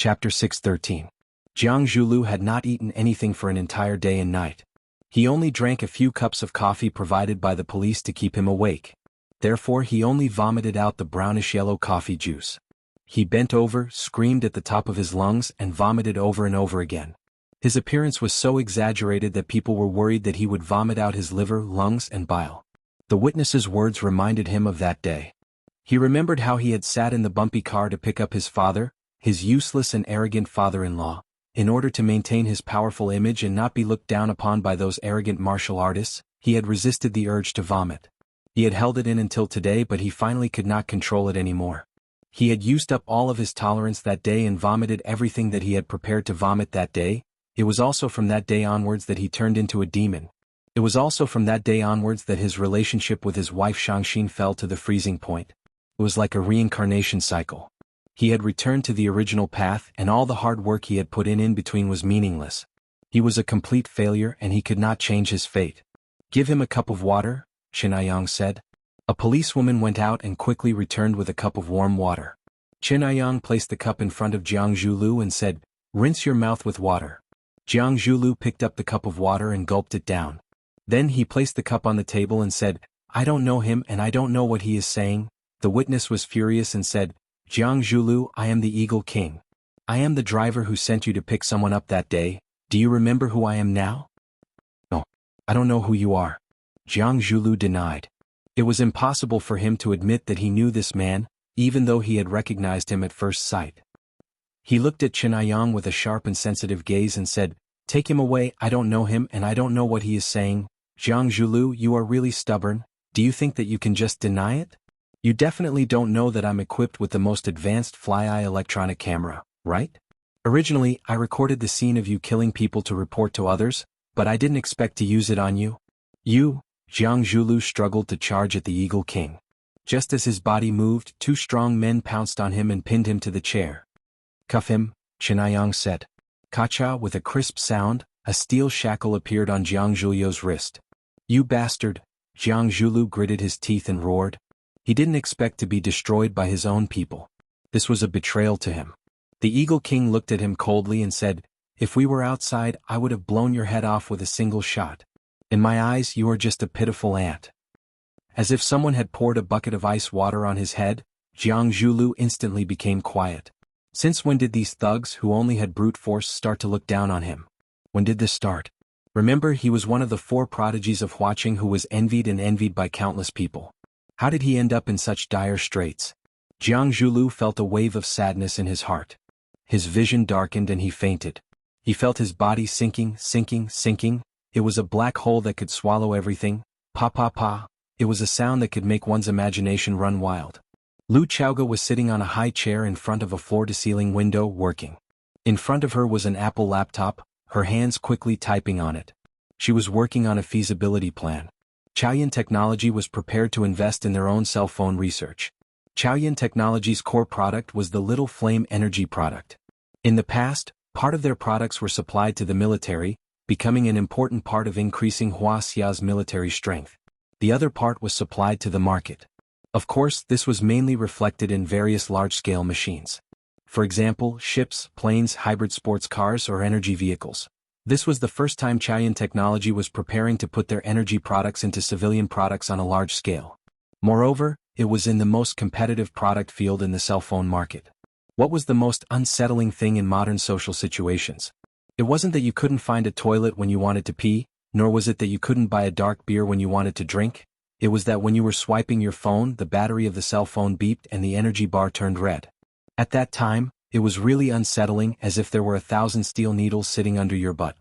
Chapter 613. Jiang Zhulu had not eaten anything for an entire day and night. He only drank a few cups of coffee provided by the police to keep him awake. Therefore he only vomited out the brownish-yellow coffee juice. He bent over, screamed at the top of his lungs, and vomited over and over again. His appearance was so exaggerated that people were worried that he would vomit out his liver, lungs, and bile. The witness's words reminded him of that day. He remembered how he had sat in the bumpy car to pick up his father, his useless and arrogant father-in-law, in order to maintain his powerful image and not be looked down upon by those arrogant martial artists. He had resisted the urge to vomit. He had held it in until today, but he finally could not control it anymore. He had used up all of his tolerance that day and vomited everything that he had prepared to vomit that day. It was also from that day onwards that he turned into a demon. It was also from that day onwards that his relationship with his wife Shangxin fell to the freezing point. It was like a reincarnation cycle. He had returned to the original path, and all the hard work he had put in between was meaningless. He was a complete failure, and he could not change his fate. "Give him a cup of water," Qinayang said. A policewoman went out and quickly returned with a cup of warm water. Qinayang placed the cup in front of Jiang Zhulu and said, "Rinse your mouth with water." Jiang Zhulu picked up the cup of water and gulped it down. Then he placed the cup on the table and said, "I don't know him and I don't know what he is saying." The witness was furious and said, "Jiang Zhulu, I am the Eagle King. I am the driver who sent you to pick someone up that day. Do you remember who I am now?" "No, I don't know who you are," Jiang Zhulu denied. It was impossible for him to admit that he knew this man, even though he had recognized him at first sight. He looked at Qinayang with a sharp and sensitive gaze and said, "Take him away, I don't know him and I don't know what he is saying." "Jiang Zhulu, you are really stubborn. Do you think that you can just deny it? You definitely don't know that I'm equipped with the most advanced fly-eye electronic camera, right? Originally, I recorded the scene of you killing people to report to others, but I didn't expect to use it on you." "You?" Jiang Zhulu struggled to charge at the Eagle King. Just as his body moved, two strong men pounced on him and pinned him to the chair. "Cuff him," Qinayang said. Kacha, with a crisp sound, a steel shackle appeared on Jiang Zhulu's wrist. "You bastard!" Jiang Zhulu gritted his teeth and roared. He didn't expect to be destroyed by his own people. This was a betrayal to him. The Eagle King looked at him coldly and said, "If we were outside, I would have blown your head off with a single shot. In my eyes, you are just a pitiful ant." As if someone had poured a bucket of ice water on his head, Jiang Zhulu instantly became quiet. Since when did these thugs who only had brute force start to look down on him? When did this start? Remember, he was one of the 4 prodigies of Huaqing who was envied by countless people. How did he end up in such dire straits? Jiang Zhulu felt a wave of sadness in his heart. His vision darkened and he fainted. He felt his body sinking. It was a black hole that could swallow everything. Pa pa pa. It was a sound that could make one's imagination run wild. Lu Chaoga was sitting on a high chair in front of a floor-to-ceiling window, working. In front of her was an Apple laptop, her hands quickly typing on it. She was working on a feasibility plan. Chaoyan Technology was prepared to invest in their own cell phone research. Chaoyan Technology's core product was the Little Flame energy product. In the past, part of their products were supplied to the military, becoming an important part of increasing Wuxia's military strength. The other part was supplied to the market. Of course, this was mainly reflected in various large-scale machines. For example, ships, planes, hybrid sports cars, or energy vehicles. This was the first time Chaoyan Technology was preparing to put their energy products into civilian products on a large scale. Moreover, it was in the most competitive product field in the cell phone market. What was the most unsettling thing in modern social situations? It wasn't that you couldn't find a toilet when you wanted to pee, nor was it that you couldn't buy a dark beer when you wanted to drink. It was that when you were swiping your phone, the battery of the cell phone beeped and the energy bar turned red. At that time, it was really unsettling, as if there were 1,000 steel needles sitting under your butt.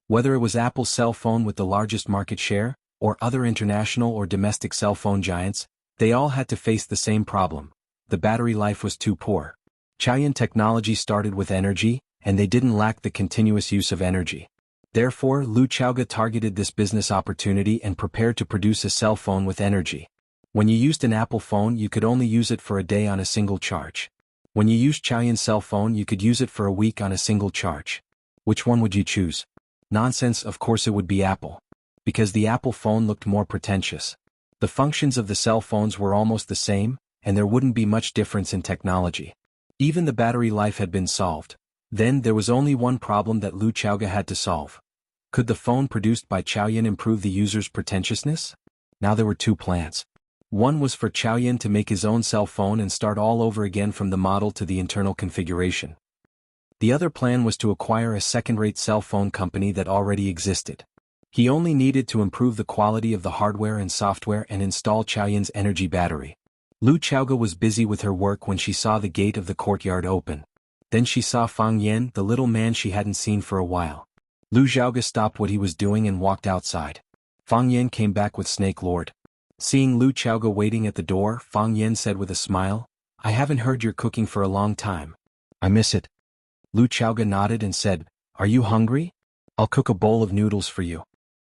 Whether it was Apple's cell phone with the largest market share, or other international or domestic cell phone giants, they all had to face the same problem. The battery life was too poor. Chaoyan Technology started with energy, and they didn't lack the continuous use of energy. Therefore, Lu Chaoga targeted this business opportunity and prepared to produce a cell phone with energy. When you used an Apple phone, you could only use it for a day on a single charge. When you used Chaoyan's cell phone, you could use it for a week on a single charge. Which one would you choose? Nonsense, of course it would be Apple. Because the Apple phone looked more pretentious. The functions of the cell phones were almost the same, and there wouldn't be much difference in technology. Even the battery life had been solved. Then there was only one problem that Lu Chaoga had to solve. Could the phone produced by Chaoyan improve the user's pretentiousness? Now there were two plans. One was for Chaoyan to make his own cell phone and start all over again from the model to the internal configuration. The other plan was to acquire a second-rate cell phone company that already existed. He only needed to improve the quality of the hardware and software and install Chaoyan's energy battery. Lu Chaoga was busy with her work when she saw the gate of the courtyard open. Then she saw Fang Yan, the little man she hadn't seen for a while. Lu Xiaoga stopped what he was doing and walked outside. Fang Yan came back with Snake Lord. Seeing Lu Xiaoga waiting at the door, Fang Yan said with a smile, "I haven't heard you're cooking for a long time. I miss it." Lu Xiaoga nodded and said, "Are you hungry? I'll cook a bowl of noodles for you."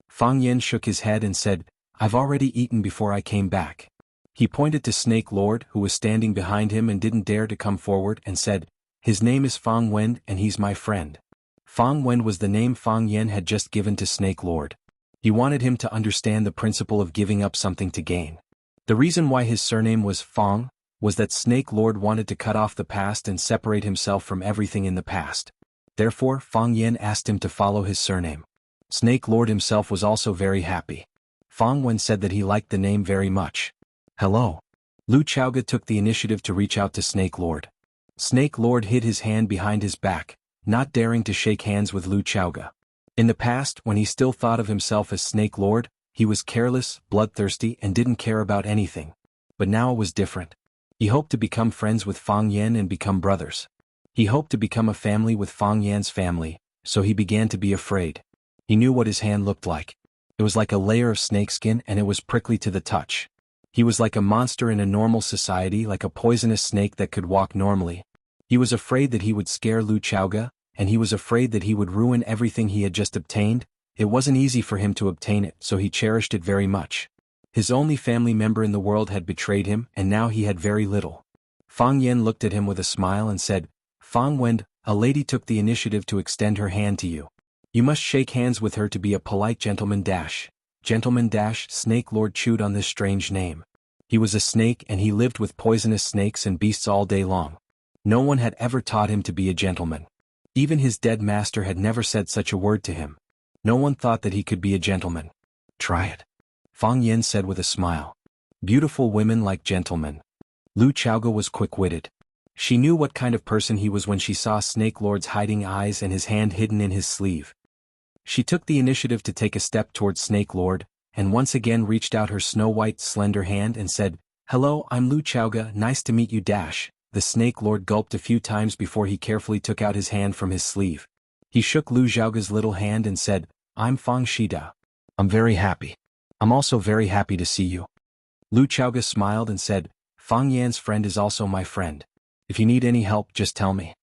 Fang Yan shook his head and said, "I've already eaten before I came back." He pointed to Snake Lord, who was standing behind him and didn't dare to come forward, and said, "His name is Fang Wen and he's my friend." Fang Wen was the name Fang Yan had just given to Snake Lord. He wanted him to understand the principle of giving up something to gain. The reason why his surname was Fang was that Snake Lord wanted to cut off the past and separate himself from everything in the past. Therefore, Fang Yan asked him to follow his surname. Snake Lord himself was also very happy. Fang Wen said that he liked the name very much. "Hello." Lu Xiaoga took the initiative to reach out to Snake Lord. Snake Lord hid his hand behind his back, not daring to shake hands with Lu Xiaoga. In the past, when he still thought of himself as Snake Lord, he was careless, bloodthirsty, and didn't care about anything. But now it was different. He hoped to become friends with Fang Yan and become brothers. He hoped to become a family with Fang Yan's family, so he began to be afraid. He knew what his hand looked like. It was like a layer of snakeskin and it was prickly to the touch. He was like a monster in a normal society, like a poisonous snake that could walk normally. He was afraid that he would scare Lu Xiaoga, and he was afraid that he would ruin everything he had just obtained. It wasn't easy for him to obtain it, so he cherished it very much. His only family member in the world had betrayed him, and now he had very little. Fang Yan looked at him with a smile and said, "Fang Wen, a lady took the initiative to extend her hand to you. You must shake hands with her to be a polite gentleman dash." Gentleman dash. Snake Lord chewed on this strange name. He was a snake and he lived with poisonous snakes and beasts all day long. No one had ever taught him to be a gentleman. Even his dead master had never said such a word to him. No one thought that he could be a gentleman. "Try it," Fang Yan said with a smile. Beautiful women like gentlemen. Lu Xiaoga was quick-witted. She knew what kind of person he was when she saw Snake Lord's hiding eyes and his hand hidden in his sleeve. She took the initiative to take a step towards Snake Lord, and once again reached out her snow-white, slender hand and said, "Hello, I'm Lu Xiaoga, nice to meet you dash." The Snake Lord gulped a few times before he carefully took out his hand from his sleeve. He shook Lu Xiaoga's little hand and said, "I'm Fang Shida. I'm very happy. I'm also very happy to see you." Lu Xiaoga smiled and said, "Fang Yan's friend is also my friend. If you need any help, just tell me."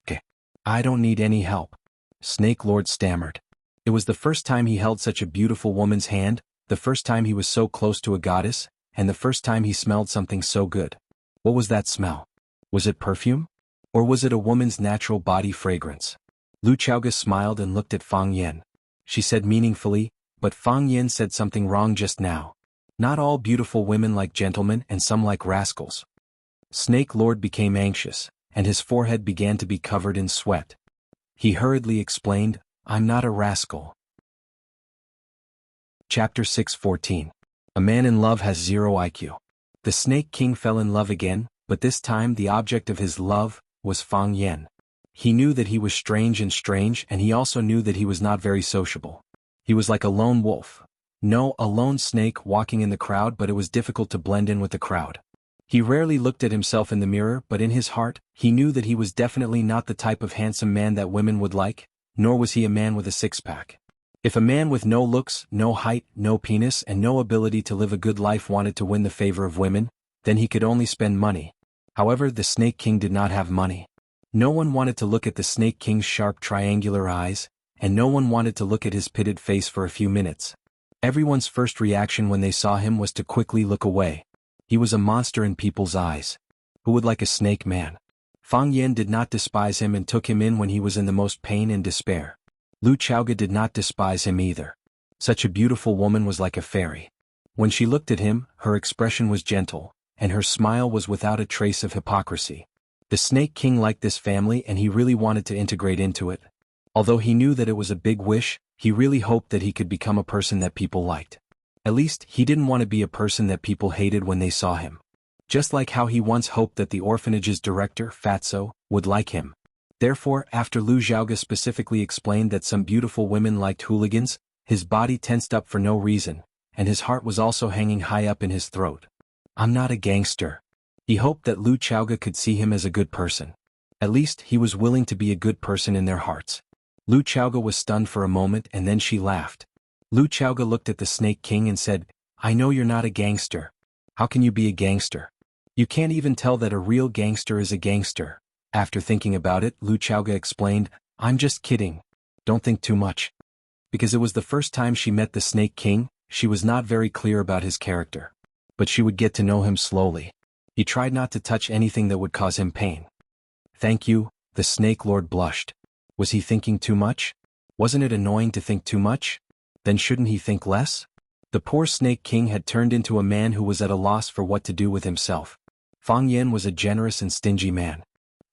"Okay. I don't need any help," Snake Lord stammered. It was the first time he held such a beautiful woman's hand, the first time he was so close to a goddess, and the first time he smelled something so good. What was that smell? Was it perfume? Or was it a woman's natural body fragrance? Lu Xiaoga smiled and looked at Fang Yan. She said meaningfully, "But Fang Yan said something wrong just now. Not all beautiful women like gentlemen and some like rascals." Snake Lord became anxious, and his forehead began to be covered in sweat. He hurriedly explained, "I'm not a rascal." Chapter 6:14. A man in love has 0 IQ. The Snake King fell in love again, but this time the object of his love was Fang Yan. He knew that he was strange, and he also knew that he was not very sociable. He was like a lone wolf. No, a lone snake walking in the crowd, but it was difficult to blend in with the crowd. He rarely looked at himself in the mirror, but in his heart, he knew that he was definitely not the type of handsome man that women would like, nor was he a man with a six-pack. If a man with no looks, no height, no penis, and no ability to live a good life wanted to win the favor of women, then he could only spend money. However, the Snake King did not have money. No one wanted to look at the Snake King's sharp triangular eyes, and no one wanted to look at his pitted face for a few minutes. Everyone's first reaction when they saw him was to quickly look away. He was a monster in people's eyes. Who would like a snake man? Fang Yan did not despise him and took him in when he was in the most pain and despair. Lu Xiaoga did not despise him either. Such a beautiful woman was like a fairy. When she looked at him, her expression was gentle, and her smile was without a trace of hypocrisy. The Snake King liked this family and he really wanted to integrate into it. Although he knew that it was a big wish, he really hoped that he could become a person that people liked. At least, he didn't want to be a person that people hated when they saw him. Just like how he once hoped that the orphanage's director, Fatso, would like him. Therefore, after Lu Xiaoga specifically explained that some beautiful women liked hooligans, his body tensed up for no reason, and his heart was also hanging high up in his throat. I'm not a gangster. He hoped that Lu Xiaoga could see him as a good person. At least, he was willing to be a good person in their hearts. Lu Xiaoga was stunned for a moment and then she laughed. Lu Xiaoga looked at the Snake King and said, I know you're not a gangster. How can you be a gangster? You can't even tell that a real gangster is a gangster. After thinking about it, Lu Xiaoga explained, I'm just kidding. Don't think too much. Because it was the first time she met the Snake King, she was not very clear about his character. But she would get to know him slowly. He tried not to touch anything that would cause him pain. Thank you, the Snake Lord blushed. Was he thinking too much? Wasn't it annoying to think too much? Then shouldn't he think less? The poor Snake King had turned into a man who was at a loss for what to do with himself. Fang Yan was a generous and stingy man.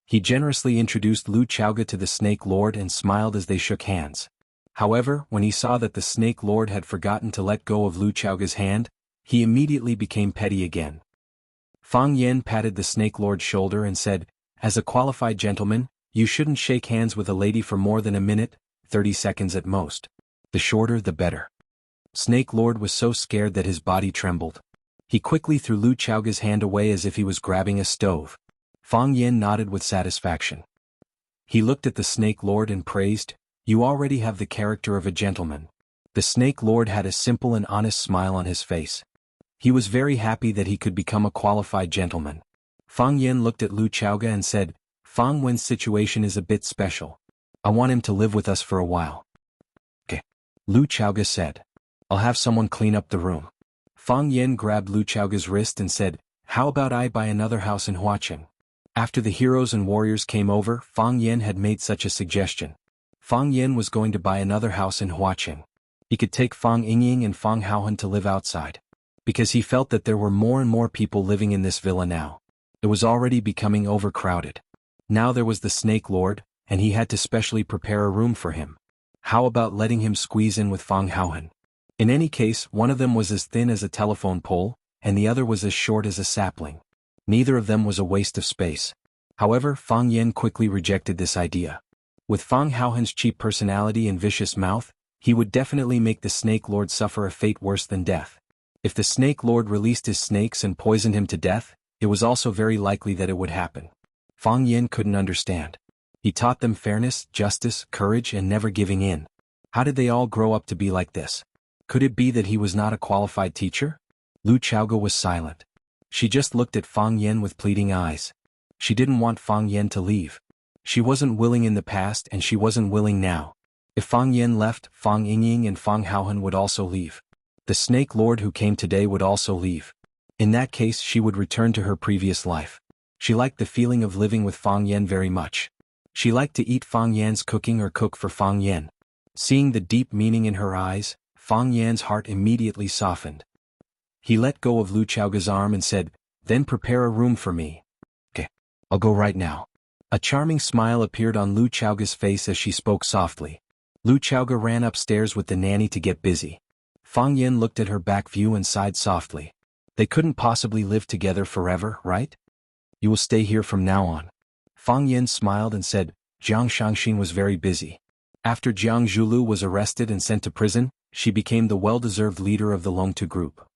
He generously introduced Lu Xiaoga to the Snake Lord and smiled as they shook hands. However, when he saw that the Snake Lord had forgotten to let go of Lu Xiaoga's hand, he immediately became petty again. Fang Yan patted the Snake Lord's shoulder and said, As a qualified gentleman, you shouldn't shake hands with a lady for more than a minute, 30 seconds at most. The shorter the better. Snake Lord was so scared that his body trembled. He quickly threw Lu Xiaoga's hand away as if he was grabbing a stove. Fang Yan nodded with satisfaction. He looked at the Snake Lord and praised, You already have the character of a gentleman. The Snake Lord had a simple and honest smile on his face. He was very happy that he could become a qualified gentleman. Fang Yan looked at Lu Xiaoga and said, Fang Wen's situation is a bit special. I want him to live with us for a while. Okay. Lu Xiaoga said. I'll have someone clean up the room. Fang Yan grabbed Lu Xiaoga's wrist and said, How about I buy another house in Huaqing? After the heroes and warriors came over, Fang Yan had made such a suggestion. Fang Yan was going to buy another house in Huaqing. He could take Fang Yingying and Fang Haohan to live outside. Because he felt that there were more and more people living in this villa now. It was already becoming overcrowded. Now there was the Snake Lord, and he had to specially prepare a room for him. How about letting him squeeze in with Fang Haohan? In any case, one of them was as thin as a telephone pole, and the other was as short as a sapling. Neither of them was a waste of space. However, Fang Yan quickly rejected this idea. With Fang Haohan's cheap personality and vicious mouth, he would definitely make the Snake Lord suffer a fate worse than death. If the Snake Lord released his snakes and poisoned him to death, it was also very likely that it would happen. Fang Yan couldn't understand. He taught them fairness, justice, courage and never giving in. How did they all grow up to be like this? Could it be that he was not a qualified teacher? Lu Xiaoga was silent. She just looked at Fang Yan with pleading eyes. She didn't want Fang Yan to leave. She wasn't willing in the past and she wasn't willing now. If Fang Yan left, Fang Yingying and Fang Haohan would also leave. The Snake Lord who came today would also leave. In that case she would return to her previous life. She liked the feeling of living with Fang Yan very much. She liked to eat Fang Yan's cooking or cook for Fang Yan. Seeing the deep meaning in her eyes, Fang Yan's heart immediately softened. He let go of Lu Xiaoga's arm and said, Then prepare a room for me. Okay, I'll go right now. A charming smile appeared on Lu Xiaoga's face as she spoke softly. Lu Xiaoga ran upstairs with the nanny to get busy. Fang Yan looked at her back view and sighed softly. They couldn't possibly live together forever, right? You will stay here from now on. Fang Yan smiled and said, Jiang Shangxin was very busy. After Jiang Zhulu was arrested and sent to prison, she became the well-deserved leader of the Longtu group.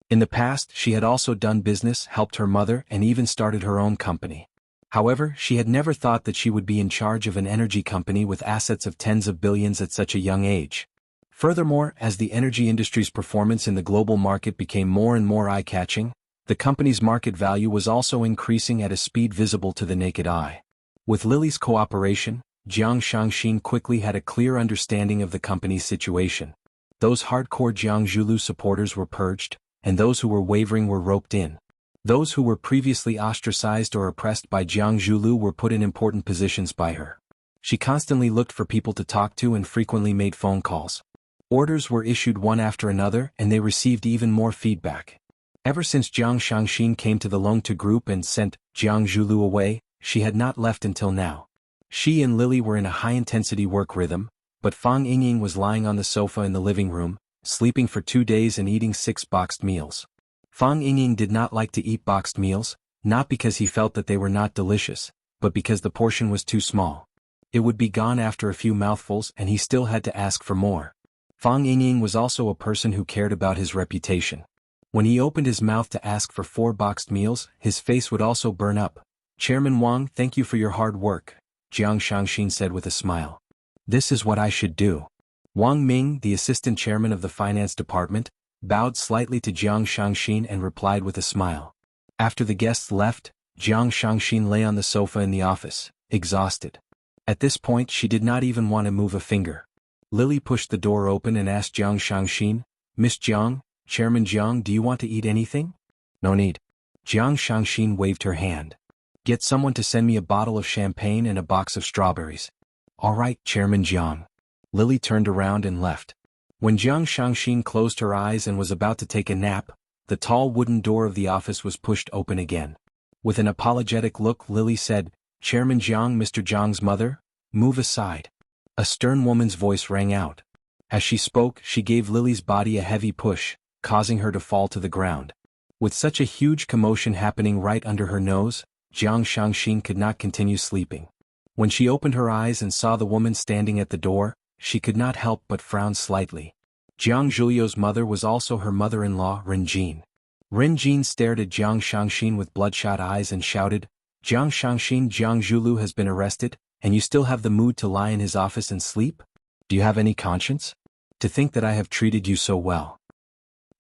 In the past, she had also done business, helped her mother, and even started her own company. However, she had never thought that she would be in charge of an energy company with assets of tens of billions at such a young age. Furthermore, as the energy industry's performance in the global market became more and more eye-catching, the company's market value was also increasing at a speed visible to the naked eye. With Lily's cooperation, Jiang Shangxin quickly had a clear understanding of the company's situation. Those hardcore Jiang Zhulu supporters were purged, and those who were wavering were roped in. Those who were previously ostracized or oppressed by Jiang Zhulu were put in important positions by her. She constantly looked for people to talk to and frequently made phone calls. Orders were issued one after another and they received even more feedback. Ever since Jiang Shangxin came to the Longtu group and sent Jiang Zhulu away, she had not left until now. She and Lily were in a high-intensity work rhythm, but Fang Yingying was lying on the sofa in the living room, sleeping for 2 days and eating 6 boxed meals. Fang Yingying did not like to eat boxed meals, not because he felt that they were not delicious, but because the portion was too small. It would be gone after a few mouthfuls and he still had to ask for more. Fang Yingying was also a person who cared about his reputation. When he opened his mouth to ask for 4 boxed meals, his face would also burn up. "Chairman Wang, thank you for your hard work," Jiang Shangxin said with a smile. "This is what I should do." Wang Ming, the assistant chairman of the finance department, bowed slightly to Jiang Shangxin and replied with a smile. After the guests left, Jiang Shangxin lay on the sofa in the office, exhausted. At this point she did not even want to move a finger. Lily pushed the door open and asked Jiang Shangxin, "Miss Jiang, Chairman Jiang, do you want to eat anything?" "No need." Jiang Shangxin waved her hand. "Get someone to send me a bottle of champagne and a box of strawberries." "All right, Chairman Jiang." Lily turned around and left. When Jiang Shangxin closed her eyes and was about to take a nap, the tall wooden door of the office was pushed open again. With an apologetic look, Lily said, "Chairman Jiang, Mr. Jiang's mother, move aside." A stern woman's voice rang out. As she spoke, she gave Lily's body a heavy push, causing her to fall to the ground. With such a huge commotion happening right under her nose, Jiang Shangxin could not continue sleeping. When she opened her eyes and saw the woman standing at the door, she could not help but frown slightly. Jiang Zhulio's mother was also her mother-in-law, Ren Jin. Ren Jin stared at Jiang Shangxin with bloodshot eyes and shouted, "Jiang Shangxin, Jiang Zhulu has been arrested, and you still have the mood to lie in his office and sleep? Do you have any conscience? To think that I have treated you so well.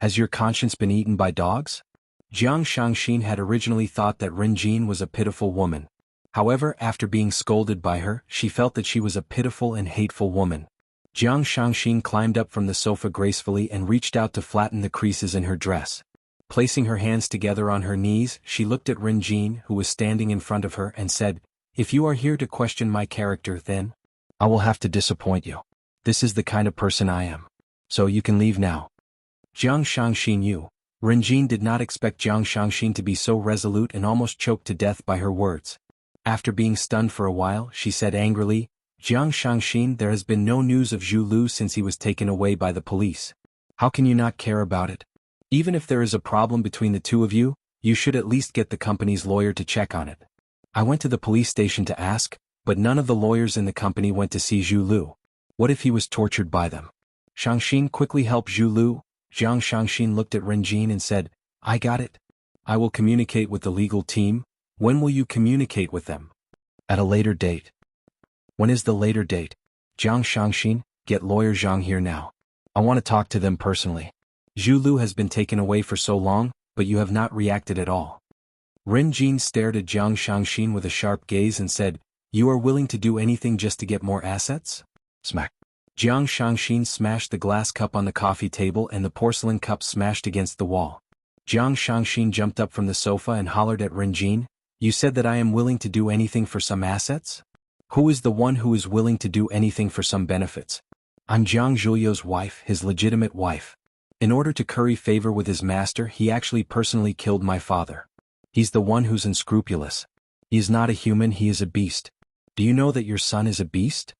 Has your conscience been eaten by dogs?" Jiang Shangxin had originally thought that Ren Jin was a pitiful woman. However, after being scolded by her, she felt that she was a pitiful and hateful woman. Jiang Shangxin climbed up from the sofa gracefully and reached out to flatten the creases in her dress. Placing her hands together on her knees, she looked at Ren Jin, who was standing in front of her, and said, "If you are here to question my character, then I will have to disappoint you. This is the kind of person I am. So you can leave now." Jiang Shangxin you. Ren Jin did not expect Jiang Shangxin to be so resolute and almost choked to death by her words. After being stunned for a while, she said angrily, "Jiang Shangxin, there has been no news of Zhu Lu since he was taken away by the police. How can you not care about it? Even if there is a problem between the two of you, you should at least get the company's lawyer to check on it. I went to the police station to ask, but none of the lawyers in the company went to see Zhu Lu. What if he was tortured by them? Shangxin, quickly help Zhu Lu." Jiang Shangxin looked at Ren Jin and said, "I got it. I will communicate with the legal team." "When will you communicate with them?" "At a later date." "When is the later date?" "Jiang Shangxin, get lawyer Zhang here now. I want to talk to them personally. Zhu Lu has been taken away for so long, but you have not reacted at all." Ren Jin stared at Jiang Shangxin with a sharp gaze and said, "You are willing to do anything just to get more assets?" Smack. Jiang Shangxin smashed the glass cup on the coffee table and the porcelain cup smashed against the wall. Jiang Shangxin jumped up from the sofa and hollered at Ren Jin, "You said that I am willing to do anything for some assets? Who is the one who is willing to do anything for some benefits? I'm Jiang Zhulio's wife, his legitimate wife. In order to curry favor with his master, he actually personally killed my father. He's the one who's unscrupulous. He is not a human, he is a beast. Do you know that your son is a beast?"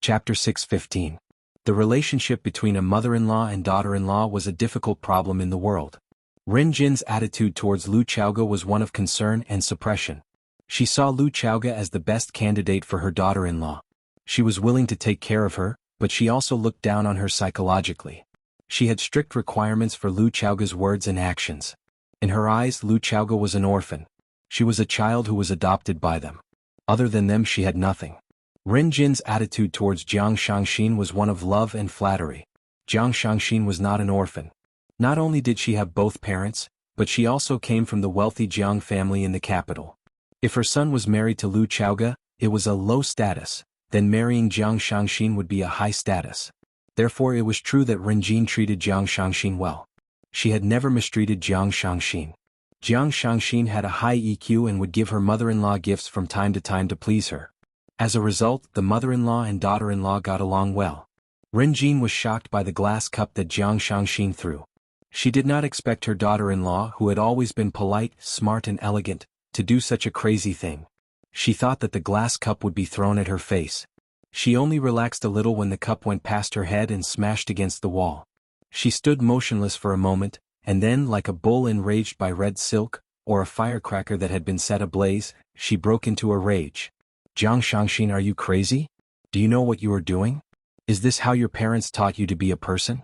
Chapter 6:15. The relationship between a mother-in-law and daughter-in-law was a difficult problem in the world. Ren Jin's attitude towards Lu Chaoga was one of concern and suppression. She saw Lu Chaoga as the best candidate for her daughter-in-law. She was willing to take care of her, but she also looked down on her psychologically. She had strict requirements for Lu Chaoga's words and actions. In her eyes, Lu Chaoga was an orphan. She was a child who was adopted by them. Other than them, she had nothing. Ren Jin's attitude towards Jiang Shangxin was one of love and flattery. Jiang Shangxin was not an orphan. Not only did she have both parents, but she also came from the wealthy Jiang family in the capital. If her son was married to Lu Chaoga, it was a low status, then marrying Jiang Shangxin would be a high status. Therefore it was true that Ren Jin treated Jiang Shangxin well. She had never mistreated Jiang Shangxin. Jiang Shangxin had a high EQ and would give her mother-in-law gifts from time to time to please her. As a result, the mother-in-law and daughter-in-law got along well. Ren Jin was shocked by the glass cup that Jiang Shangxin threw. She did not expect her daughter-in-law, who had always been polite, smart and elegant, to do such a crazy thing. She thought that the glass cup would be thrown at her face. She only relaxed a little when the cup went past her head and smashed against the wall. She stood motionless for a moment, and then, like a bull enraged by red silk, or a firecracker that had been set ablaze, she broke into a rage. Jiang Shangxin, are you crazy? Do you know what you are doing? Is this how your parents taught you to be a person?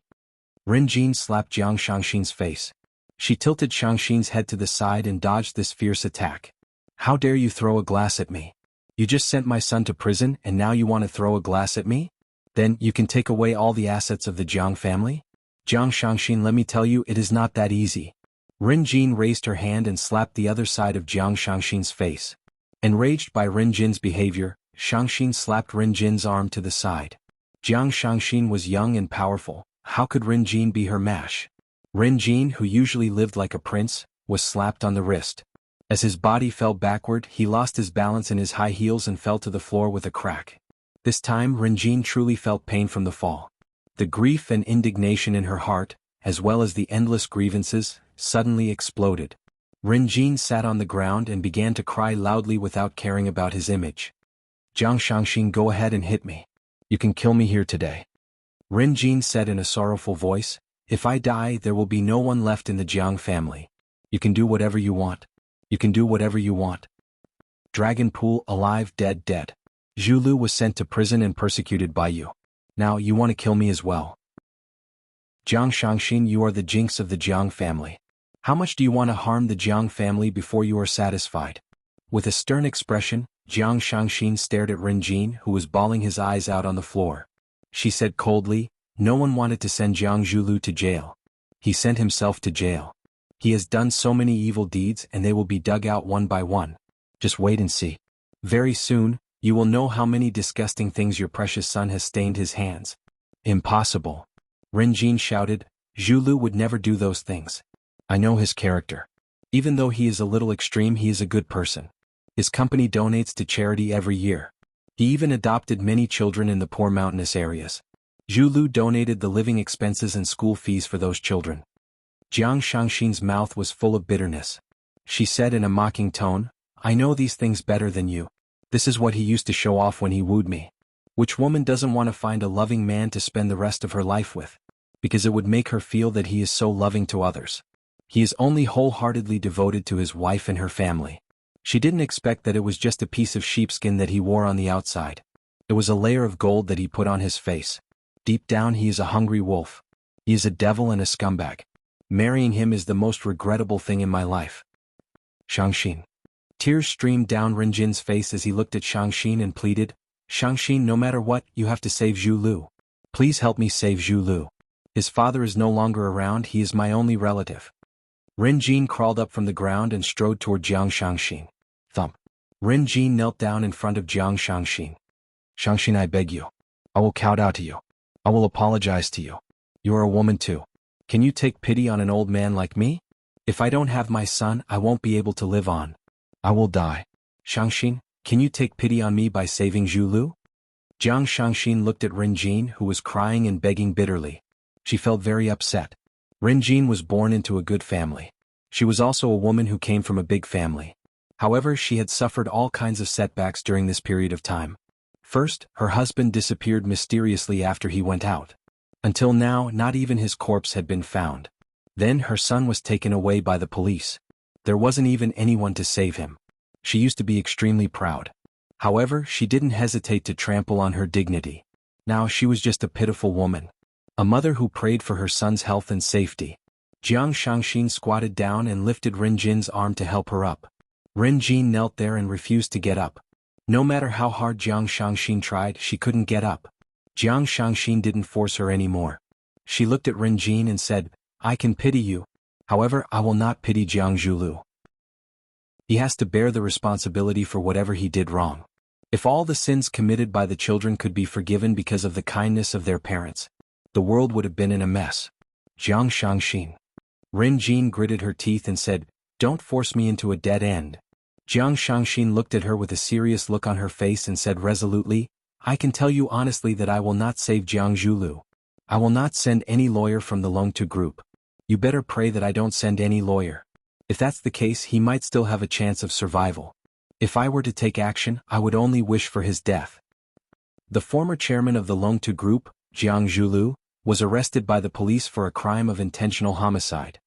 Ren Jin slapped Jiang Shangxin's face. She tilted Shangxin's head to the side and dodged this fierce attack. How dare you throw a glass at me? You just sent my son to prison and now you want to throw a glass at me? Then you can take away all the assets of the Jiang family? Jiang Shangxin, let me tell you, it is not that easy. Ren Jin raised her hand and slapped the other side of Jiang Shangxin's face. Enraged by Ren Jin's behavior, Shangxin slapped Ren Jin's arm to the side. Jiang Shangxin was young and powerful. How could Ren Jin be her match? Ren Jin, who usually lived like a prince, was slapped on the wrist. As his body fell backward, he lost his balance in his high heels and fell to the floor with a crack. This time Ren Jin truly felt pain from the fall. The grief and indignation in her heart, as well as the endless grievances, suddenly exploded. Ren Jin sat on the ground and began to cry loudly without caring about his image. Jiang Shangxin, go ahead and hit me. You can kill me here today. Ren Jin said in a sorrowful voice, if I die there will be no one left in the Jiang family. You can do whatever you want. You can do whatever you want. Dragon Pool, alive, dead, dead. Zhu Lu was sent to prison and persecuted by you. Now you want to kill me as well. Jiang Shangxin, you are the jinx of the Jiang family. How much do you want to harm the Jiang family before you are satisfied? With a stern expression, Jiang Shangxin stared at Ren Jin, who was bawling his eyes out on the floor. She said coldly, no one wanted to send Jiang Zhulu to jail. He sent himself to jail. He has done so many evil deeds and they will be dug out one by one. Just wait and see. Very soon, you will know how many disgusting things your precious son has stained his hands. Impossible. Ren Jin shouted, Zhulu would never do those things. I know his character. Even though he is a little extreme, he is a good person. His company donates to charity every year. He even adopted many children in the poor mountainous areas. Zhulu donated the living expenses and school fees for those children. Jiang Shangxin's mouth was full of bitterness. She said in a mocking tone, I know these things better than you. This is what he used to show off when he wooed me. Which woman doesn't want to find a loving man to spend the rest of her life with? Because it would make her feel that he is so loving to others. He is only wholeheartedly devoted to his wife and her family. She didn't expect that it was just a piece of sheepskin that he wore on the outside. It was a layer of gold that he put on his face. Deep down he is a hungry wolf. He is a devil and a scumbag. Marrying him is the most regrettable thing in my life. Shangxin. Tears streamed down Ren Jin's face as he looked at Shangxin and pleaded, Shangxin, no matter what, you have to save Zhu Lu. Please help me save Zhu Lu. His father is no longer around, he is my only relative. Ren Jin crawled up from the ground and strode toward Jiang Shangxin. Thump. Ren Jin knelt down in front of Jiang Shangxin. Shangxin, I beg you. I will kowtow to you. I will apologize to you. You are a woman too. Can you take pity on an old man like me? If I don't have my son, I won't be able to live on. I will die. Shangxin, can you take pity on me by saving Zhu Lu? Jiang Shangxin looked at Ren Jin, who was crying and begging bitterly. She felt very upset. Ren Jin was born into a good family. She was also a woman who came from a big family. However, she had suffered all kinds of setbacks during this period of time. First, her husband disappeared mysteriously after he went out. Until now, not even his corpse had been found. Then her son was taken away by the police. There wasn't even anyone to save him. She used to be extremely proud. However, she didn't hesitate to trample on her dignity. Now she was just a pitiful woman. A mother who prayed for her son's health and safety. Jiang Shangxin squatted down and lifted Ren Jin's arm to help her up. Ren Jin knelt there and refused to get up. No matter how hard Jiang Shangxin tried, she couldn't get up. Jiang Shangxin didn't force her anymore. She looked at Ren Jin and said, I can pity you. However, I will not pity Jiang Zhulu. He has to bear the responsibility for whatever he did wrong. If all the sins committed by the children could be forgiven because of the kindness of their parents, the world would have been in a mess. Jiang Shangxin. Ren Jin gritted her teeth and said, Don't force me into a dead end. Jiang Shangxin looked at her with a serious look on her face and said resolutely, I can tell you honestly that I will not save Jiang Zhulu. I will not send any lawyer from the Longtu group. You better pray that I don't send any lawyer. If that's the case, he might still have a chance of survival. If I were to take action, I would only wish for his death. The former chairman of the Longtu Group, Jiang Zhulu, was arrested by the police for a crime of intentional homicide.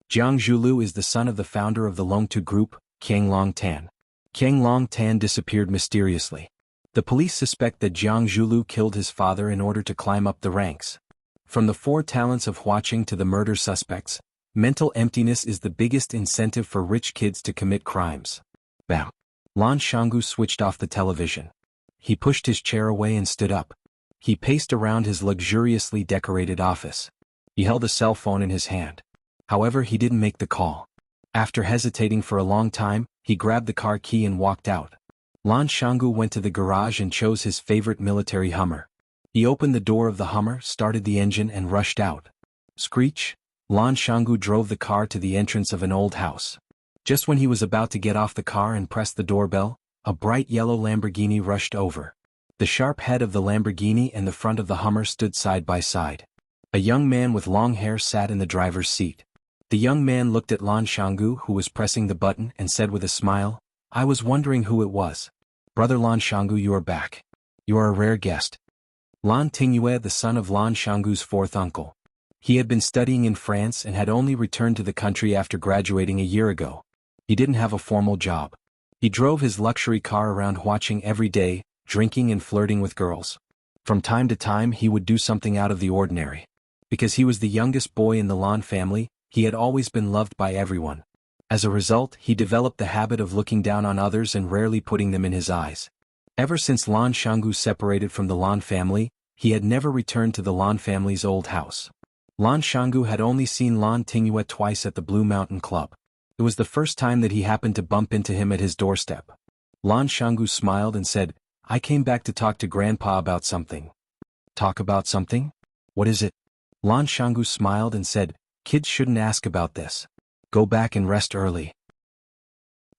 Jiang Zhulu is the son of the founder of the Longtu Group, Qiang Longtan. Qiang Longtan disappeared mysteriously. The police suspect that Jiang Zhulu killed his father in order to climb up the ranks. From the 4 talents of watching to the murder suspects, mental emptiness is the biggest incentive for rich kids to commit crimes. Bam. Lan Shanggu switched off the television. He pushed his chair away and stood up. He paced around his luxuriously decorated office. He held a cell phone in his hand. However, he didn't make the call. After hesitating for a long time, he grabbed the car key and walked out. Lan Shanggu went to the garage and chose his favorite military Hummer. He opened the door of the Hummer, started the engine and rushed out. Screech! Lan Shanggu drove the car to the entrance of an old house. Just when he was about to get off the car and press the doorbell, a bright yellow Lamborghini rushed over. The sharp head of the Lamborghini and the front of the Hummer stood side by side. A young man with long hair sat in the driver's seat. The young man looked at Lan Shanggu, who was pressing the button, and said with a smile, "I was wondering who it was. Brother Lan Shanggu, you are back. You are a rare guest." Lan Tingyue, the son of Lan Shanggu's 4th uncle. He had been studying in France and had only returned to the country after graduating a year ago. He didn't have a formal job. He drove his luxury car around watching every day, drinking and flirting with girls. From time to time he would do something out of the ordinary. Because he was the youngest boy in the Lan family, he had always been loved by everyone. As a result, he developed the habit of looking down on others and rarely putting them in his eyes. Ever since Lan Shanggu separated from the Lan family, he had never returned to the Lan family's old house. Lan Shanggu had only seen Lan Tingyue twice at the Blue Mountain Club. It was the first time that he happened to bump into him at his doorstep. Lan Shanggu smiled and said, "I came back to talk to Grandpa about something." "Talk about something? What is it?" Lan Shanggu smiled and said, "Kids shouldn't ask about this. Go back and rest early."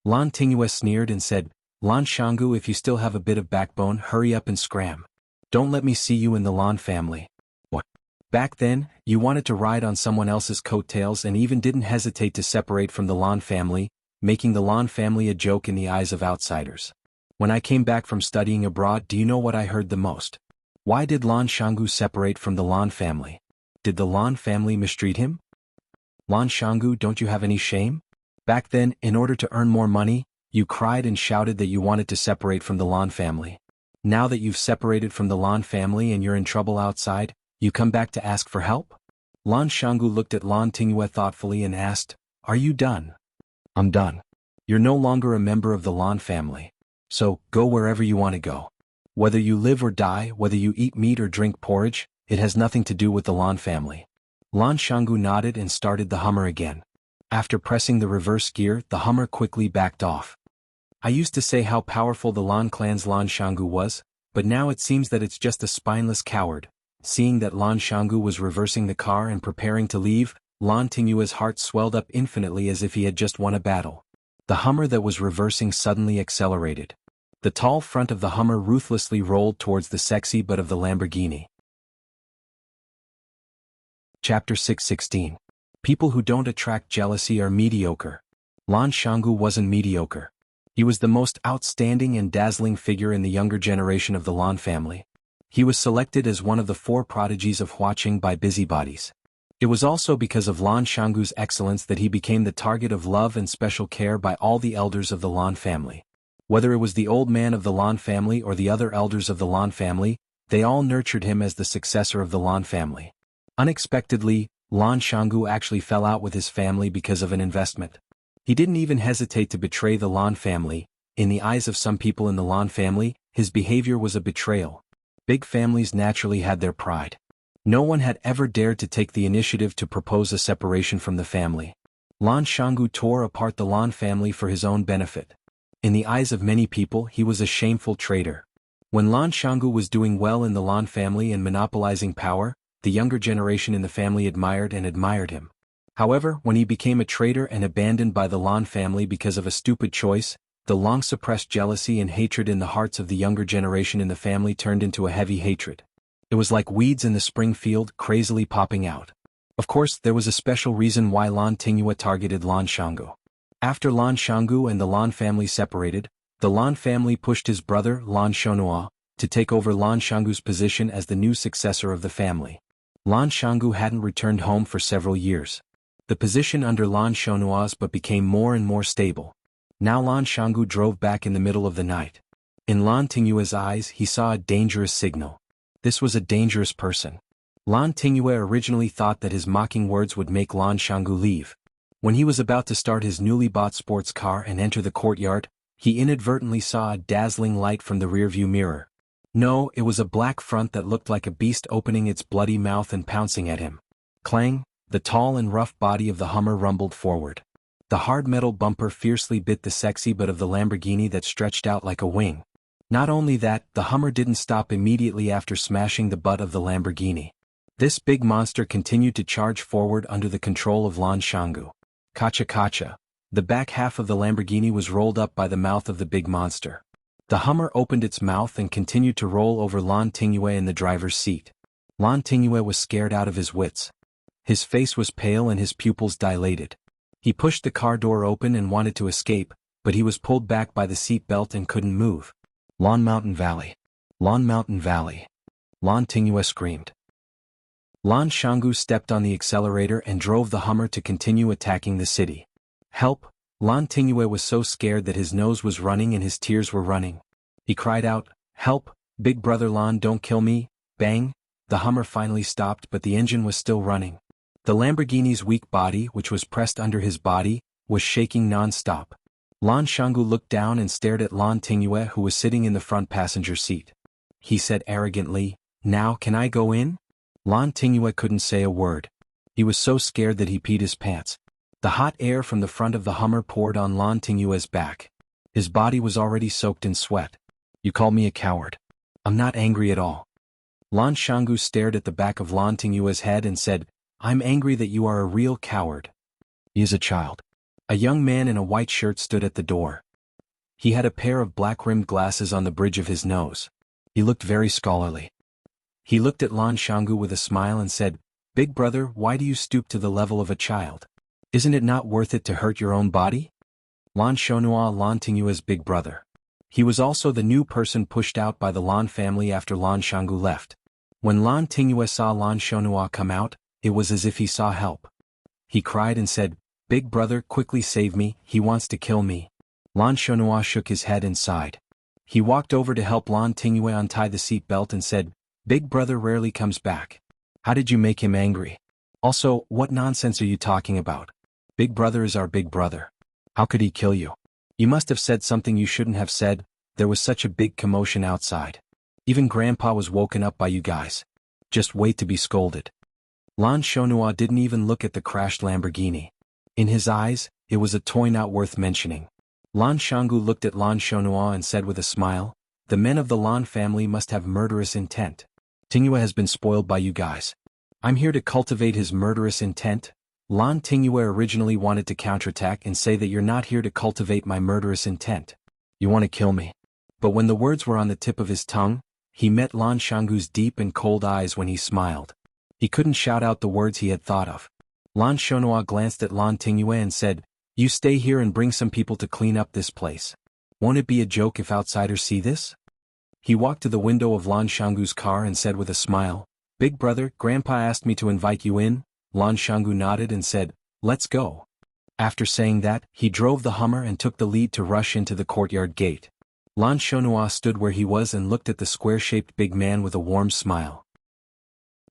Lan Tingyue sneered and said, "Lan Shanggu, if you still have a bit of backbone, hurry up and scram. Don't let me see you in the Lan family." "What? Back then, you wanted to ride on someone else's coattails and even didn't hesitate to separate from the Lan family, making the Lan family a joke in the eyes of outsiders. When I came back from studying abroad, do you know what I heard the most? Why did Lan Shanggu separate from the Lan family? Did the Lan family mistreat him? Lan Shanggu, don't you have any shame? Back then, in order to earn more money, you cried and shouted that you wanted to separate from the Lan family. Now that you've separated from the Lan family and you're in trouble outside, you come back to ask for help?" Lan Shanggu looked at Lan Tingyue thoughtfully and asked, "Are you done?" "I'm done. You're no longer a member of the Lan family. So, go wherever you want to go. Whether you live or die, whether you eat meat or drink porridge, it has nothing to do with the Lan family." Lan Shanggu nodded and started the Hummer again. After pressing the reverse gear, the Hummer quickly backed off. I used to say how powerful the Lan clan's Lan Shanggu was, but now it seems that it's just a spineless coward. Seeing that Lan Shanggu was reversing the car and preparing to leave, Lan Tingyue's heart swelled up infinitely as if he had just won a battle. The Hummer that was reversing suddenly accelerated. The tall front of the Hummer ruthlessly rolled towards the sexy butt of the Lamborghini. Chapter 616. People who don't attract jealousy are mediocre. Lan Shanggu wasn't mediocre. He was the most outstanding and dazzling figure in the younger generation of the Lan family. He was selected as one of the 4 prodigies of Huaqing by busybodies. It was also because of Lan Shanggu's excellence that he became the target of love and special care by all the elders of the Lan family. Whether it was the old man of the Lan family or the other elders of the Lan family, they all nurtured him as the successor of the Lan family. Unexpectedly, Lan Shanggu actually fell out with his family because of an investment. He didn't even hesitate to betray the Lan family. In the eyes of some people in the Lan family, his behavior was a betrayal. Big families naturally had their pride. No one had ever dared to take the initiative to propose a separation from the family. Lan Shanggu tore apart the Lan family for his own benefit. In the eyes of many people, he was a shameful traitor. When Lan Shanggu was doing well in the Lan family and monopolizing power, the younger generation in the family admired him. However, when he became a traitor and abandoned by the Lan family because of a stupid choice, the long-suppressed jealousy and hatred in the hearts of the younger generation in the family turned into a heavy hatred. It was like weeds in the spring field crazily popping out. Of course, there was a special reason why Lan Tingyue targeted Lan Shanggu. After Lan Shanggu and the Lan family separated, the Lan family pushed his brother, Lan Shonhua, to take over Lan Shanggu's position as the new successor of the family. Lan Shanggu hadn't returned home for several years. The position under Lan Shonhua's but became more and more stable. Now Lan Shanggu drove back in the middle of the night. In Lan Tingyue's eyes he saw a dangerous signal. This was a dangerous person. Lan Tingyue originally thought that his mocking words would make Lan Shanggu leave. When he was about to start his newly bought sports car and enter the courtyard, he inadvertently saw a dazzling light from the rearview mirror. No, it was a black front that looked like a beast opening its bloody mouth and pouncing at him. Clang, the tall and rough body of the Hummer rumbled forward. The hard metal bumper fiercely bit the sexy butt of the Lamborghini that stretched out like a wing. Not only that, the Hummer didn't stop immediately after smashing the butt of the Lamborghini. This big monster continued to charge forward under the control of Lan Shanggu. Kacha. The back half of the Lamborghini was rolled up by the mouth of the big monster. The Hummer opened its mouth and continued to roll over Lan Tingyue in the driver's seat. Lan Tingyue was scared out of his wits. His face was pale and his pupils dilated. He pushed the car door open and wanted to escape, but he was pulled back by the seat belt and couldn't move. Lan Mountain Valley. Lan Mountain Valley. Lan Tingyue screamed. Lan Shanggu stepped on the accelerator and drove the Hummer to continue attacking the city. Help! Lan Tingyue was so scared that his nose was running and his tears were running. He cried out, "Help! Big brother Lan, don't kill me!" Bang! The Hummer finally stopped, but the engine was still running. The Lamborghini's weak body, which was pressed under his body, was shaking non-stop. Lan Shanggu looked down and stared at Lan Tingyue, who was sitting in the front passenger seat. He said arrogantly, "Now can I go in?" Lan Tingyue couldn't say a word. He was so scared that he peed his pants. The hot air from the front of the Hummer poured on Lan Tingyue's back. His body was already soaked in sweat. "You call me a coward. I'm not angry at all." Lan Shanggu stared at the back of Lan Tingyue's head and said, "I'm angry that you are a real coward." He is a child. A young man in a white shirt stood at the door. He had a pair of black-rimmed glasses on the bridge of his nose. He looked very scholarly. He looked at Lan Shanggu with a smile and said, "Big brother, why do you stoop to the level of a child? Isn't it not worth it to hurt your own body?" Lan Shonhua, Lan Tingyue's big brother. He was also the new person pushed out by the Lan family after Lan Shanggu left. When Lan Tingyue saw Lan Shonhua come out, it was as if he saw help. He cried and said, "Big brother, quickly save me, he wants to kill me." Lan Shonhua shook his head and sighed. He walked over to help Lan Tingyue untie the seat belt and said, "Big brother rarely comes back. How did you make him angry? Also, what nonsense are you talking about? Big brother is our big brother. How could he kill you? You must have said something you shouldn't have said, there was such a big commotion outside. Even Grandpa was woken up by you guys. Just wait to be scolded." Lan Shonhua didn't even look at the crashed Lamborghini. In his eyes, it was a toy not worth mentioning. Lan Shanggu looked at Lan Shonhua and said with a smile, "The men of the Lan family must have murderous intent. Tingyue has been spoiled by you guys. I'm here to cultivate his murderous intent." Lan Tingyue originally wanted to counterattack and say that you're not here to cultivate my murderous intent. You want to kill me. But when the words were on the tip of his tongue, he met Lan Shanggu's deep and cold eyes when he smiled. He couldn't shout out the words he had thought of. Lan Shonhua glanced at Lan Tingyue and said, "You stay here and bring some people to clean up this place. Won't it be a joke if outsiders see this?" He walked to the window of Lan Shanggu's car and said with a smile, "Big brother, Grandpa asked me to invite you in." Lan Shanggu nodded and said, "Let's go." After saying that, he drove the Hummer and took the lead to rush into the courtyard gate. Lan Shonhua stood where he was and looked at the square-shaped big man with a warm smile.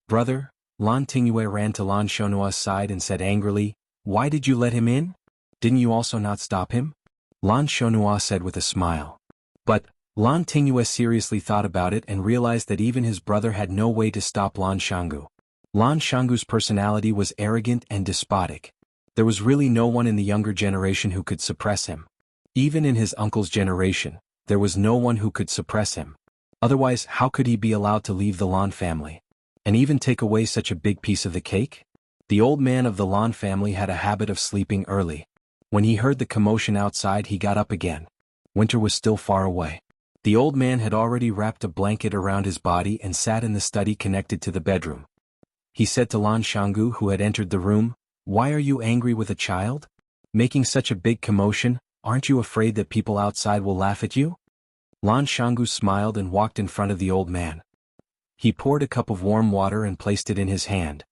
"Brother," Lan Tingyue ran to Lan Shonhua's side and said angrily, "Why did you let him in? Didn't you also not stop him?" Lan Shonhua said with a smile. But Lan Tingyue seriously thought about it and realized that even his brother had no way to stop Lan Shanggu. Lan Shanggu's personality was arrogant and despotic. There was really no one in the younger generation who could suppress him. Even in his uncle's generation, there was no one who could suppress him. Otherwise, how could he be allowed to leave the Lan family? And even take away such a big piece of the cake? The old man of the Lan family had a habit of sleeping early. When he heard the commotion outside, he got up again. Winter was still far away. The old man had already wrapped a blanket around his body and sat in the study connected to the bedroom. He said to Lan Shanggu, who had entered the room, "Why are you angry with a child? Making such a big commotion, aren't you afraid that people outside will laugh at you?" Lan Shanggu smiled and walked in front of the old man. He poured a cup of warm water and placed it in his hand.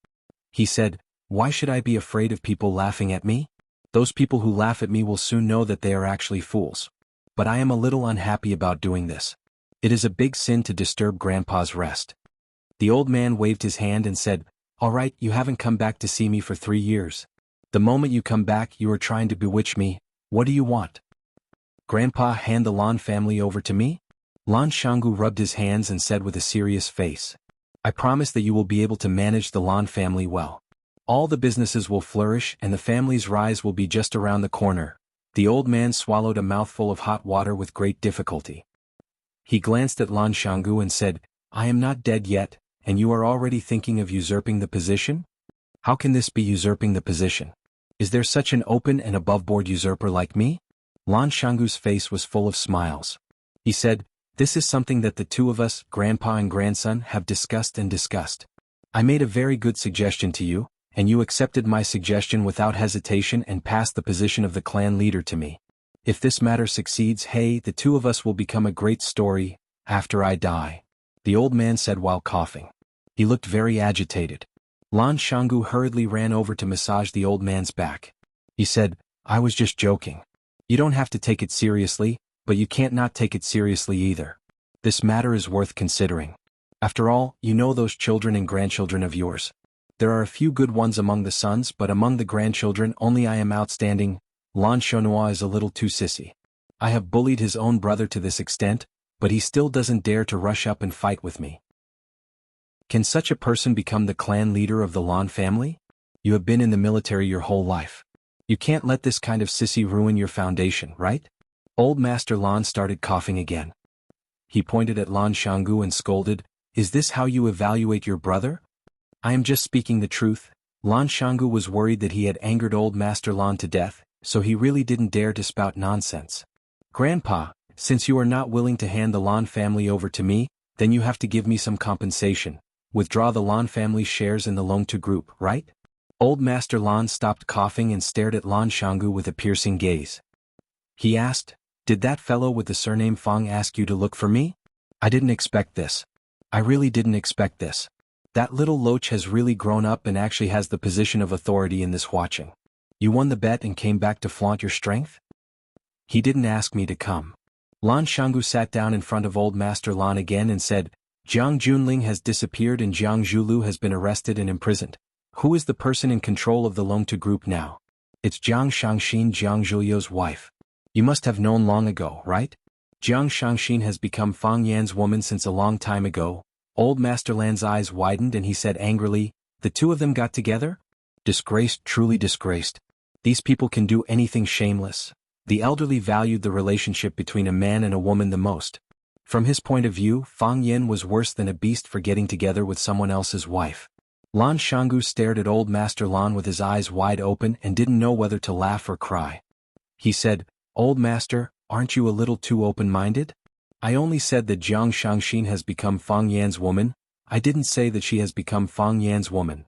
He said, "Why should I be afraid of people laughing at me? Those people who laugh at me will soon know that they are actually fools. But I am a little unhappy about doing this. It is a big sin to disturb Grandpa's rest." The old man waved his hand and said, "All right, you haven't come back to see me for 3 years. The moment you come back, you are trying to bewitch me. What do you want?" "Grandpa, hand the Lan family over to me?" Lan Shanggu rubbed his hands and said with a serious face, "I promise that you will be able to manage the Lan family well. All the businesses will flourish and the family's rise will be just around the corner." The old man swallowed a mouthful of hot water with great difficulty. He glanced at Lan Shanggu and said, "I am not dead yet, and you are already thinking of usurping the position? How can this be usurping the position? Is there such an open and above-board usurper like me?" Lan Shanggu's face was full of smiles. He said, "This is something that the two of us, grandpa and grandson, have discussed and discussed. I made a very good suggestion to you, and you accepted my suggestion without hesitation and passed the position of the clan leader to me. If this matter succeeds, hey, the two of us will become a great story, after I die," the old man said while coughing. He looked very agitated. Lan Shanggu hurriedly ran over to massage the old man's back. He said, "I was just joking. You don't have to take it seriously, but you can't not take it seriously either. This matter is worth considering. After all, you know those children and grandchildren of yours. There are a few good ones among the sons, but among the grandchildren only I am outstanding. Lan Shonhua is a little too sissy. I have bullied his own brother to this extent, but he still doesn't dare to rush up and fight with me. Can such a person become the clan leader of the Lan family? You have been in the military your whole life. You can't let this kind of sissy ruin your foundation, right?" Old Master Lan started coughing again. He pointed at Lan Shanggu and scolded, "Is this how you evaluate your brother?" "I am just speaking the truth." Lan Shanggu was worried that he had angered Old Master Lan to death, so he really didn't dare to spout nonsense. "Grandpa, since you are not willing to hand the Lan family over to me, then you have to give me some compensation. Withdraw the Lan family's shares in the Longtu group, right?" Old Master Lan stopped coughing and stared at Lan Shanggu with a piercing gaze. He asked, "Did that fellow with the surname Fang ask you to look for me? I didn't expect this. I really didn't expect this. That little loach has really grown up and actually has the position of authority in this watching. You won the bet and came back to flaunt your strength?" "He didn't ask me to come." Lan Shanggu sat down in front of Old Master Lan again and said, "Jiang Junling has disappeared and Jiang Zhulu has been arrested and imprisoned. Who is the person in control of the Longtu group now? It's Jiang Shangxin, Jiang Zhulio's wife. You must have known long ago, right? Jiang Shangxin has become Fang Yan's woman since a long time ago." Old Master Lan's eyes widened and he said angrily, "The two of them got together? Disgraced, truly disgraced. These people can do anything shameless." The elderly valued the relationship between a man and a woman the most. From his point of view, Fang Yan was worse than a beast for getting together with someone else's wife. Lan Shanggu stared at Old Master Lan with his eyes wide open and didn't know whether to laugh or cry. He said, "Old Master, aren't you a little too open-minded? I only said that Jiang Shangxin has become Fang Yan's woman. I didn't say that she has become Fang Yan's woman."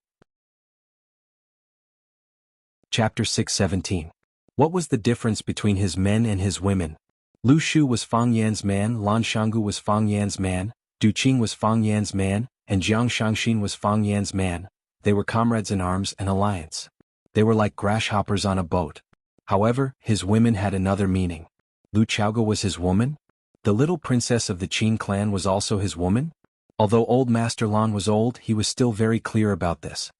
Chapter 617. What was the difference between his men and his women? Lu Shu was Fang Yan's man, Lan Shanggu was Fang Yan's man, Du Qing was Fang Yan's man, and Jiang Shangxin was Fang Yan's man. They were comrades in arms and alliance. They were like grasshoppers on a boat. However, his women had another meaning. Lu Chaoga was his woman? The little princess of the Qin clan was also his woman? Although Old Master Lan was old, he was still very clear about this.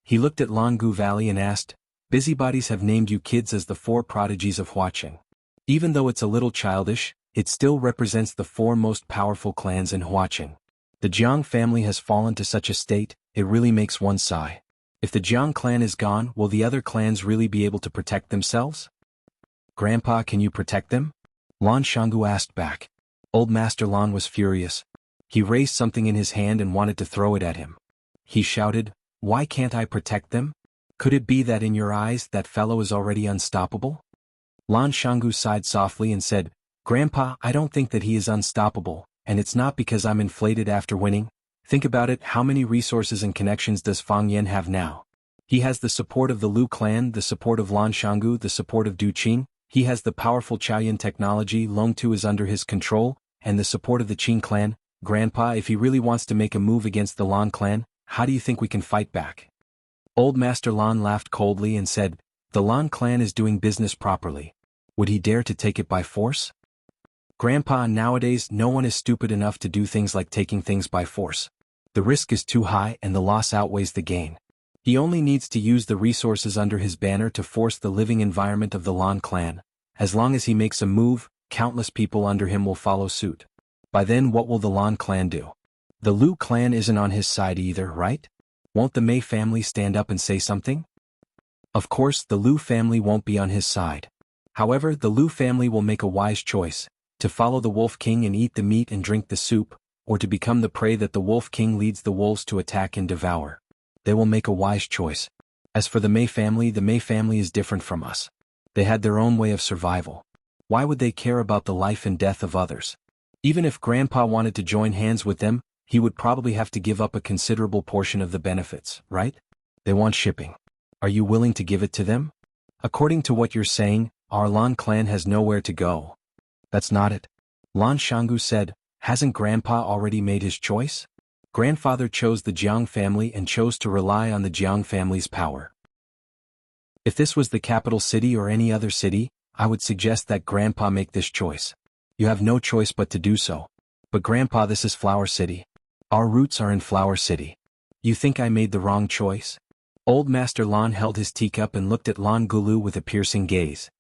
He looked at Langu Valley and asked, "Busybodies have named you kids as the 4 prodigies of Huaqing. Even though it's a little childish, it still represents the 4 most powerful clans in Huaqing. The Jiang family has fallen to such a state, it really makes one sigh. If the Jiang clan is gone, will the other clans really be able to protect themselves?" "Grandpa, can you protect them?" Lan Shanggu asked back. Old Master Lan was furious. He raised something in his hand and wanted to throw it at him. He shouted, "Why can't I protect them? Could it be that in your eyes that fellow is already unstoppable?" Lan Shanggu sighed softly and said, "Grandpa, I don't think that he is unstoppable, and it's not because I'm inflated after winning. Think about it, how many resources and connections does Fang Yan have now? He has the support of the Lu clan, the support of Lan Shanggu, the support of Du Qin, he has the powerful Chaoyan technology, Long Tu is under his control, and the support of the Qin clan. Grandpa, if he really wants to make a move against the Lan clan, how do you think we can fight back? Old Master Lan laughed coldly and said, the Lan clan is doing business properly. Would he dare to take it by force? Grandpa, nowadays no one is stupid enough to do things like taking things by force. The risk is too high and the loss outweighs the gain. He only needs to use the resources under his banner to force the living environment of the Lan clan. As long as he makes a move, countless people under him will follow suit. By then what will the Lan clan do? The Lu clan isn't on his side either, right? Won't the Mei family stand up and say something? Of course the Lu family won't be on his side. However, the Lu family will make a wise choice, to follow the Wolf King and eat the meat and drink the soup, or to become the prey that the Wolf King leads the wolves to attack and devour. They will make a wise choice. As for the Mei family is different from us. They had their own way of survival. Why would they care about the life and death of others? Even if Grandpa wanted to join hands with them, he would probably have to give up a considerable portion of the benefits, right? They want shipping. Are you willing to give it to them? According to what you're saying, our Lan clan has nowhere to go. That's not it. Lan Shanggu said, hasn't Grandpa already made his choice? Grandfather chose the Jiang family and chose to rely on the Jiang family's power. If this was the capital city or any other city, I would suggest that Grandpa make this choice. You have no choice but to do so. But Grandpa, this is Flower City. Our roots are in Flower City. You think I made the wrong choice? Old Master Lan held his teacup and looked at Lan Gulu with a piercing gaze.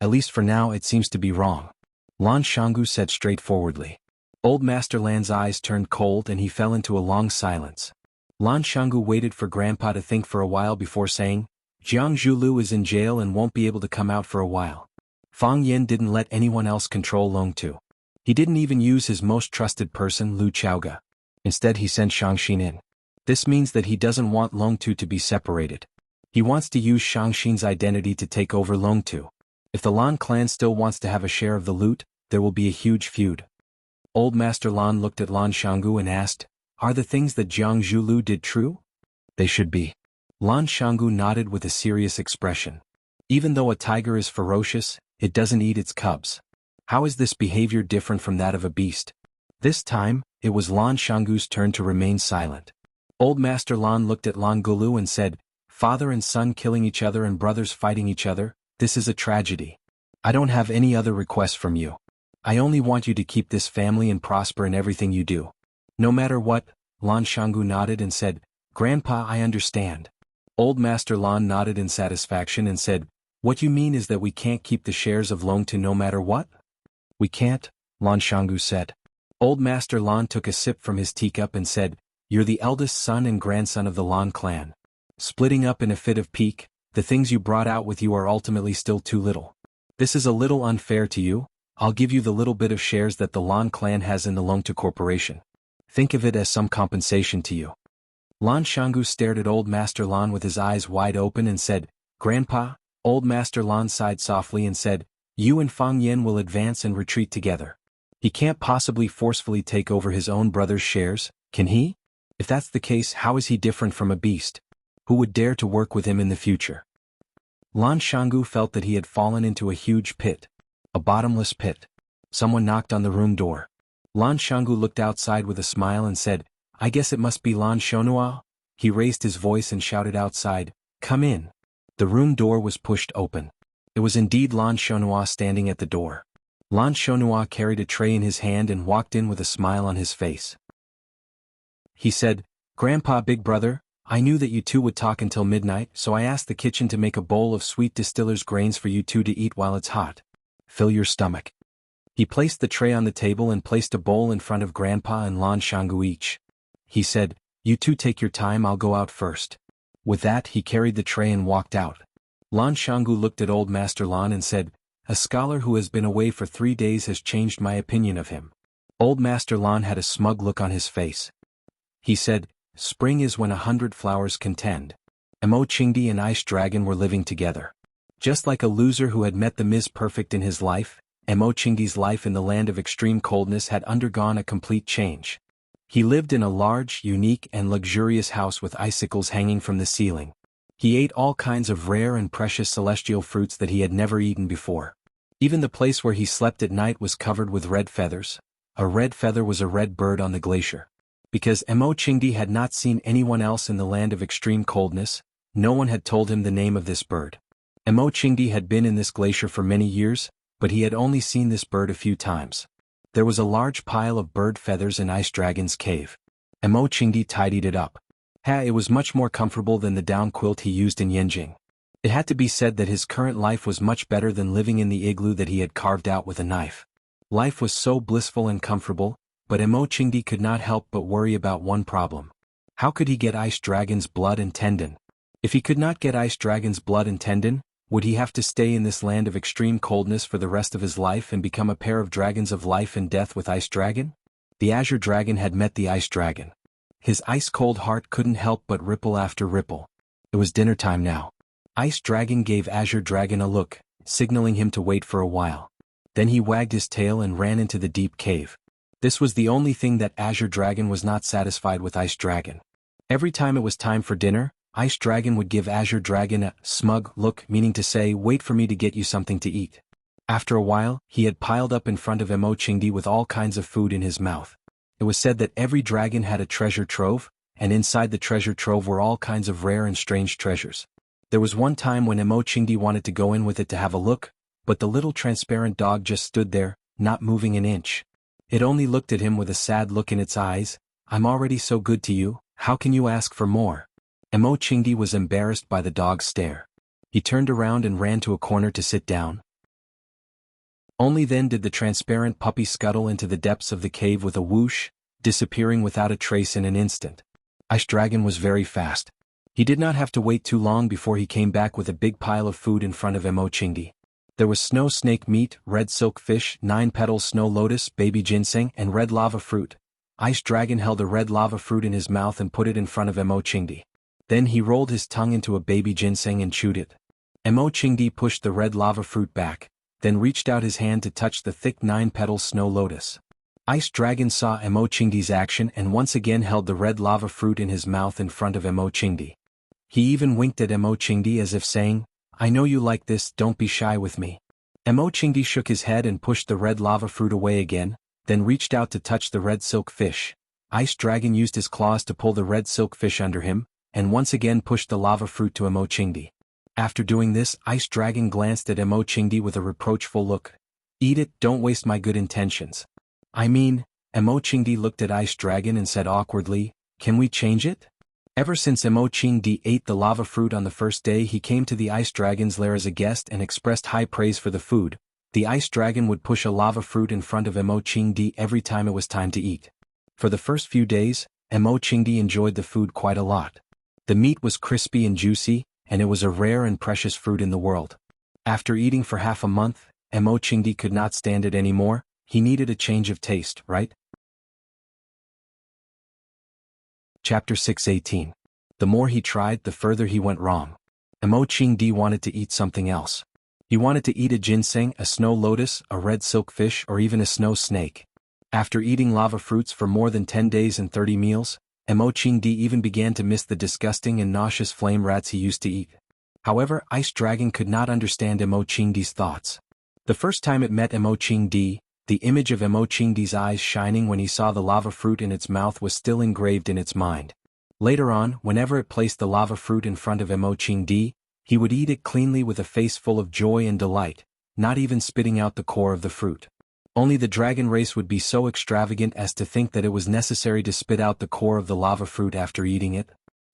At least for now it seems to be wrong. Lan Shanggu said straightforwardly. Old Master Lan's eyes turned cold and he fell into a long silence. Lan Shanggu waited for Grandpa to think for a while before saying, Jiang Zhulu is in jail and won't be able to come out for a while. Fang Yin didn't let anyone else control Long Tu. He didn't even use his most trusted person, Lu Chaoga. Instead he sent Shangxin in. This means that he doesn't want Long Tu to be separated. He wants to use Shangxin's identity to take over Long Tu. If the Lan clan still wants to have a share of the loot, there will be a huge feud. Old Master Lan looked at Lan Shanggu and asked, are the things that Jiang Zhulu did true? They should be. Lan Shanggu nodded with a serious expression. Even though a tiger is ferocious, it doesn't eat its cubs. How is this behavior different from that of a beast? This time, it was Lan Shanggu's turn to remain silent. Old Master Lan looked at Lan Gulu and said, father and son killing each other and brothers fighting each other, this is a tragedy. I don't have any other requests from you. I only want you to keep this family and prosper in everything you do. No matter what, Lan Shanggu nodded and said, Grandpa, I understand. Old Master Lan nodded in satisfaction and said, what you mean is that we can't keep the shares of Long Tu no matter what? We can't, Lan Shanggu said. Old Master Lan took a sip from his teacup and said, you're the eldest son and grandson of the Lan clan. Splitting up in a fit of pique, the things you brought out with you are ultimately still too little. This is a little unfair to you. I'll give you the little bit of shares that the Lan clan has in the Long Tu Corporation. Think of it as some compensation to you. Lan Shanggu stared at Old Master Lan with his eyes wide open and said, Grandpa. Old Master Lan sighed softly and said, you and Fang Yin will advance and retreat together. He can't possibly forcefully take over his own brother's shares, can he? If that's the case, how is he different from a beast? Who would dare to work with him in the future? Lan Shanggu felt that he had fallen into a huge pit. A bottomless pit. Someone knocked on the room door. Lan Shanggu looked outside with a smile and said, I guess it must be Lan Shonua. He raised his voice and shouted outside, come in. The room door was pushed open. It was indeed Lan Shonua standing at the door. Lan Shonua carried a tray in his hand and walked in with a smile on his face. He said, Grandpa, big brother, I knew that you two would talk until midnight, so I asked the kitchen to make a bowl of sweet distiller's grains for you two to eat while it's hot. Fill your stomach. He placed the tray on the table and placed a bowl in front of Grandpa and Lan Shanggu each. He said, you two take your time, I'll go out first. With that he carried the tray and walked out. Lan Shanggu looked at Old Master Lan and said, a scholar who has been away for 3 days has changed my opinion of him. Old Master Lan had a smug look on his face. He said, spring is when 100 flowers contend. Mo Qingdi and Ice Dragon were living together. Just like a loser who had met the Ms. Perfect in his life, Mo Qingdi's life in the land of extreme coldness had undergone a complete change. He lived in a large, unique and luxurious house with icicles hanging from the ceiling. He ate all kinds of rare and precious celestial fruits that he had never eaten before. Even the place where he slept at night was covered with red feathers. A red feather was a red bird on the glacier. Because Mo Qingdi had not seen anyone else in the land of extreme coldness, no one had told him the name of this bird. Mo Qingdi had been in this glacier for many years, but he had only seen this bird a few times. There was a large pile of bird feathers in Ice Dragon's cave. Mo Qingdi tidied it up. It was much more comfortable than the down quilt he used in Yanjing. It had to be said that his current life was much better than living in the igloo that he had carved out with a knife. Life was so blissful and comfortable, but Mo Qingdi could not help but worry about one problem. How could he get Ice Dragon's blood and tendon? If he could not get Ice Dragon's blood and tendon, would he have to stay in this land of extreme coldness for the rest of his life and become a pair of dragons of life and death with Ice Dragon? The Azure Dragon had met the Ice Dragon. His ice-cold heart couldn't help but ripple after ripple. It was dinner time now. Ice Dragon gave Azure Dragon a look, signaling him to wait for a while. Then he wagged his tail and ran into the deep cave. This was the only thing that Azure Dragon was not satisfied with Ice Dragon. Every time it was time for dinner, Ice Dragon would give Azure Dragon a smug look, meaning to say, "Wait for me to get you something to eat." After a while, he had piled up in front of Mo Qingdi with all kinds of food in his mouth. It was said that every dragon had a treasure trove, and inside the treasure trove were all kinds of rare and strange treasures. There was one time when Mo Qingdi wanted to go in with it to have a look, but the little transparent dog just stood there, not moving an inch. It only looked at him with a sad look in its eyes. "I'm already so good to you, how can you ask for more?" Mo Qingdi was embarrassed by the dog's stare. He turned around and ran to a corner to sit down. Only then did the transparent puppy scuttle into the depths of the cave with a whoosh, disappearing without a trace in an instant. Ice Dragon was very fast. He did not have to wait too long before he came back with a big pile of food in front of Mo Qingdi. There was snow snake meat, red silk fish, 9-petal snow lotus, baby ginseng, and red lava fruit. Ice Dragon held a red lava fruit in his mouth and put it in front of Mo Qingdi. Then he rolled his tongue into a baby ginseng and chewed it. Mo Qingdi pushed the red lava fruit back, then reached out his hand to touch the thick 9-petal snow lotus. Ice Dragon saw Mo Qingdi's action and once again held the red lava fruit in his mouth in front of Mo Qingdi. He even winked at Mo Qingdi as if saying, "I know you like this, don't be shy with me." Mo Qingdi shook his head and pushed the red lava fruit away again, then reached out to touch the red silk fish. Ice Dragon used his claws to pull the red silk fish under him, and once again pushed the lava fruit to Mo Qingdi. After doing this, Ice Dragon glanced at Mo Qingdi with a reproachful look. "Eat it, don't waste my good intentions." Mo Qingdi looked at Ice Dragon and said awkwardly, "Can we change it?" Ever since Mo Qingdi ate the lava fruit on the first day he came to the Ice Dragon's lair as a guest and expressed high praise for the food, the Ice Dragon would push a lava fruit in front of Mo Qingdi every time it was time to eat. For the first few days, Mo Qingdi enjoyed the food quite a lot. The meat was crispy and juicy, and it was a rare and precious fruit in the world. After eating for half a month, Mo Qingdi could not stand it anymore. He needed a change of taste, right? Chapter 6:18. The more he tried, the further he went wrong. Mo Qingdi wanted to eat something else. He wanted to eat a ginseng, a snow lotus, a red silk fish, or even a snow snake. After eating lava fruits for more than 10 days and 30 meals, Mo Qingdi even began to miss the disgusting and nauseous flame rats he used to eat. However, Ice Dragon could not understand Mo Qingdi's thoughts. The first time it met Mo Qingdi, the image of Mo Qingdi's eyes shining when he saw the lava fruit in its mouth was still engraved in its mind. Later on, whenever it placed the lava fruit in front of Mo Qingdi, he would eat it cleanly with a face full of joy and delight, not even spitting out the core of the fruit. Only the dragon race would be so extravagant as to think that it was necessary to spit out the core of the lava fruit after eating it.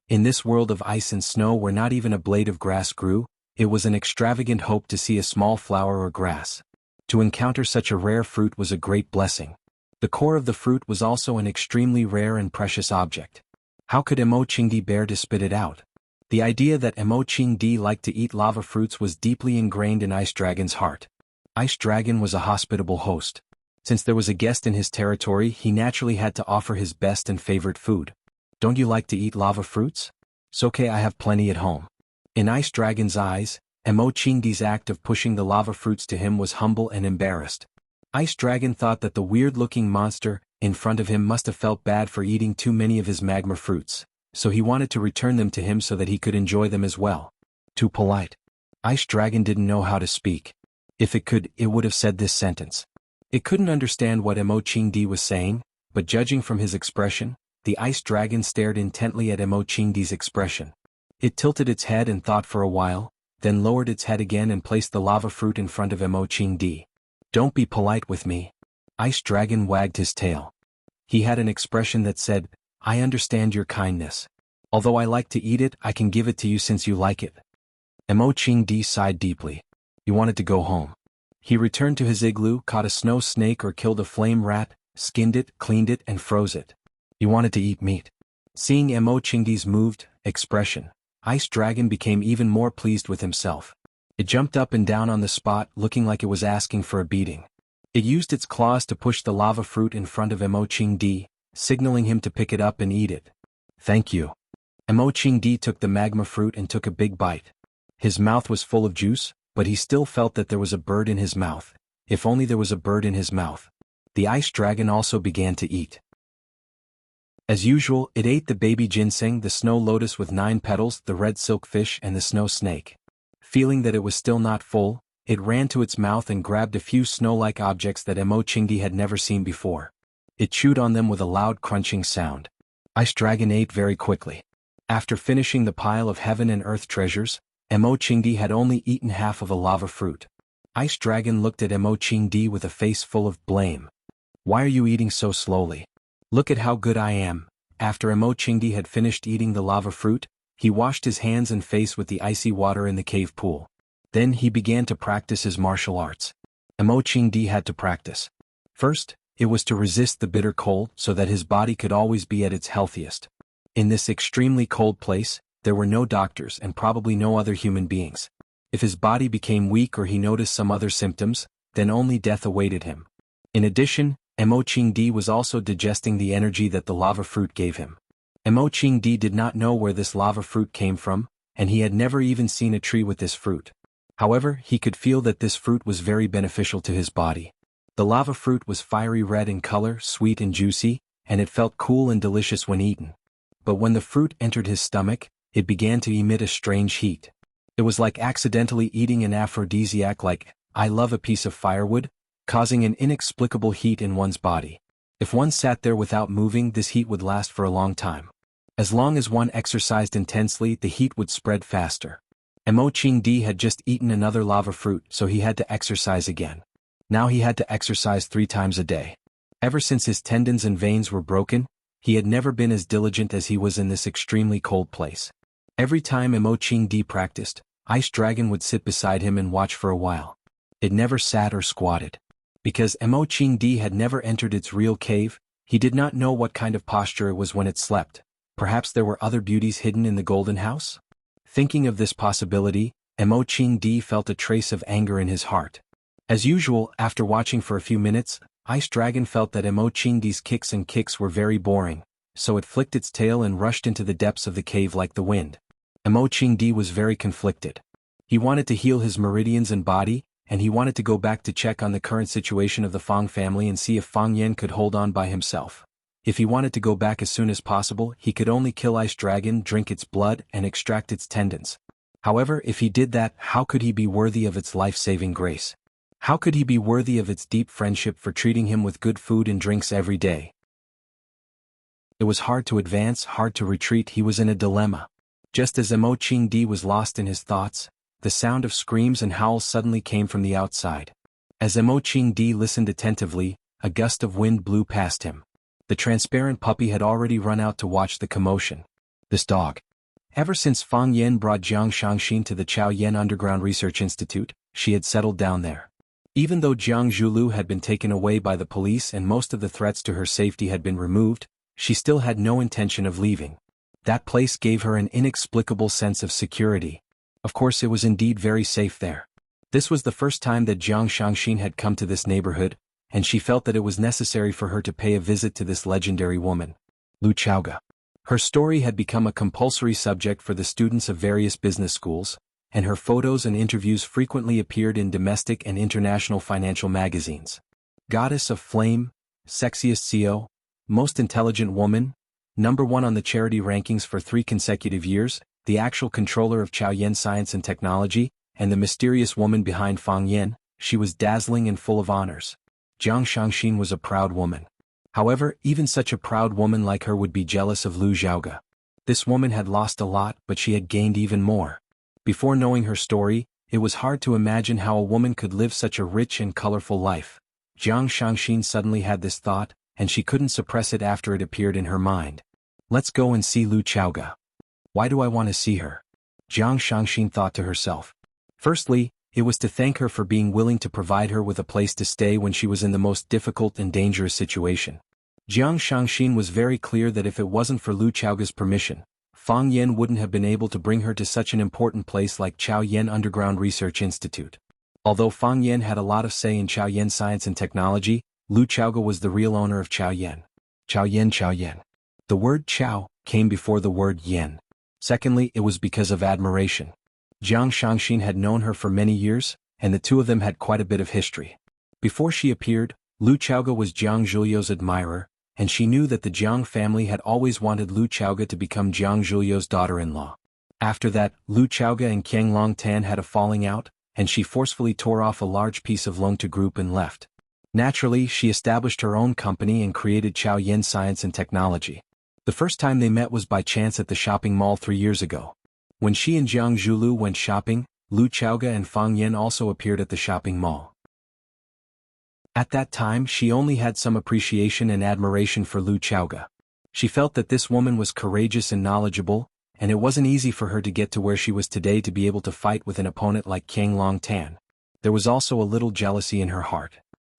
In this world of ice and snow where not even a blade of grass grew, it was an extravagant hope to see a small flower or grass. To encounter such a rare fruit was a great blessing. The core of the fruit was also an extremely rare and precious object. How could Mo Qingdi bear to spit it out? The idea that Mo Qingdi liked to eat lava fruits was deeply ingrained in Ice Dragon's heart. Ice Dragon was a hospitable host. Since there was a guest in his territory, he naturally had to offer his best and favorite food. "Don't you like to eat lava fruits?" "It's okay, I have plenty at home." In Ice Dragon's eyes, Mo Qingdi's act of pushing the lava fruits to him was humble and embarrassed. Ice Dragon thought that the weird-looking monster in front of him must have felt bad for eating too many of his magma fruits, so he wanted to return them to him so that he could enjoy them as well. Too polite. Ice Dragon didn't know how to speak. If it could, it would have said this sentence. It couldn't understand what Mo Qingdi was saying, but judging from his expression, the Ice Dragon stared intently at Mo Qingdi's expression. It tilted its head and thought for a while, then lowered its head again and placed the lava fruit in front of Mo Qingdi. Don't be polite with me. Ice Dragon wagged his tail. He had an expression that said, I understand your kindness. Although I like to eat it, I can give it to you since you like it. Mo Qingdi sighed deeply. He wanted to go home. He returned to his igloo, caught a snow snake or killed a flame rat, skinned it, cleaned it and froze it. He wanted to eat meat. Seeing Mo Qingdi's moved expression, Ice Dragon became even more pleased with himself. It jumped up and down on the spot, looking like it was asking for a beating. It used its claws to push the lava fruit in front of Mo Qingdi, signaling him to pick it up and eat it. Thank you. Mo Qingdi took the magma fruit and took a big bite. His mouth was full of juice, but he still felt that there was a bird in his mouth. If only there was a bird in his mouth. The Ice Dragon also began to eat. As usual, it ate the baby ginseng, the snow lotus with 9 petals, the red silkfish and the snow snake. Feeling that it was still not full, it ran to its mouth and grabbed a few snow-like objects that Mo Qingdi had never seen before. It chewed on them with a loud crunching sound. Ice Dragon ate very quickly. After finishing the pile of heaven and earth treasures, Mo Qingdi had only eaten half of a lava fruit. Ice Dragon looked at Mo Qingdi with a face full of blame. Why are you eating so slowly? Look at how good I am. After Mo Qingdi had finished eating the lava fruit, he washed his hands and face with the icy water in the cave pool. Then he began to practice his martial arts. Mo Qingdi had to practice. First, it was to resist the bitter cold so that his body could always be at its healthiest. In this extremely cold place, there were no doctors and probably no other human beings. If his body became weak or he noticed some other symptoms, then only death awaited him. In addition, Mo Qingdi was also digesting the energy that the lava fruit gave him. Mo Qingdi did not know where this lava fruit came from, and he had never even seen a tree with this fruit. However, he could feel that this fruit was very beneficial to his body. The lava fruit was fiery red in color, sweet and juicy, and it felt cool and delicious when eaten. But when the fruit entered his stomach, it began to emit a strange heat. It was like accidentally eating an aphrodisiac, like, I love a piece of firewood, causing an inexplicable heat in one's body. If one sat there without moving, this heat would last for a long time. As long as one exercised intensely, the heat would spread faster. Mo Qingdi had just eaten another lava fruit, so he had to exercise again. Now he had to exercise 3 times a day. Ever since his tendons and veins were broken, he had never been as diligent as he was in this extremely cold place. Every time Mo Qingdi practiced, Ice Dragon would sit beside him and watch for a while. It never sat or squatted. Because Mo Qingdi had never entered its real cave, he did not know what kind of posture it was when it slept. Perhaps there were other beauties hidden in the golden house? Thinking of this possibility, Mo Qingdi felt a trace of anger in his heart. As usual, after watching for a few minutes, Ice Dragon felt that Mo Qingdi's kicks were very boring, so it flicked its tail and rushed into the depths of the cave like the wind. Mo Qingdi was very conflicted. He wanted to heal his meridians and body, and he wanted to go back to check on the current situation of the Fang family and see if Fang Yan could hold on by himself. If he wanted to go back as soon as possible, he could only kill Ice Dragon, drink its blood, and extract its tendons. However, if he did that, how could he be worthy of its life-saving grace? How could he be worthy of its deep friendship for treating him with good food and drinks every day? It was hard to advance, hard to retreat. He was in a dilemma. Just as Mo Qingdi was lost in his thoughts, the sound of screams and howls suddenly came from the outside. As Mo Qingdi listened attentively, a gust of wind blew past him. The transparent puppy had already run out to watch the commotion. This dog. Ever since Fang Yan brought Jiang Shangxin to the Chao Yan Underground Research Institute, she had settled down there. Even though Jiang Zhulu had been taken away by the police and most of the threats to her safety had been removed, she still had no intention of leaving. That place gave her an inexplicable sense of security. Of course, it was indeed very safe there. This was the first time that Jiang Shangxin had come to this neighborhood, and she felt that it was necessary for her to pay a visit to this legendary woman, Lu Chaoga. Her story had become a compulsory subject for the students of various business schools, and her photos and interviews frequently appeared in domestic and international financial magazines. Goddess of flame, sexiest CEO, most intelligent woman, #1 on the charity rankings for 3 consecutive years, the actual controller of Chaoyan Science and Technology, and the mysterious woman behind Fang Yan, she was dazzling and full of honors. Jiang Shangxin was a proud woman. However, even such a proud woman like her would be jealous of Lu Xiaoge. This woman had lost a lot, but she had gained even more. Before knowing her story, it was hard to imagine how a woman could live such a rich and colorful life. Jiang Shangxin suddenly had this thought, and she couldn't suppress it after it appeared in her mind. Let's go and see Lu Xiaoge. Why do I want to see her? Jiang Shangxin thought to herself. Firstly, it was to thank her for being willing to provide her with a place to stay when she was in the most difficult and dangerous situation. Jiang Shangxin was very clear that if it wasn't for Lu Xiaoge's permission, Fang Yan wouldn't have been able to bring her to such an important place like Chaoyan Underground Research Institute. Although Fang Yan had a lot of say in Chaoyan Science and Technology, Lu Xiaoge was the real owner of Chaoyan. Chaoyan. The word Chao came before the word Yan. Secondly, it was because of admiration. Jiang Shangxin had known her for many years, and the two of them had quite a bit of history. Before she appeared, Lu Xiaoge was Jiang Zhuliu's admirer, and she knew that the Jiang family had always wanted Lu Xiaoge to become Jiang Zhuliu's daughter-in-law. After that, Lu Xiaoge and Qiang Longtan had a falling out, and she forcefully tore off a large piece of Longtu Group and left. Naturally, she established her own company and created Chaoyan Science and Technology. The first time they met was by chance at the shopping mall 3 years ago. When she and Jiang Zhulu went shopping, Lu Xiaoge and Fang Yan also appeared at the shopping mall. At that time she only had some appreciation and admiration for Lu Xiaoge. She felt that this woman was courageous and knowledgeable, and it wasn't easy for her to get to where she was today to be able to fight with an opponent like Qiang Longtan. There was also a little jealousy in her heart.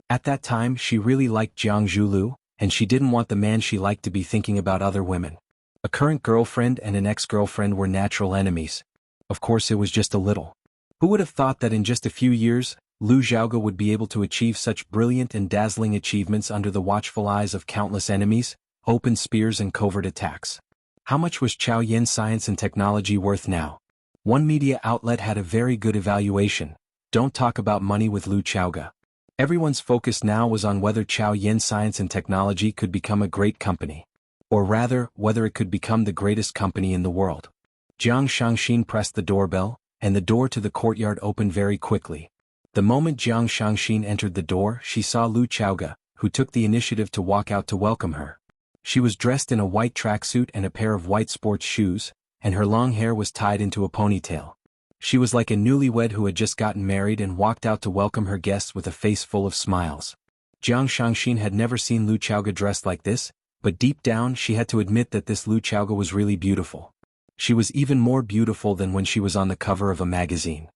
At that time she really liked Jiang Zhulu, and she didn't want the man she liked to be thinking about other women. A current girlfriend and an ex-girlfriend were natural enemies. Of course it was just a little. Who would have thought that in just a few years, Lu Xiaoge would be able to achieve such brilliant and dazzling achievements under the watchful eyes of countless enemies, open spears and covert attacks. How much was Chaoyan Science and Technology worth now? One media outlet had a very good evaluation. Don't talk about money with Lu Xiaoge. Everyone's focus now was on whether Chaoyan Science and Technology could become a great company. Or rather, whether it could become the greatest company in the world. Jiang Shangxin pressed the doorbell, and the door to the courtyard opened very quickly. The moment Jiang Shangxin entered the door, she saw Lu Xiaoge, who took the initiative to walk out to welcome her. She was dressed in a white tracksuit and a pair of white sports shoes, and her long hair was tied into a ponytail. She was like a newlywed who had just gotten married and walked out to welcome her guests with a face full of smiles. Jiang Shangxin had never seen Lu Xiaoge dressed like this, but deep down she had to admit that this Lu Xiaoge was really beautiful. She was even more beautiful than when she was on the cover of a magazine.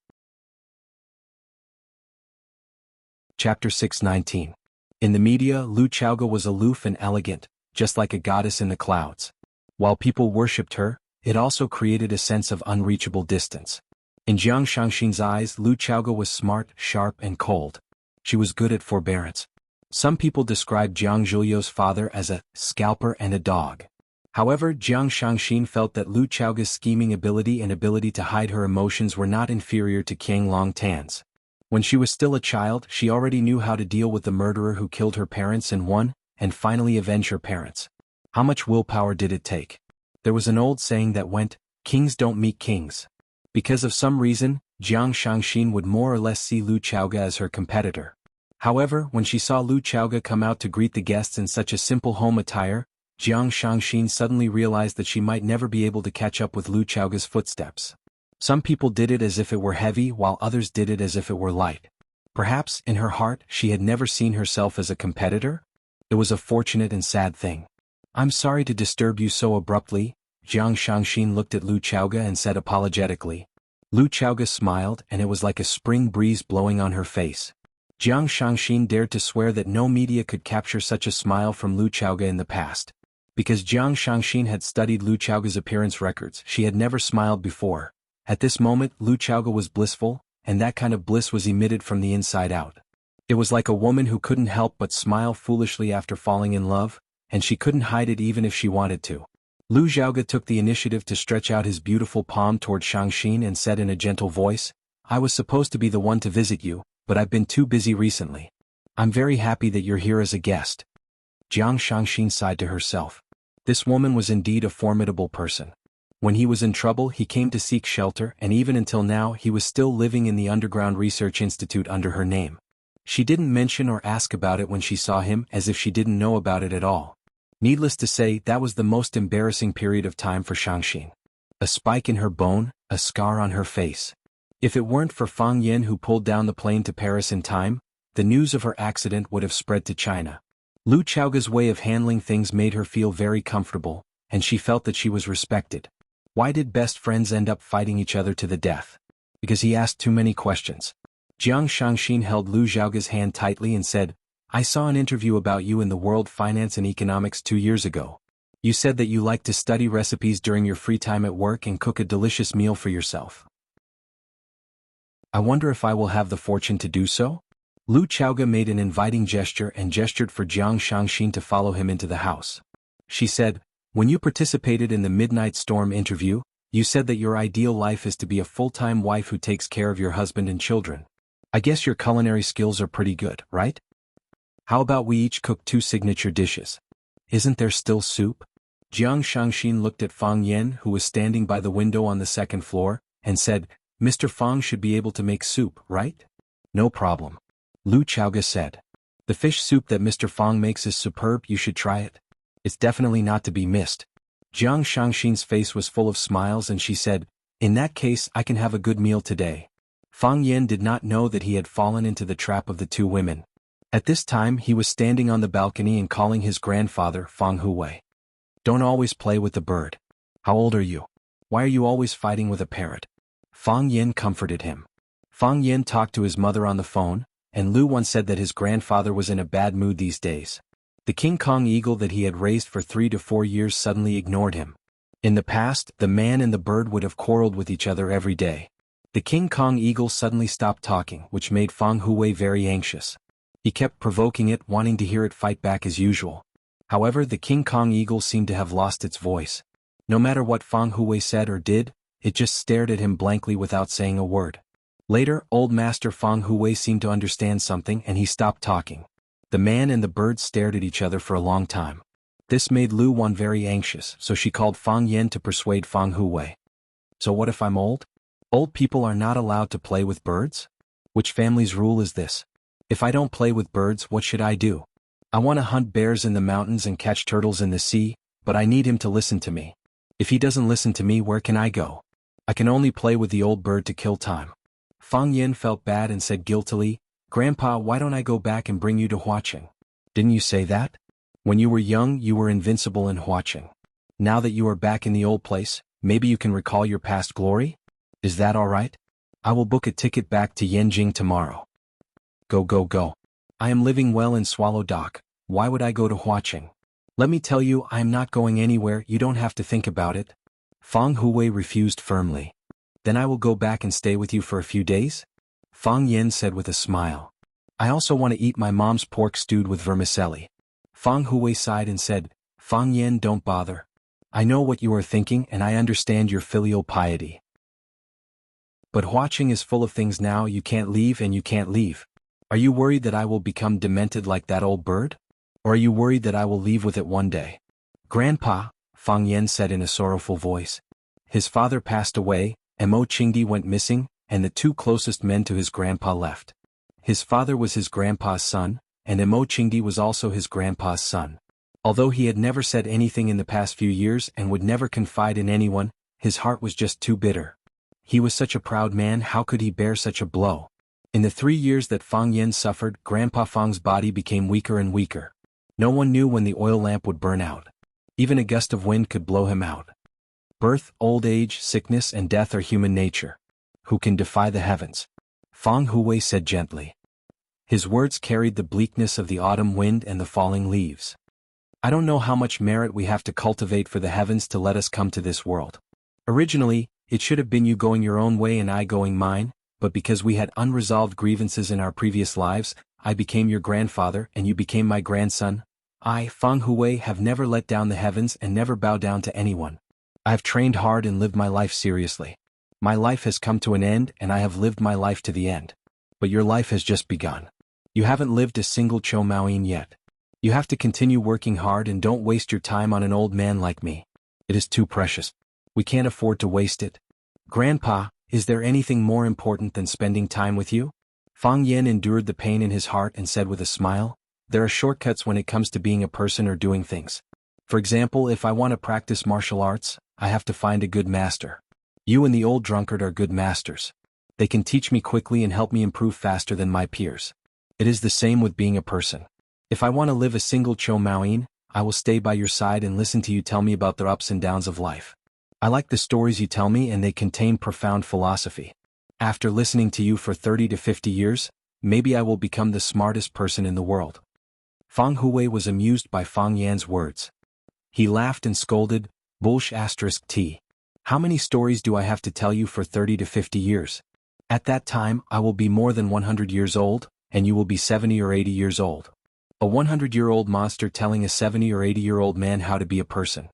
Chapter 619. In the media, Lu Xiaoge was aloof and elegant, just like a goddess in the clouds. While people worshipped her, it also created a sense of unreachable distance. In Jiang Shangxin's eyes, Lu Xiaoge was smart, sharp and cold. She was good at forbearance. Some people described Jiang Zhuliu's father as a scalper and a dog. However, Jiang Shangxin felt that Lu Xiaoge's scheming ability and ability to hide her emotions were not inferior to Qiang Longtan's. When she was still a child, she already knew how to deal with the murderer who killed her parents and finally avenge her parents. How much willpower did it take? There was an old saying that went, "Kings don't meet kings." Because of some reason, Jiang Shangxin would more or less see Lu Xiaoge as her competitor. However, when she saw Lu Xiaoge come out to greet the guests in such a simple home attire, Jiang Shangxin suddenly realized that she might never be able to catch up with Lu Xiaoge's footsteps. Some people did it as if it were heavy while others did it as if it were light. Perhaps, in her heart, she had never seen herself as a competitor? It was a fortunate and sad thing. "I'm sorry to disturb you so abruptly," Jiang Shangxin looked at Lu Xiaoge and said apologetically. Lu Xiaoge smiled and it was like a spring breeze blowing on her face. Jiang Shangxin dared to swear that no media could capture such a smile from Lu Xiaoge in the past. Because Jiang Shangxin had studied Lu Xiaoge's appearance records, she had never smiled before. At this moment, Lu Xiaoge was blissful, and that kind of bliss was emitted from the inside out. It was like a woman who couldn't help but smile foolishly after falling in love, and she couldn't hide it even if she wanted to. Lu Xiaoge took the initiative to stretch out his beautiful palm toward Shangxin and said in a gentle voice, "I was supposed to be the one to visit you, but I've been too busy recently. I'm very happy that you're here as a guest." Jiang Shangxin sighed to herself. This woman was indeed a formidable person. When he was in trouble he came to seek shelter, and even until now he was still living in the underground research institute under her name. She didn't mention or ask about it when she saw him, as if she didn't know about it at all. Needless to say, that was the most embarrassing period of time for Shangxin. A spike in her bone, a scar on her face. If it weren't for Fang Yen who pulled down the plane to Paris in time, the news of her accident would have spread to China. Lu Chaoga's way of handling things made her feel very comfortable, and she felt that she was respected. Why did best friends end up fighting each other to the death? Because he asked too many questions. Jiang Shangxin held Lu Xiaoga's hand tightly and said, I saw an interview about you in the World Finance and Economics 2 years ago. You said that you like to study recipes during your free time at work and cook a delicious meal for yourself. I wonder if I will have the fortune to do so? Lu Chaoga made an inviting gesture and gestured for Jiang Shangxin to follow him into the house. She said, when you participated in the Midnight Storm interview, you said that your ideal life is to be a full-time wife who takes care of your husband and children. I guess your culinary skills are pretty good, right? How about we each cook 2 signature dishes? Isn't there still soup? Jiang Shangxin looked at Fang Yen, who was standing by the window on the 2nd floor, and said, Mr. Fang should be able to make soup, right? No problem. Lu Chaoga said. The fish soup that Mr. Fang makes is superb, you should try it. It's definitely not to be missed. Jiang Shangxin's face was full of smiles and she said, in that case I can have a good meal today. Fang Yen did not know that he had fallen into the trap of the 2 women. At this time he was standing on the balcony and calling his grandfather Fang Huwei. Don't always play with the bird. How old are you? Why are you always fighting with a parrot? Fang Yen comforted him. Fang Yen talked to his mother on the phone, and Lu once said that his grandfather was in a bad mood these days. The King Kong eagle that he had raised for 3 to 4 years suddenly ignored him. In the past, the man and the bird would have quarreled with each other every day. The King Kong eagle suddenly stopped talking, which made Fang Huwei very anxious. He kept provoking it, wanting to hear it fight back as usual. However, the King Kong eagle seemed to have lost its voice. No matter what Fang Huwei said or did, it just stared at him blankly without saying a word. Later, old Master Fang Huwei seemed to understand something and he stopped talking. The man and the bird stared at each other for a long time. This made Lu Wan very anxious, so she called Fang Yen to persuade Fang Huwei. So what if I'm old? Old people are not allowed to play with birds? Which family's rule is this? If I don't play with birds, what should I do? I want to hunt bears in the mountains and catch turtles in the sea, but I need him to listen to me. If he doesn't listen to me, where can I go? I can only play with the old bird to kill time. Fang Yen felt bad and said guiltily, Grandpa, why don't I go back and bring you to Huaqing? Didn't you say that? When you were young, you were invincible in Huaqing. Now that you are back in the old place, maybe you can recall your past glory? Is that all right? I will book a ticket back to Yanjing tomorrow. Go, go, go. I am living well in Swallow Dock. Why would I go to Huaqing? Let me tell you, I am not going anywhere, you don't have to think about it. Fang Huwei refused firmly. Then I will go back and stay with you for a few days? Fang Yen said with a smile. I also want to eat my mom's pork stewed with vermicelli. Fang Huwei sighed and said, Fang Yen, don't bother. I know what you are thinking and I understand your filial piety. But Huaqing is full of things now you can't leave and you can't leave. Are you worried that I will become demented like that old bird? Or are you worried that I will leave with it one day? Grandpa, Fang Yen said in a sorrowful voice. His father passed away, Mo Qingdi went missing, and the 2 closest men to his grandpa left. His father was his grandpa's son, and Mo Qingdi was also his grandpa's son. Although he had never said anything in the past few years and would never confide in anyone, his heart was just too bitter. He was such a proud man, how could he bear such a blow? In the 3 years that Fang Yen suffered, Grandpa Fang's body became weaker and weaker. No one knew when the oil lamp would burn out. Even a gust of wind could blow him out. Birth, old age, sickness and death are human nature. Who can defy the heavens? Fang Huwei said gently. His words carried the bleakness of the autumn wind and the falling leaves. I don't know how much merit we have to cultivate for the heavens to let us come to this world. Originally, it should have been you going your own way and I going mine, but because we had unresolved grievances in our previous lives, I became your grandfather and you became my grandson. I, Fang Huwei, have never let down the heavens and never bow down to anyone. I have trained hard and lived my life seriously. My life has come to an end and I have lived my life to the end. But your life has just begun. You haven't lived a single Chou Maoyin yet. You have to continue working hard and don't waste your time on an old man like me. It is too precious. We can't afford to waste it. Grandpa, is there anything more important than spending time with you? Fang Yan endured the pain in his heart and said with a smile, there are shortcuts when it comes to being a person or doing things. For example, if I want to practice martial arts, I have to find a good master. You and the old drunkard are good masters. They can teach me quickly and help me improve faster than my peers. It is the same with being a person. If I want to live a single Cho Maoyin, I will stay by your side and listen to you tell me about the ups and downs of life. I like the stories you tell me and they contain profound philosophy. After listening to you for 30 to 50 years, maybe I will become the smartest person in the world. Fang Hui was amused by Fang Yan's words. He laughed and scolded, Bullsh*T. How many stories do I have to tell you for 30 to 50 years? At that time, I will be more than 100 years old, and you will be 70 or 80 years old. A 100-year-old monster telling a 70 or 80-year-old man how to be a person.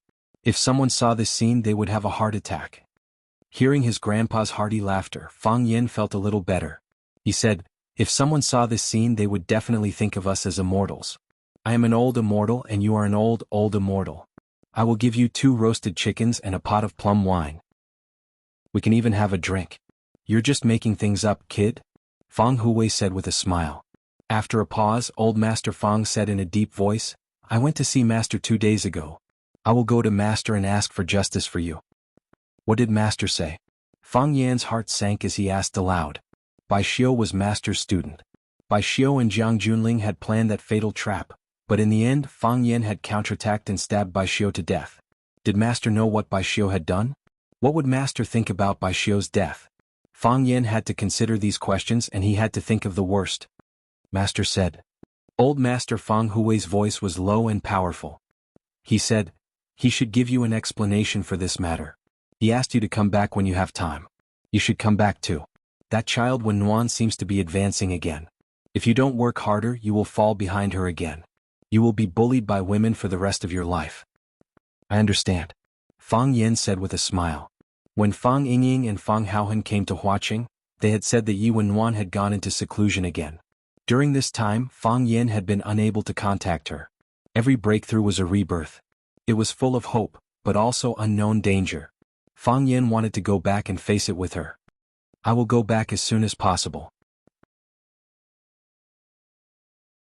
If someone saw this scene, they would have a heart attack. Hearing his grandpa's hearty laughter, Fang Yan felt a little better. He said, if someone saw this scene, they would definitely think of us as immortals. I am an old immortal and you are an old immortal. I will give you 2 roasted chickens and a pot of plum wine. We can even have a drink. You're just making things up, kid? Fang Hui said with a smile. After a pause, old Master Fang said in a deep voice, I went to see Master 2 days ago. I will go to Master and ask for justice for you. What did Master say? Fang Yan's heart sank as he asked aloud. Bai Xiu was Master's student. Bai Xiu and Jiang Junling had planned that fatal trap, but in the end, Fang Yan had counterattacked and stabbed Bai Xiu to death. Did Master know what Bai Xiu had done? What would Master think about Bai Xiu's death? Fang Yan had to consider these questions and he had to think of the worst. Master said. Old Master Fang Hui's voice was low and powerful. He said, he should give you an explanation for this matter. He asked you to come back when you have time. You should come back too. That child Wen Nuan seems to be advancing again. If you don't work harder, you will fall behind her again. You will be bullied by women for the rest of your life. I understand. Fang Yan said with a smile. When Fang Yingying and Fang Haohan came to Huaqing, they had said that Yi Wennuan had gone into seclusion again. During this time, Fang Yan had been unable to contact her. Every breakthrough was a rebirth. It was full of hope, but also unknown danger. Fang Yan wanted to go back and face it with her. I will go back as soon as possible.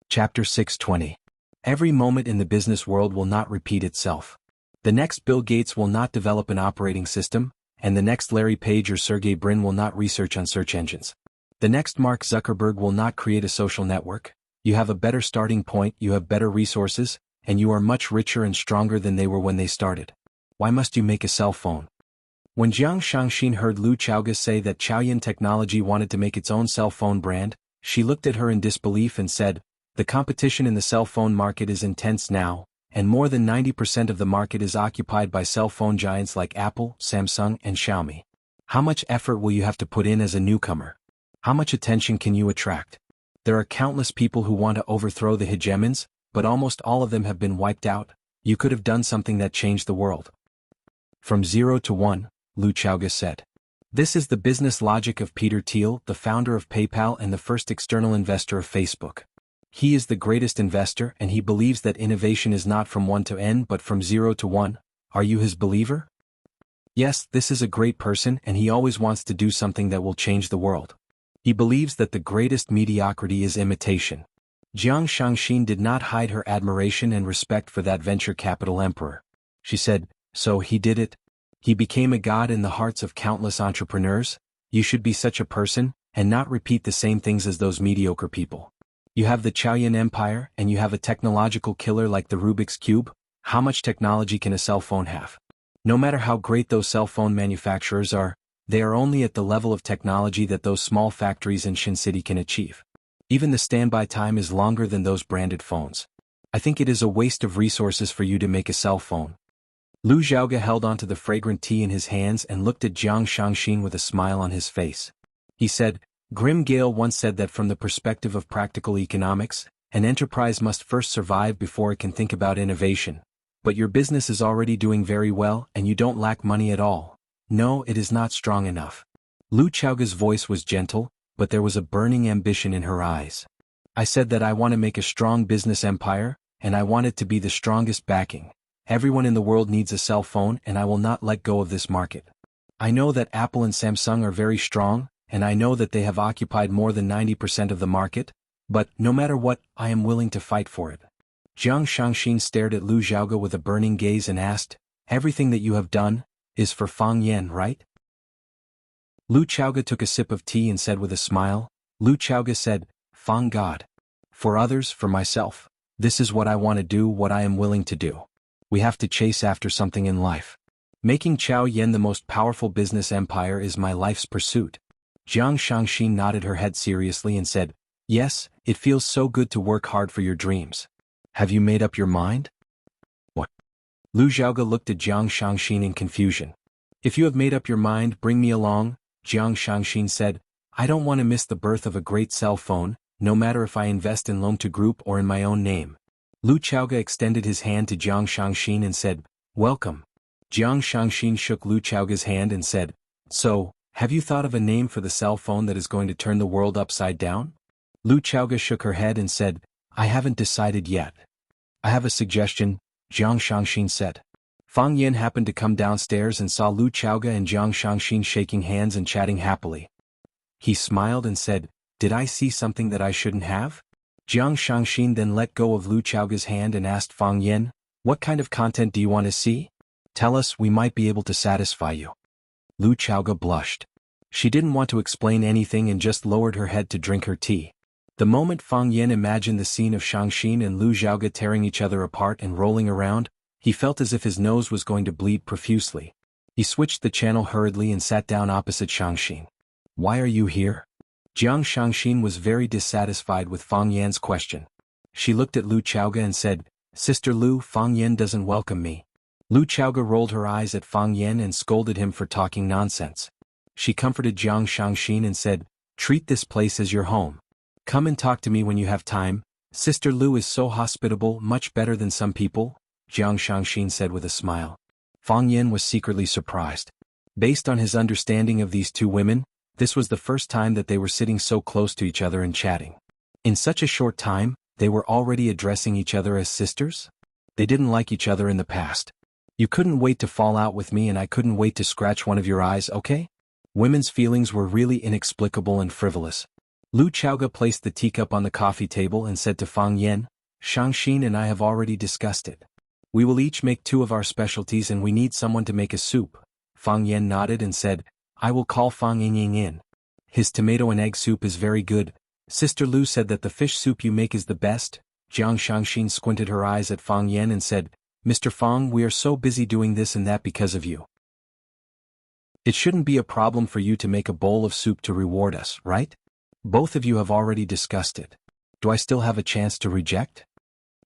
Chapter 620. Every moment in the business world will not repeat itself. The next Bill Gates will not develop an operating system, and the next Larry Page or Sergey Brin will not research on search engines. The next Mark Zuckerberg will not create a social network. You have a better starting point, you have better resources, and you are much richer and stronger than they were when they started. Why must you make a cell phone? When Jiang Shangxin heard Lu Chaoga say that Chaoyan Technology wanted to make its own cell phone brand, she looked at her in disbelief and said, the competition in the cell phone market is intense now, and more than 90% of the market is occupied by cell phone giants like Apple, Samsung, and Xiaomi. How much effort will you have to put in as a newcomer? How much attention can you attract? There are countless people who want to overthrow the hegemons, but almost all of them have been wiped out. You could have done something that changed the world. From 0 to 1, Lu Chaoga said. This is the business logic of Peter Thiel, the founder of PayPal and the first external investor of Facebook. He is the greatest investor and he believes that innovation is not from 1 to n but from 0 to 1. Are you his believer? Yes, this is a great person and he always wants to do something that will change the world. He believes that the greatest mediocrity is imitation. Jiang Shangxin did not hide her admiration and respect for that venture capital emperor. She said, so he did it? He became a god in the hearts of countless entrepreneurs? You should be such a person, and not repeat the same things as those mediocre people. You have the Chaoyan Empire, and you have a technological killer like the Rubik's Cube. How much technology can a cell phone have? No matter how great those cell phone manufacturers are, they are only at the level of technology that those small factories in Shin City can achieve. Even the standby time is longer than those branded phones. I think it is a waste of resources for you to make a cell phone. Lu Xiaoga held onto the fragrant tea in his hands and looked at Jiang Shangxin with a smile on his face. He said, Grim Gale once said that from the perspective of practical economics, an enterprise must first survive before it can think about innovation. But your business is already doing very well and you don't lack money at all. No, it is not strong enough. Lu Chaoga's voice was gentle, but there was a burning ambition in her eyes. I said that I want to make a strong business empire, and I want it to be the strongest backing. Everyone in the world needs a cell phone, and I will not let go of this market. I know that Apple and Samsung are very strong, and I know that they have occupied more than 90% of the market, but no matter what, I am willing to fight for it. Jiang Shangxin stared at Lu Xiaoge with a burning gaze and asked, "Everything that you have done is for Fang Yan, right?" Lu Xiaoge took a sip of tea and said with a smile, Lu Xiaoge said, "Fang God. For others, for myself, this is what I want to do, what I am willing to do. We have to chase after something in life. Making Chao Yan the most powerful business empire is my life's pursuit." Jiang Shangxin nodded her head seriously and said, "Yes, it feels so good to work hard for your dreams. Have you made up your mind?" "What?" Lu Xiaoge looked at Jiang Shangxin in confusion. "If you have made up your mind, bring me along," Jiang Shangxin said. "I don't want to miss the birth of a great cell phone, no matter if I invest in Longtu Group or in my own name." Lu Xiaoge extended his hand to Jiang Shangxin and said, "Welcome." Jiang Shangxin shook Lu Xiaoge's hand and said, "So, have you thought of a name for the cell phone that is going to turn the world upside down?" Lu Xiaoge shook her head and said, "I haven't decided yet." "I have a suggestion," Jiang Shangxin said. Fang Yan happened to come downstairs and saw Lu Xiaoge and Jiang Shangxin shaking hands and chatting happily. He smiled and said, "Did I see something that I shouldn't have?" Jiang Shangxin then let go of Lu Xiaoge's hand and asked Fang Yan, "What kind of content do you want to see? Tell us, we might be able to satisfy you." Lu Xiaoge blushed. She didn't want to explain anything and just lowered her head to drink her tea. The moment Fang Yan imagined the scene of Shangxin and Lu Xiaoge tearing each other apart and rolling around, he felt as if his nose was going to bleed profusely. He switched the channel hurriedly and sat down opposite Shangxin. "Why are you here?" Jiang Shangxin was very dissatisfied with Fang Yan's question. She looked at Lu Xiaoge and said, "Sister Lu, Fang Yan doesn't welcome me." Lu Xiaoge rolled her eyes at Fang Yan and scolded him for talking nonsense. She comforted Jiang Shangxin and said, "Treat this place as your home. Come and talk to me when you have time. Sister Lu is so hospitable, much better than some people," Jiang Shangxin said with a smile. Fang Yan was secretly surprised. Based on his understanding of these two women, this was the first time that they were sitting so close to each other and chatting. In such a short time, they were already addressing each other as sisters? They didn't like each other in the past. "You couldn't wait to fall out with me and I couldn't wait to scratch one of your eyes, okay?" Women's feelings were really inexplicable and frivolous. Lu Xiaoge placed the teacup on the coffee table and said to Fang Yan, "Shangxin and I have already discussed it. We will each make 2 of our specialties and we need someone to make a soup." Fang Yan nodded and said, "I will call Fang Yingying in. His tomato and egg soup is very good. Sister Lu said that the fish soup you make is the best." Jiang Shangxin squinted her eyes at Fang Yan and said, "Mr. Fang, we are so busy doing this and that because of you. It shouldn't be a problem for you to make a bowl of soup to reward us, right? Both of you have already discussed it. Do I still have a chance to reject?"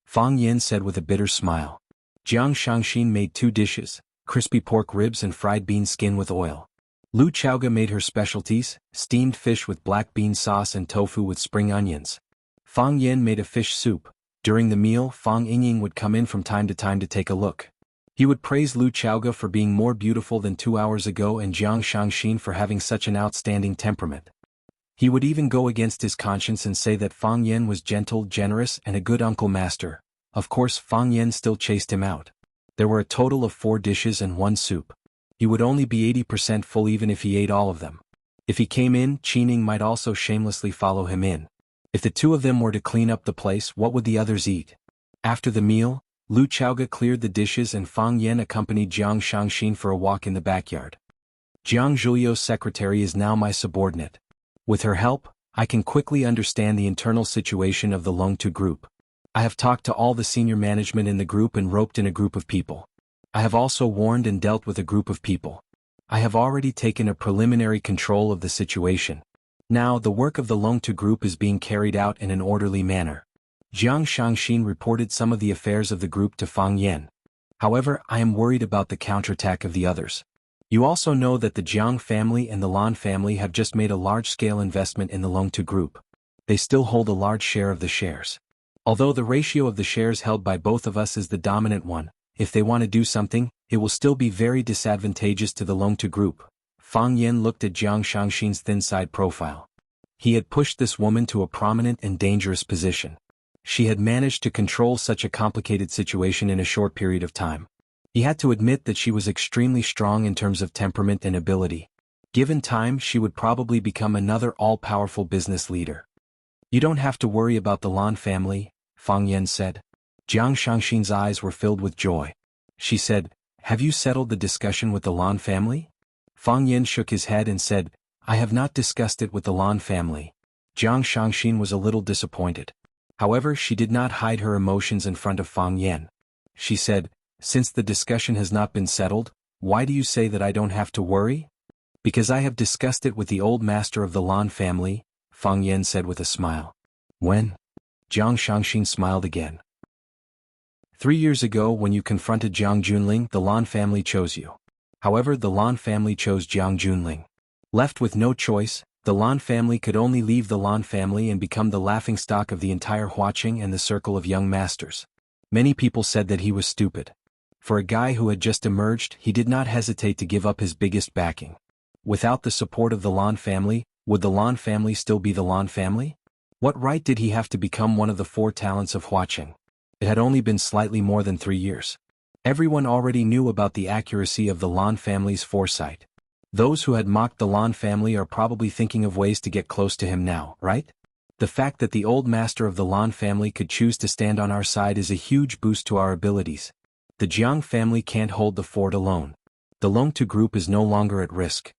Fang Yan said with a bitter smile. Jiang Shangxin made 2 dishes, crispy pork ribs and fried bean skin with oil. Lu Xiaoge made her specialties, steamed fish with black bean sauce and tofu with spring onions. Fang Yan made a fish soup. During the meal, Fang Yingying would come in from time to time to take a look. He would praise Lu Xiaoge for being more beautiful than 2 hours ago and Jiang Shangxin for having such an outstanding temperament. He would even go against his conscience and say that Fang Yan was gentle, generous, and a good uncle master. Of course, Fang Yan still chased him out. There were a total of 4 dishes and 1 soup. He would only be 80% full even if he ate all of them. If he came in, Qining might also shamelessly follow him in. If the 2 of them were to clean up the place, what would the others eat? After the meal, Lu Xiaoge cleared the dishes and Fang Yan accompanied Jiang Shangxin for a walk in the backyard. "Jiang Zhuliu's secretary is now my subordinate. With her help, I can quickly understand the internal situation of the Longtu Group. I have talked to all the senior management in the group and roped in a group of people. I have also warned and dealt with a group of people. I have already taken a preliminary control of the situation. Now the work of the Longtu Group is being carried out in an orderly manner." Jiang Shangxin reported some of the affairs of the group to Fang Yan. "However, I am worried about the counterattack of the others. You also know that the Jiang family and the Lan family have just made a large-scale investment in the Longtu Group. They still hold a large share of the shares. Although the ratio of the shares held by both of us is the dominant one, if they want to do something, it will still be very disadvantageous to the Longtu Group." Fang Yan looked at Jiang Shangxin's thin side profile. He had pushed this woman to a prominent and dangerous position. She had managed to control such a complicated situation in a short period of time. He had to admit that she was extremely strong in terms of temperament and ability. Given time, she would probably become another all-powerful business leader. You don't have to worry about the Lan family, Fang Yan said. Jiang Shangxin's eyes were filled with joy. She said, have you settled the discussion with the Lan family? Fang Yan shook his head and said, I have not discussed it with the Lan family. Jiang Shangxin was a little disappointed. However, she did not hide her emotions in front of Fang Yan. She said, since the discussion has not been settled, why do you say that I don't have to worry? Because I have discussed it with the old master of the Lan family, Fang Yan said with a smile. When? Jiang Shangxin smiled again. 3 years ago when you confronted Jiang Junling, the Lan family chose you. However, the Lan family chose Jiang Junling. Left with no choice, the Lan family could only leave the Lan family and become the laughingstock of the entire Huaqing and the circle of young masters. Many people said that he was stupid. For a guy who had just emerged, he did not hesitate to give up his biggest backing. Without the support of the Lan family, would the Lan family still be the Lan family? What right did he have to become one of the 4 talents of Huaqing? It had only been slightly more than 3 years. Everyone already knew about the accuracy of the Lan family's foresight. Those who had mocked the Lan family are probably thinking of ways to get close to him now, right? The fact that the old master of the Lan family could choose to stand on our side is a huge boost to our abilities. The Jiang family can't hold the fort alone. The Longtu group is no longer at risk.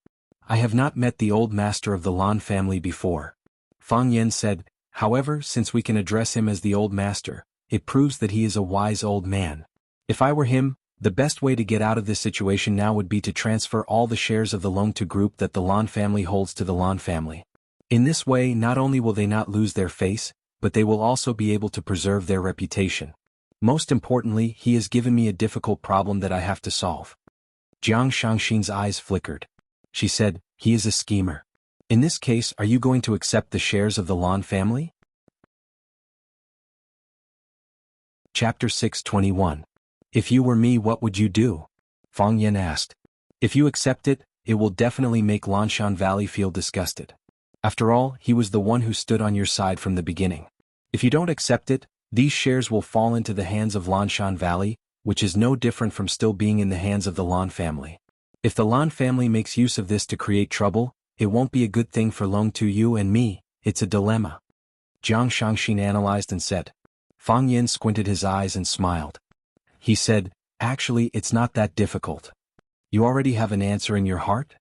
I have not met the old master of the Lan family before. Fang Yan said, however, since we can address him as the old master, it proves that he is a wise old man. If I were him, the best way to get out of this situation now would be to transfer all the shares of the Longtu group that the Lan family holds to the Lan family. In this way, not only will they not lose their face, but they will also be able to preserve their reputation. Most importantly, he has given me a difficult problem that I have to solve. Jiang Shangxin's eyes flickered. She said, he is a schemer. In this case, are you going to accept the shares of the Lan family? Chapter 621. If you were me, what would you do? Fang Yan asked. If you accept it, it will definitely make Lanshan Valley feel disgusted. After all, he was the one who stood on your side from the beginning. If you don't accept it, these shares will fall into the hands of Lanshan Valley, which is no different from still being in the hands of the Lan family. If the Lan family makes use of this to create trouble, it won't be a good thing for Longtu, you and me. It's a dilemma. Jiang Shangxin analyzed and said. Fang Yan squinted his eyes and smiled. He said, actually, it's not that difficult. You already have an answer in your heart?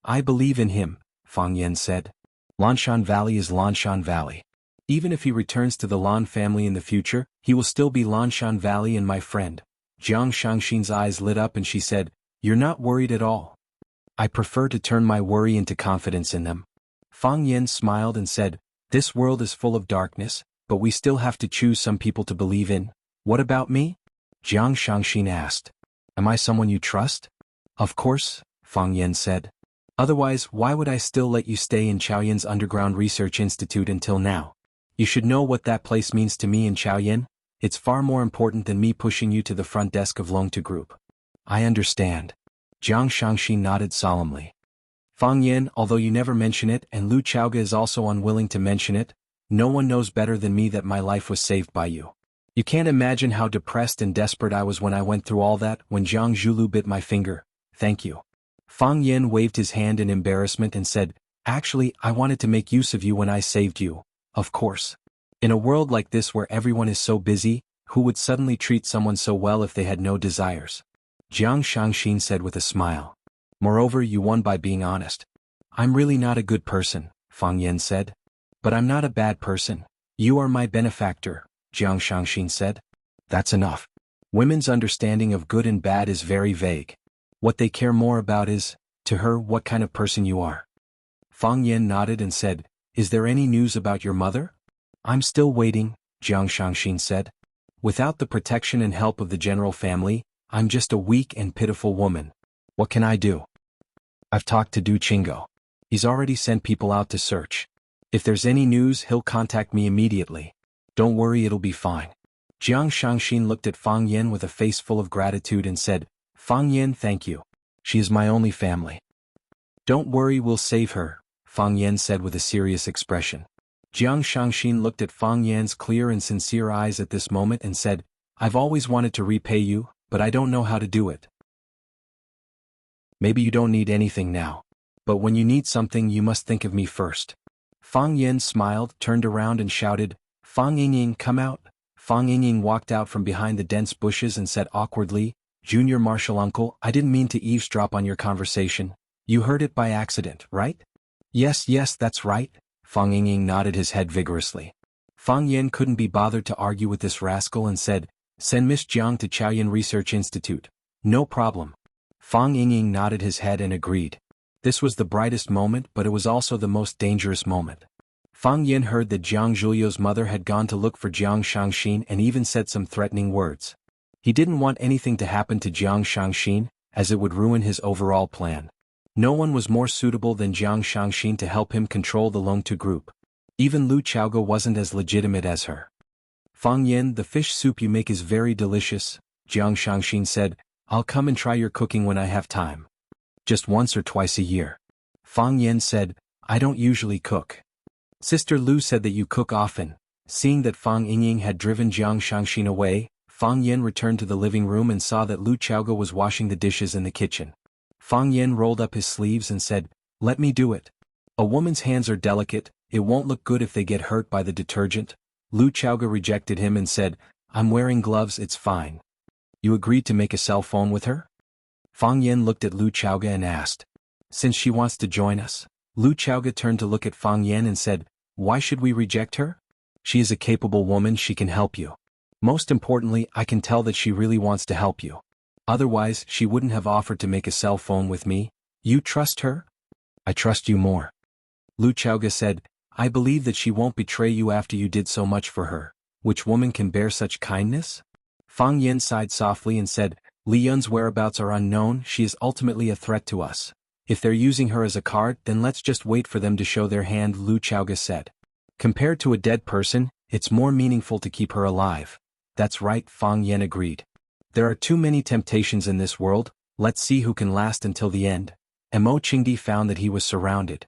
I believe in him, Fang Yan said. Lanshan Valley is Lanshan Valley. Even if he returns to the Lan family in the future, he will still be Lanshan Valley and my friend. Jiang Shangxin's eyes lit up and she said, you're not worried at all. I prefer to turn my worry into confidence in them. Fang Yan smiled and said, this world is full of darkness, but we still have to choose some people to believe in. What about me? Jiang Shangxin asked. Am I someone you trust? Of course, Fang Yan said. Otherwise, why would I still let you stay in Chaoyan's Underground Research Institute until now? You should know what that place means to me in Chaoyan. It's far more important than me pushing you to the front desk of Longtu Group. I understand. Jiang Shangxin nodded solemnly. Fang Yan, although you never mention it and Lu Chaoga is also unwilling to mention it, no one knows better than me that my life was saved by you. You can't imagine how depressed and desperate I was when I went through all that when Jiang Zhulu bit my finger. Thank you. Fang Yan waved his hand in embarrassment and said, actually, I wanted to make use of you when I saved you, of course. In a world like this where everyone is so busy, who would suddenly treat someone so well if they had no desires? Jiang Shangxin said with a smile. Moreover, you won by being honest. I'm really not a good person, Fang Yan said. But I'm not a bad person. You are my benefactor, Jiang Shangxin said. That's enough. Women's understanding of good and bad is very vague. What they care more about is, to her, what kind of person you are. Fang Yan nodded and said, is there any news about your mother? I'm still waiting, Jiang Shangxin said. Without the protection and help of the general family, I'm just a weak and pitiful woman. What can I do? I've talked to Du Qinggo. He's already sent people out to search. If there's any news, he'll contact me immediately. Don't worry, it'll be fine. Jiang Shangxin looked at Fang Yan with a face full of gratitude and said, Fang Yan, thank you. She is my only family. Don't worry, we'll save her, Fang Yan said with a serious expression. Jiang Shangxin looked at Fang Yan's clear and sincere eyes at this moment and said, "I've always wanted to repay you, but I don't know how to do it." "Maybe you don't need anything now. But when you need something you must think of me first." Fang Yan smiled, turned around and shouted, "Fang Yingying, come out." Fang Yingying walked out from behind the dense bushes and said awkwardly, "Junior Marshal Uncle, I didn't mean to eavesdrop on your conversation. You heard it by accident, right?" Yes, that's right." Fang Yingying nodded his head vigorously. Fang Yan couldn't be bothered to argue with this rascal and said, "Send Miss Jiang to Chaoyan Research Institute." "No problem." Fang Yingying nodded his head and agreed. This was the brightest moment, but it was also the most dangerous moment. Fang Yan heard that Jiang Zhulio's mother had gone to look for Jiang Shangxin and even said some threatening words. He didn't want anything to happen to Jiang Shangxin, as it would ruin his overall plan. No one was more suitable than Jiang Shangxin to help him control the Longtu group. Even Lu Chaoga wasn't as legitimate as her. "Fang Yan, the fish soup you make is very delicious," Jiang Shangxin said. "I'll come and try your cooking when I have time." "Just once or twice a year." Fang Yan said, "I don't usually cook." "Sister Lu said that you cook often." Seeing that Fang Yingying had driven Jiang Shangxin away, Fang Yan returned to the living room and saw that Lu Chaoga was washing the dishes in the kitchen. Fang Yan rolled up his sleeves and said, "Let me do it." "A woman's hands are delicate, it won't look good if they get hurt by the detergent." Lu Chaoga rejected him and said, "I'm wearing gloves, it's fine." "You agreed to make a cell phone with her?" Fang Yan looked at Lu Chaoga and asked. "Since she wants to join us?" Lu Chaoga turned to look at Fang Yan and said, "Why should we reject her? She is a capable woman, she can help you. Most importantly, I can tell that she really wants to help you. Otherwise, she wouldn't have offered to make a cell phone with me. You trust her?" "I trust you more." Lu Chaoga said, "I believe that she won't betray you after you did so much for her. Which woman can bear such kindness?" Fang Yan sighed softly and said, "Li Yun's whereabouts are unknown, she is ultimately a threat to us. If they're using her as a card, then let's just wait for them to show their hand," Lu Chaoga said. "Compared to a dead person, it's more meaningful to keep her alive." "That's right," Fang Yan agreed. "There are too many temptations in this world, let's see who can last until the end." Mo Qingdi found that he was surrounded.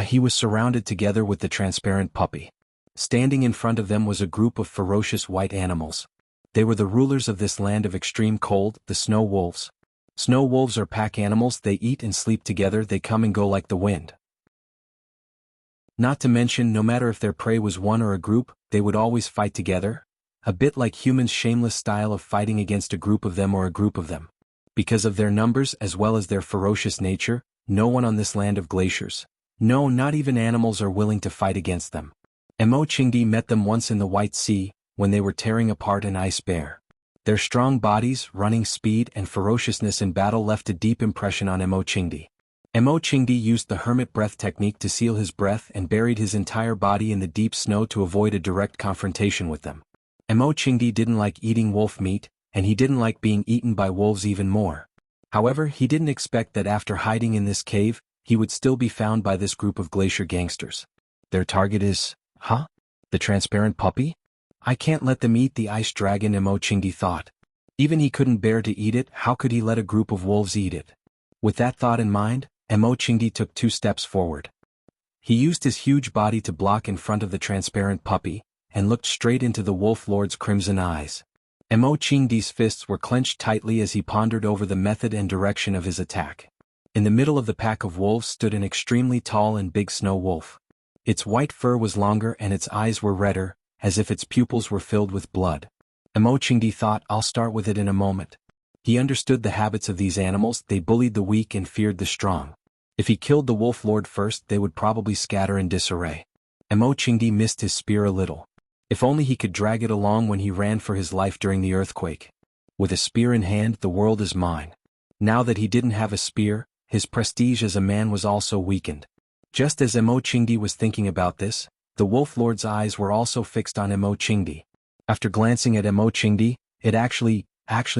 He was surrounded together with the transparent puppy. Standing in front of them was a group of ferocious white animals. They were the rulers of this land of extreme cold, the snow wolves. Snow wolves are pack animals, they eat and sleep together, they come and go like the wind. Not to mention, no matter if their prey was one or a group, they would always fight together. A bit like humans' shameless style of fighting against a group of them or a group of them. Because of their numbers as well as their ferocious nature, no one on this land of glaciers, no, not even animals, are willing to fight against them. Mo Qingdi met them once in the White Sea, when they were tearing apart an ice bear. Their strong bodies, running speed, and ferociousness in battle left a deep impression on Mo Qingdi. Mo Qingdi used the hermit breath technique to seal his breath and buried his entire body in the deep snow to avoid a direct confrontation with them. Mo Qingdi didn't like eating wolf meat, and he didn't like being eaten by wolves even more. However, he didn't expect that after hiding in this cave, he would still be found by this group of glacier gangsters. Their target is, the transparent puppy? I can't let them eat the ice dragon, Mo Qingdi thought. Even he couldn't bear to eat it, how could he let a group of wolves eat it? With that thought in mind, Mo Qingdi took 2 steps forward. He used his huge body to block in front of the transparent puppy, and looked straight into the wolf lord's crimson eyes. Mo Qingdi's fists were clenched tightly as he pondered over the method and direction of his attack. In the middle of the pack of wolves stood an extremely tall and big snow wolf. Its white fur was longer and its eyes were redder, as if its pupils were filled with blood. Mo Qingdi thought, I'll start with it in a moment. He understood the habits of these animals, they bullied the weak and feared the strong. If he killed the wolf lord first, they would probably scatter in disarray. Mo Qingdi missed his spear a little. If only he could drag it along when he ran for his life during the earthquake. With a spear in hand, the world is mine. Now that he didn't have a spear, his prestige as a man was also weakened. Just as Mo Qingdi was thinking about this, the wolf lord's eyes were also fixed on Mo Qingdi. After glancing at Mo Qingdi, it actually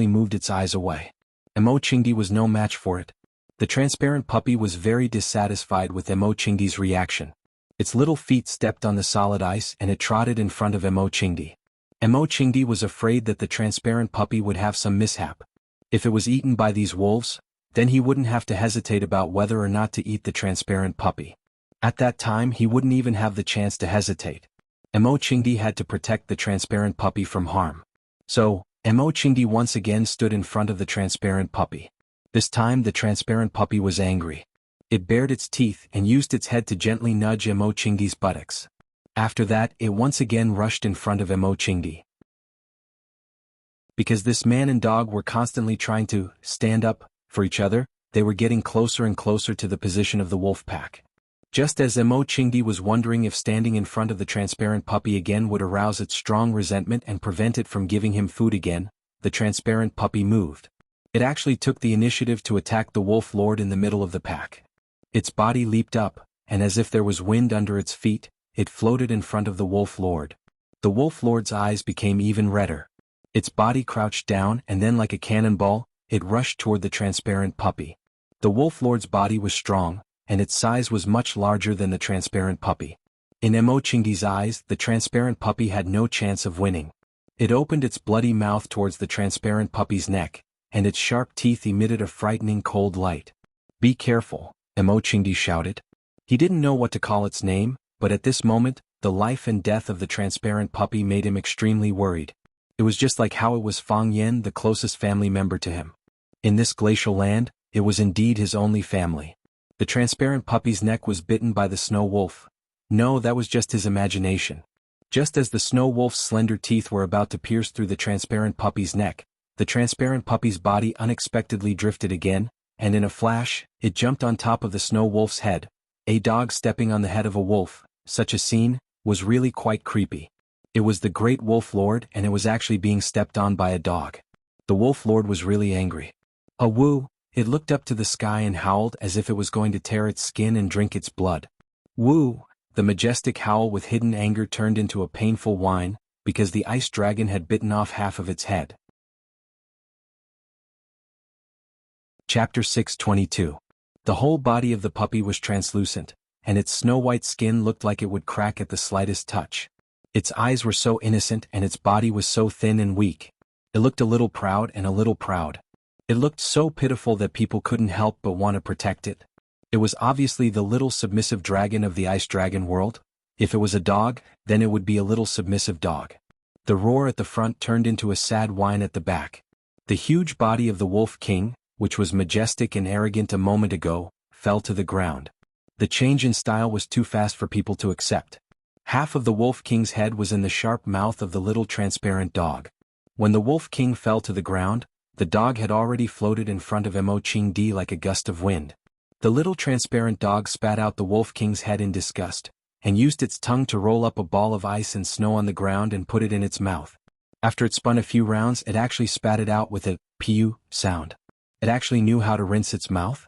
moved its eyes away. Mo Qingdi was no match for it. The transparent puppy was very dissatisfied with Mo Qingdi's reaction. Its little feet stepped on the solid ice and it trotted in front of Mo Qingdi. Mo Qingdi was afraid that the transparent puppy would have some mishap. If it was eaten by these wolves, then he wouldn't have to hesitate about whether or not to eat the transparent puppy. At that time he wouldn't even have the chance to hesitate. Mo Qingdi had to protect the transparent puppy from harm. So, Mo Qingdi once again stood in front of the transparent puppy. This time the transparent puppy was angry. It bared its teeth and used its head to gently nudge Mo Qingdi's buttocks. After that it once again rushed in front of Mo Qingdi. Because this man and dog were constantly trying to stand up for each other, they were getting closer and closer to the position of the wolf pack. Just as Mo Qingdi was wondering if standing in front of the transparent puppy again would arouse its strong resentment and prevent it from giving him food again, the transparent puppy moved. It actually took the initiative to attack the wolf lord in the middle of the pack. Its body leaped up, and as if there was wind under its feet, it floated in front of the wolf lord. The wolf lord's eyes became even redder. Its body crouched down and then like a cannonball, it rushed toward the transparent puppy. The wolf lord's body was strong, and its size was much larger than the transparent puppy. In Mo Qingdi's eyes, the transparent puppy had no chance of winning. It opened its bloody mouth towards the transparent puppy's neck, and its sharp teeth emitted a frightening cold light. "Be careful," Mo Qingdi shouted. He didn't know what to call its name, but at this moment, the life and death of the transparent puppy made him extremely worried. It was just like how it was Fang Yan, the closest family member to him. In this glacial land, it was indeed his only family. The transparent puppy's neck was bitten by the snow wolf. No, that was just his imagination. Just as the snow wolf's slender teeth were about to pierce through the transparent puppy's neck, the transparent puppy's body unexpectedly drifted again, and in a flash, it jumped on top of the snow wolf's head. A dog stepping on the head of a wolf, such a scene, was really quite creepy. It was the great wolf lord and it was actually being stepped on by a dog. The wolf lord was really angry. Woo! It looked up to the sky and howled as if it was going to tear its skin and drink its blood. Woo! The majestic howl with hidden anger turned into a painful whine, because the ice dragon had bitten off half of its head. Chapter 622. The whole body of the puppy was translucent, and its snow-white skin looked like it would crack at the slightest touch. Its eyes were so innocent and its body was so thin and weak. It looked a little proud and a little proud. It looked so pitiful that people couldn't help but want to protect it. It was obviously the little submissive dragon of the ice dragon world. If it was a dog, then it would be a little submissive dog. The roar at the front turned into a sad whine at the back. The huge body of the Wolf King, which was majestic and arrogant a moment ago, fell to the ground. The change in style was too fast for people to accept. Half of the Wolf King's head was in the sharp mouth of the little transparent dog. When the Wolf King fell to the ground, the dog had already floated in front of Mo Qingdi like a gust of wind. The little transparent dog spat out the Wolf King's head in disgust, and used its tongue to roll up a ball of ice and snow on the ground and put it in its mouth. After it spun a few rounds, it actually spat it out with a "pew" sound. It actually knew how to rinse its mouth?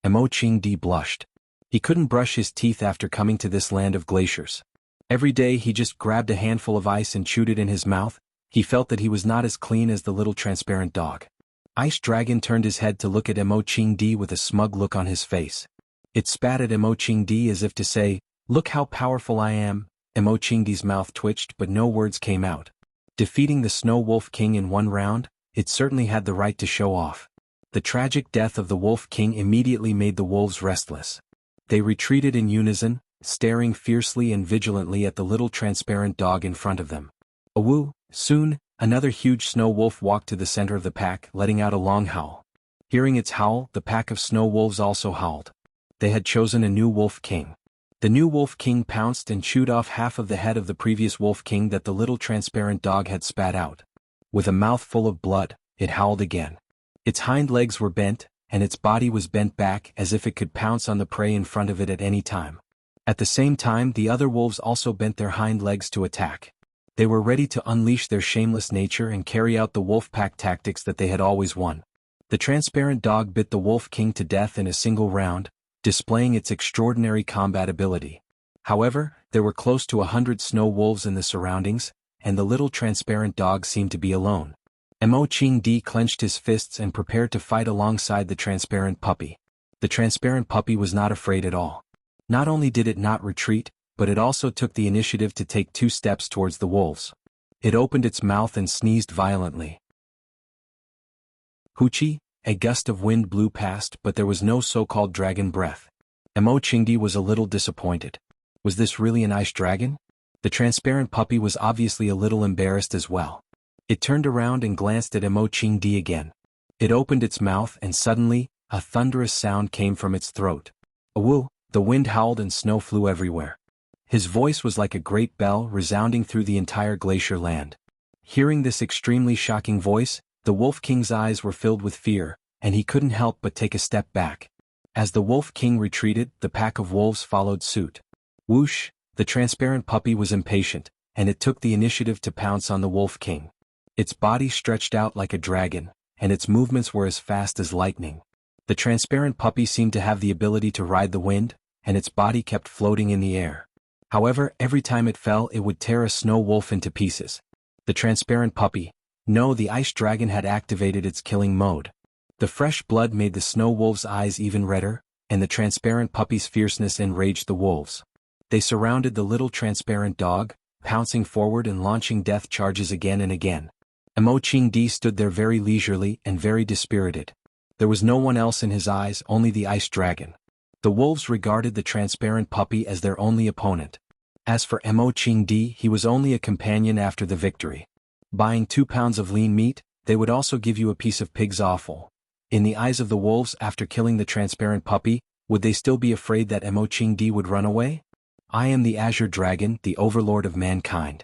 Mo Qingdi blushed. He couldn't brush his teeth after coming to this land of glaciers. Every day he just grabbed a handful of ice and chewed it in his mouth. He felt that he was not as clean as the little transparent dog. Ice Dragon turned his head to look at Mo Qingdi with a smug look on his face. It spat at Mo Qingdi as if to say, "Look how powerful I am." Mo Qingdi's mouth twitched but no words came out. Defeating the Snow Wolf King in one round, it certainly had the right to show off. The tragic death of the Wolf King immediately made the wolves restless. They retreated in unison, staring fiercely and vigilantly at the little transparent dog in front of them. Awoo! Soon, another huge snow wolf walked to the center of the pack, letting out a long howl. Hearing its howl, the pack of snow wolves also howled. They had chosen a new Wolf King. The new Wolf King pounced and chewed off half of the head of the previous Wolf King that the little transparent dog had spat out. With a mouth full of blood, it howled again. Its hind legs were bent, and its body was bent back as if it could pounce on the prey in front of it at any time. At the same time, the other wolves also bent their hind legs to attack. They were ready to unleash their shameless nature and carry out the wolf pack tactics that they had always won. The transparent dog bit the Wolf King to death in a single round, displaying its extraordinary combat ability. However, there were close to 100 snow wolves in the surroundings, and the little transparent dog seemed to be alone. Mo Qingdi clenched his fists and prepared to fight alongside the transparent puppy. The transparent puppy was not afraid at all. Not only did it not retreat, but it also took the initiative to take 2 steps towards the wolves. It opened its mouth and sneezed violently. Hoochie! A gust of wind blew past, but there was no so-called dragon breath. Mo Qingdi was a little disappointed. Was this really an ice dragon? The transparent puppy was obviously a little embarrassed as well. It turned around and glanced at Mo Qingdi again. It opened its mouth and suddenly, a thunderous sound came from its throat. Awoo! The wind howled and snow flew everywhere. His voice was like a great bell resounding through the entire glacier land. Hearing this extremely shocking voice, the Wolf King's eyes were filled with fear, and he couldn't help but take a step back. As the Wolf King retreated, the pack of wolves followed suit. Whoosh! The transparent puppy was impatient, and it took the initiative to pounce on the Wolf King. Its body stretched out like a dragon, and its movements were as fast as lightning. The transparent puppy seemed to have the ability to ride the wind, and its body kept floating in the air. However, every time it fell it would tear a snow wolf into pieces. The transparent puppy, no, the ice dragon had activated its killing mode. The fresh blood made the snow wolves' eyes even redder, and the transparent puppy's fierceness enraged the wolves. They surrounded the little transparent dog, pouncing forward and launching death charges again and again. Mo Qingdi stood there very leisurely and very dispirited. There was no one else in his eyes, only the ice dragon. The wolves regarded the transparent puppy as their only opponent. As for Mo Qingdi, he was only a companion after the victory. Buying 2 pounds of lean meat, they would also give you a piece of pig's offal. In the eyes of the wolves, after killing the transparent puppy, would they still be afraid that Mo Qingdi would run away? I am the Azure Dragon, the overlord of mankind.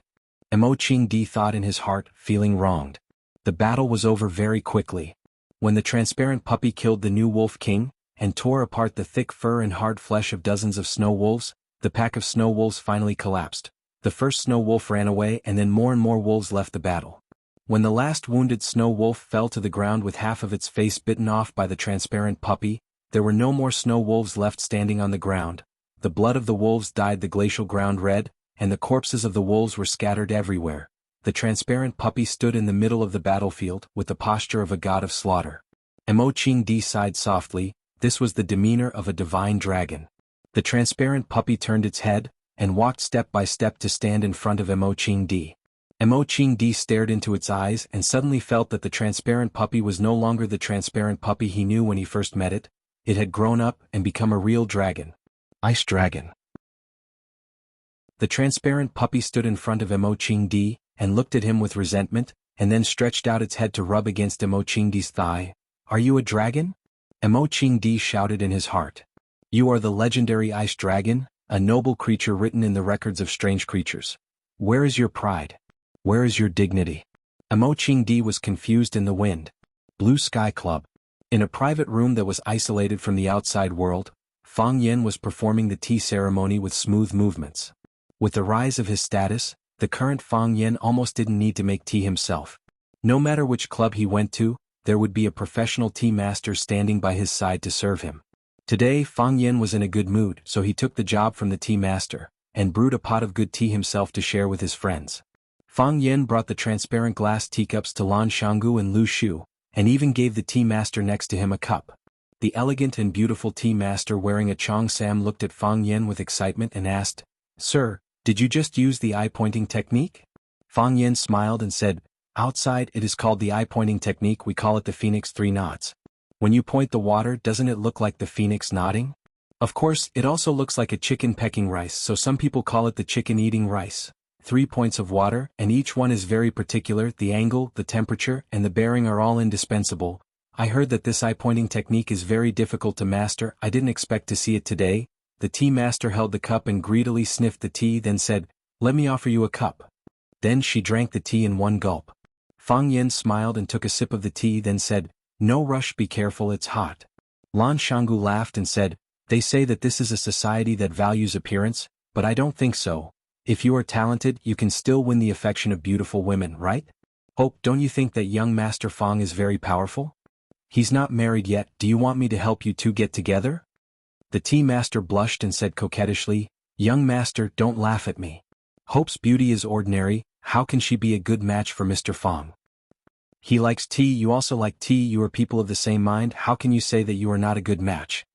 Mo Qingdi thought in his heart, feeling wronged. The battle was over very quickly. When the transparent puppy killed the new Wolf King, and tore apart the thick fur and hard flesh of dozens of snow wolves, the pack of snow wolves finally collapsed. The first snow wolf ran away and then more and more wolves left the battle. When the last wounded snow wolf fell to the ground with half of its face bitten off by the transparent puppy, there were no more snow wolves left standing on the ground. The blood of the wolves dyed the glacial ground red, and the corpses of the wolves were scattered everywhere. The transparent puppy stood in the middle of the battlefield with the posture of a god of slaughter. Mo Qingdi sighed softly. This was the demeanor of a divine dragon. The transparent puppy turned its head, and walked step by step to stand in front of Mo Qingdi. Mo Qingdi stared into its eyes and suddenly felt that the transparent puppy was no longer the transparent puppy he knew when he first met it. It had grown up and become a real dragon. Ice dragon. The transparent puppy stood in front of Mo Qingdi, and looked at him with resentment, and then stretched out its head to rub against Mo Qingdi's thigh. Are you a dragon? Mo Qingdi shouted in his heart. You are the legendary ice dragon, a noble creature written in the records of strange creatures. Where is your pride? Where is your dignity? Mo Qingdi was confused in the wind. Blue Sky Club. In a private room that was isolated from the outside world, Fang Yen was performing the tea ceremony with smooth movements. With the rise of his status, the current Fang Yen almost didn't need to make tea himself. No matter which club he went to, there would be a professional tea master standing by his side to serve him. Today Fang Yen was in a good mood, so he took the job from the tea master, and brewed a pot of good tea himself to share with his friends. Fang Yen brought the transparent glass teacups to Lan Shanggu and Lu Shu, and even gave the tea master next to him a cup. The elegant and beautiful tea master wearing a cheongsam looked at Fang Yen with excitement and asked, Sir, did you just use the eye-pointing technique? Fang Yen smiled and said, Outside it is called the eye-pointing technique, we call it the phoenix 3 nods. When you point the water, doesn't it look like the phoenix nodding? Of course, it also looks like a chicken pecking rice, so some people call it the chicken eating rice. 3 points of water, and each one is very particular, the angle, the temperature, and the bearing are all indispensable. I heard that this eye-pointing technique is very difficult to master. I didn't expect to see it today. The tea master held the cup and greedily sniffed the tea, then said, Let me offer you a cup. Then she drank the tea in one gulp. Fang Yen smiled and took a sip of the tea, then said, No rush, be careful, it's hot. Lan Shanggu laughed and said, They say that this is a society that values appearance, but I don't think so. If you are talented, you can still win the affection of beautiful women, right? Hope, don't you think that young Master Fang is very powerful? He's not married yet, do you want me to help you two get together? The tea master blushed and said coquettishly, Young master, don't laugh at me. Hope's beauty is ordinary, how can she be a good match for Mr. Fang? He likes tea, you also like tea, you are people of the same mind, how can you say that you are not a good match?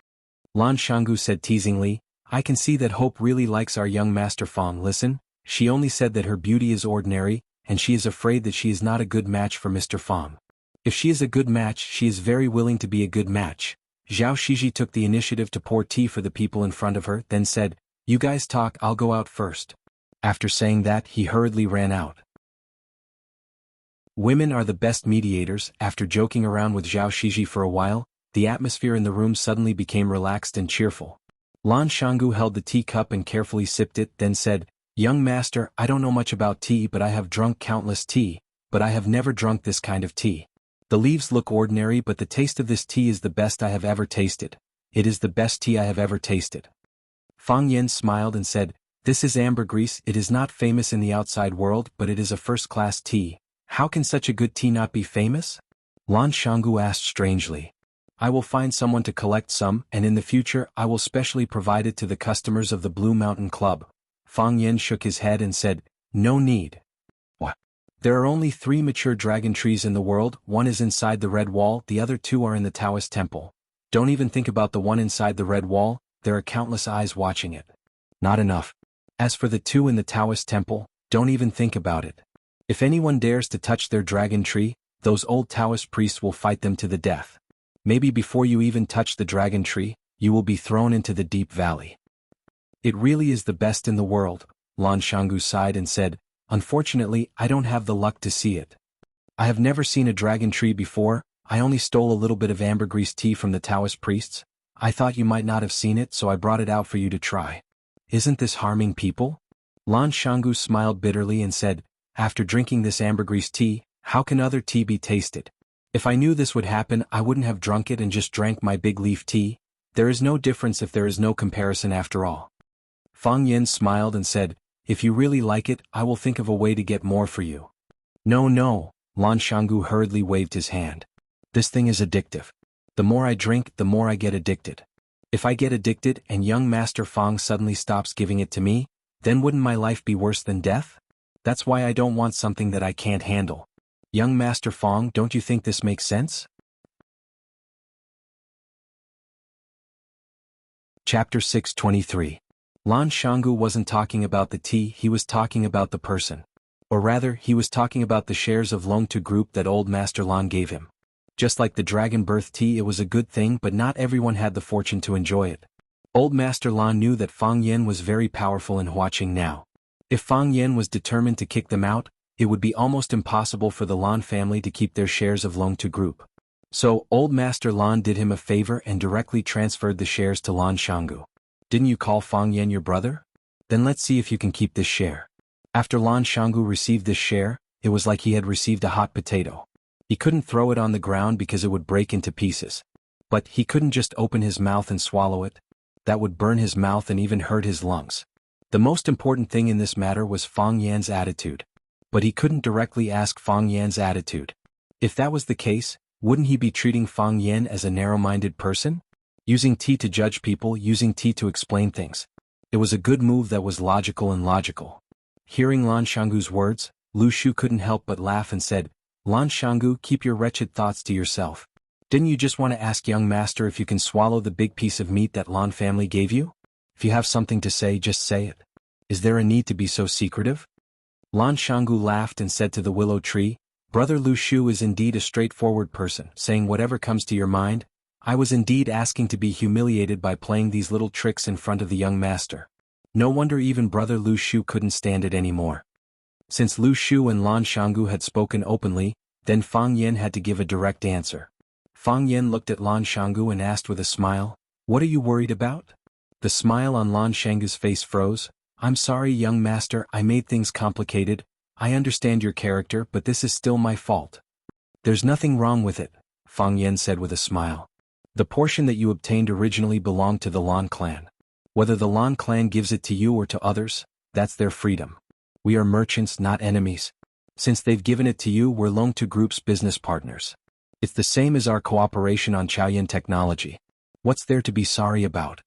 Lan Shanggu said teasingly, I can see that Hope really likes our young Master Fang. Listen, she only said that her beauty is ordinary, and she is afraid that she is not a good match for Mr. Fang. If she is a good match, she is very willing to be a good match. Zhao Shiji took the initiative to pour tea for the people in front of her, then said, "You guys talk, I'll go out first." After saying that, he hurriedly ran out. Women are the best mediators. After joking around with Zhao Shiji for a while, the atmosphere in the room suddenly became relaxed and cheerful. Lan Shanggu held the teacup and carefully sipped it, then said, "Young master, I don't know much about tea, but I have drunk countless tea, but I have never drunk this kind of tea. The leaves look ordinary, but the taste of this tea is the best I have ever tasted. It is the best tea I have ever tasted." Fang Yan smiled and said, "This is ambergris. It is not famous in the outside world, but it is a first-class tea. How can such a good tea not be famous?" Lan Shanggu asked strangely. "I will find someone to collect some, and in the future I will specially provide it to the customers of the Blue Mountain Club." Fang Yan shook his head and said, "No need. What? There are only 3 mature dragon trees in the world, one is inside the red wall, the other 2 are in the Taoist temple. Don't even think about the one inside the red wall, there are countless eyes watching it. Not enough. As for the 2 in the Taoist temple, don't even think about it. If anyone dares to touch their dragon tree, those old Taoist priests will fight them to the death. Maybe before you even touch the dragon tree, you will be thrown into the deep valley." "It really is the best in the world," Lan Shanggu sighed and said, "Unfortunately, I don't have the luck to see it. I have never seen a dragon tree before, I only stole a little bit of ambergris tea from the Taoist priests. I thought you might not have seen it, so I brought it out for you to try. Isn't this harming people?" Lan Shanggu smiled bitterly and said, "After drinking this ambergris tea, how can other tea be tasted? If I knew this would happen, I wouldn't have drunk it and just drank my big leaf tea. There is no difference if there is no comparison after all." Fang Yan smiled and said, "If you really like it, I will think of a way to get more for you." No, Lan Shanggu hurriedly waved his hand. "This thing is addictive. The more I drink, the more I get addicted. If I get addicted and young Master Fang suddenly stops giving it to me, then wouldn't my life be worse than death? That's why I don't want something that I can't handle. Young Master Fang, don't you think this makes sense?" Chapter 623. Lan Shanggu wasn't talking about the tea, he was talking about the person. Or rather, he was talking about the shares of Longtu Group that old Master Lan gave him. Just like the Dragon Birth tea, it was a good thing, but not everyone had the fortune to enjoy it. Old Master Lan knew that Fang Yan was very powerful in Huaqing now. If Fang Yan was determined to kick them out, it would be almost impossible for the Lan family to keep their shares of Longtu Group. So, old Master Lan did him a favor and directly transferred the shares to Lan Shanggu. "Didn't you call Fang Yan your brother? Then let's see if you can keep this share." After Lan Shanggu received this share, it was like he had received a hot potato. He couldn't throw it on the ground because it would break into pieces. But he couldn't just open his mouth and swallow it. That would burn his mouth and even hurt his lungs. The most important thing in this matter was Fang Yan's attitude. But he couldn't directly ask Fang Yan's attitude. If that was the case, wouldn't he be treating Fang Yan as a narrow-minded person? Using tea to judge people, using tea to explain things. It was a good move that was logical and logical. Hearing Lan Shanggu's words, Lu Shu couldn't help but laugh and said, "Lan Shanggu, keep your wretched thoughts to yourself. Didn't you just want to ask young master if you can swallow the big piece of meat that Lan family gave you? If you have something to say, just say it. Is there a need to be so secretive?" Lan Shanggu laughed and said to the willow tree, "Brother Lu Shu is indeed a straightforward person, saying whatever comes to your mind. I was indeed asking to be humiliated by playing these little tricks in front of the young master. No wonder even Brother Lu Shu couldn't stand it anymore." Since Lu Shu and Lan Shanggu had spoken openly, then Fang Yan had to give a direct answer. Fang Yan looked at Lan Shanggu and asked with a smile, "What are you worried about?" The smile on Lan Shanggu's face froze. "I'm sorry, young master, I made things complicated. I understand your character, but this is still my fault." "There's nothing wrong with it," Fang Yan said with a smile. "The portion that you obtained originally belonged to the Lan clan. Whether the Lan clan gives it to you or to others, that's their freedom. We are merchants, not enemies. Since they've given it to you, we're Longtu Group's business partners. It's the same as our cooperation on Chaoyan technology. What's there to be sorry about?"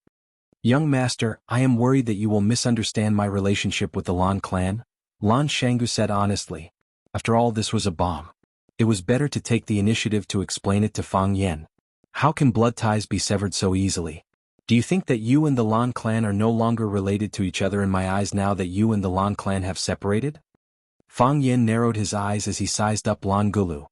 "Young master, I am worried that you will misunderstand my relationship with the Lan clan," Lan Shanggu said honestly. After all, this was a bomb. It was better to take the initiative to explain it to Fang Yan. How can blood ties be severed so easily? Do you think that you and the Lan clan are no longer related to each other in my eyes now that you and the Lan clan have separated? Fang Yan narrowed his eyes as he sized up Lan Gulu.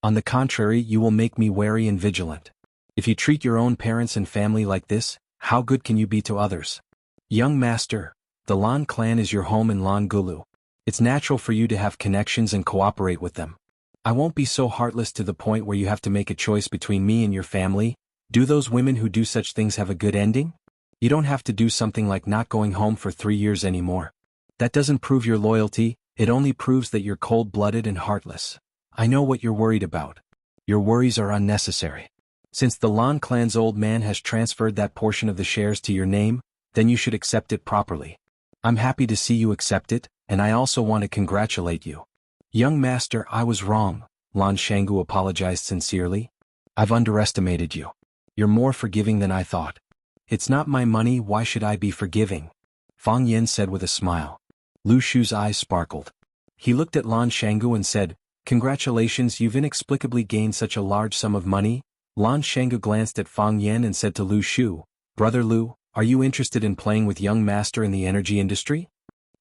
On the contrary, you will make me wary and vigilant. If you treat your own parents and family like this, how good can you be to others? Young master, the Lan clan is your home in Lan Gulu. It's natural for you to have connections and cooperate with them. I won't be so heartless to the point where you have to make a choice between me and your family. Do those women who do such things have a good ending? You don't have to do something like not going home for 3 years anymore. That doesn't prove your loyalty, it only proves that you're cold-blooded and heartless. I know what you're worried about. Your worries are unnecessary. Since the Lan clan's old man has transferred that portion of the shares to your name, then you should accept it properly. I'm happy to see you accept it, and I also want to congratulate you. Young master, I was wrong, Lan Shanggu apologized sincerely. I've underestimated you. You're more forgiving than I thought. It's not my money, why should I be forgiving? Fang Yen said with a smile. Lu Shu's eyes sparkled. He looked at Lan Shanggu and said, Congratulations, you've inexplicably gained such a large sum of money. Lan Shanggu glanced at Fang Yen and said to Lu Shu, Brother Lu, are you interested in playing with young master in the energy industry?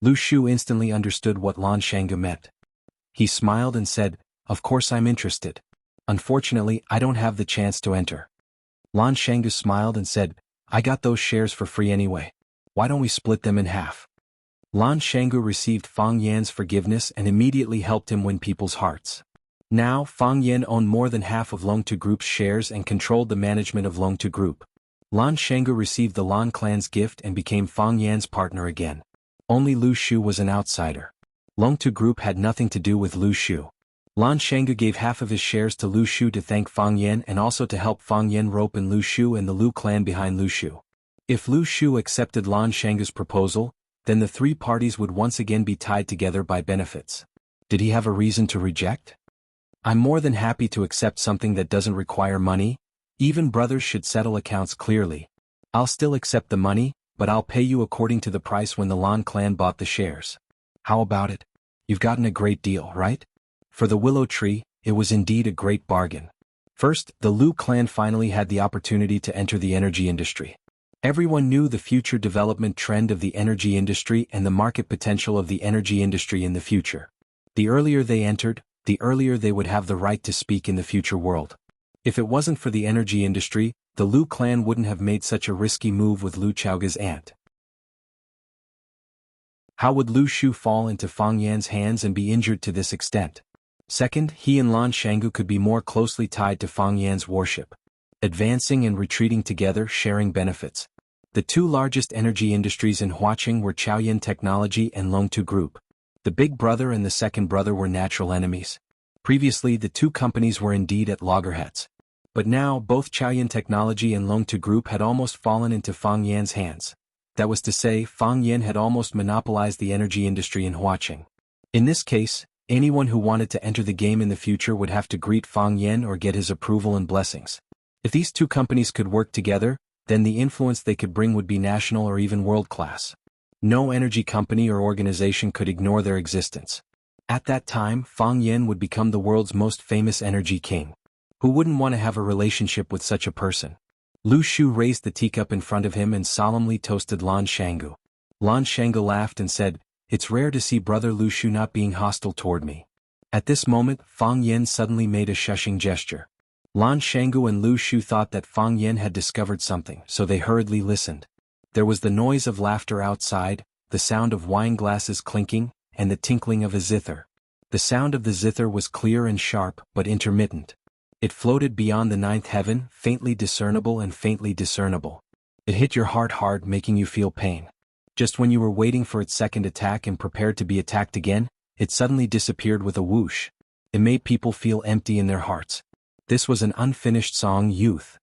Lu Shu instantly understood what Lan Shanggu meant. He smiled and said, Of course I'm interested. Unfortunately, I don't have the chance to enter. Lan Shanggu smiled and said, I got those shares for free anyway. Why don't we split them in half? Lan Shanggu received Fang Yan's forgiveness and immediately helped him win people's hearts. Now, Fang Yan owned more than half of Longtu Group's shares and controlled the management of Longtu Group. Lan Shanggu received the Lan clan's gift and became Fang Yan's partner again. Only Lu Shu was an outsider. Longtu Group had nothing to do with Lu Shu. Lan Shanggu gave half of his shares to Lu Shu to thank Fang Yan and also to help Fang Yan rope in Lu Shu and the Lu clan behind Lu Shu. If Lu Shu accepted Lan Shanggu's proposal, then the three parties would once again be tied together by benefits. Did he have a reason to reject? I'm more than happy to accept something that doesn't require money. Even brothers should settle accounts clearly. I'll still accept the money, but I'll pay you according to the price when the Lan clan bought the shares. How about it? You've gotten a great deal, right? For the willow tree, it was indeed a great bargain. First, the Lu clan finally had the opportunity to enter the energy industry. Everyone knew the future development trend of the energy industry and the market potential of the energy industry in the future. The earlier they entered, the earlier they would have the right to speak in the future world. If it wasn't for the energy industry, the Lu clan wouldn't have made such a risky move with Lu Chaoga's aunt. How would Lu Shu fall into Fang Yan's hands and be injured to this extent? Second, he and Lan Shanggu could be more closely tied to Fang Yan's worship. Advancing and retreating together, sharing benefits. The two largest energy industries in Huaqing were Chaoyan Technology and Longtu Group. The big brother and the second brother were natural enemies. Previously, the two companies were indeed at loggerheads. But now, both Chaoyan Technology and Longtu Group had almost fallen into Fang Yan's hands. That was to say, Fang Yan had almost monopolized the energy industry in Huaqing. In this case, anyone who wanted to enter the game in the future would have to greet Fang Yan or get his approval and blessings. If these two companies could work together, then the influence they could bring would be national or even world-class. No energy company or organization could ignore their existence. At that time, Fang Yan would become the world's most famous energy king. Who wouldn't want to have a relationship with such a person? Lu Shu raised the teacup in front of him and solemnly toasted Lan Shanggu. Lan Shanggu laughed and said, It's rare to see brother Lu Shu not being hostile toward me. At this moment, Fang Yan suddenly made a shushing gesture. Lan Shanggu and Lu Shu thought that Fang Yan had discovered something, so they hurriedly listened. There was the noise of laughter outside, the sound of wine glasses clinking, and the tinkling of a zither. The sound of the zither was clear and sharp, but intermittent. It floated beyond the ninth heaven, faintly discernible and faintly discernible. It hit your heart hard, making you feel pain. Just when you were waiting for its second attack and prepared to be attacked again, it suddenly disappeared with a whoosh. It made people feel empty in their hearts. This was an unfinished song, youth.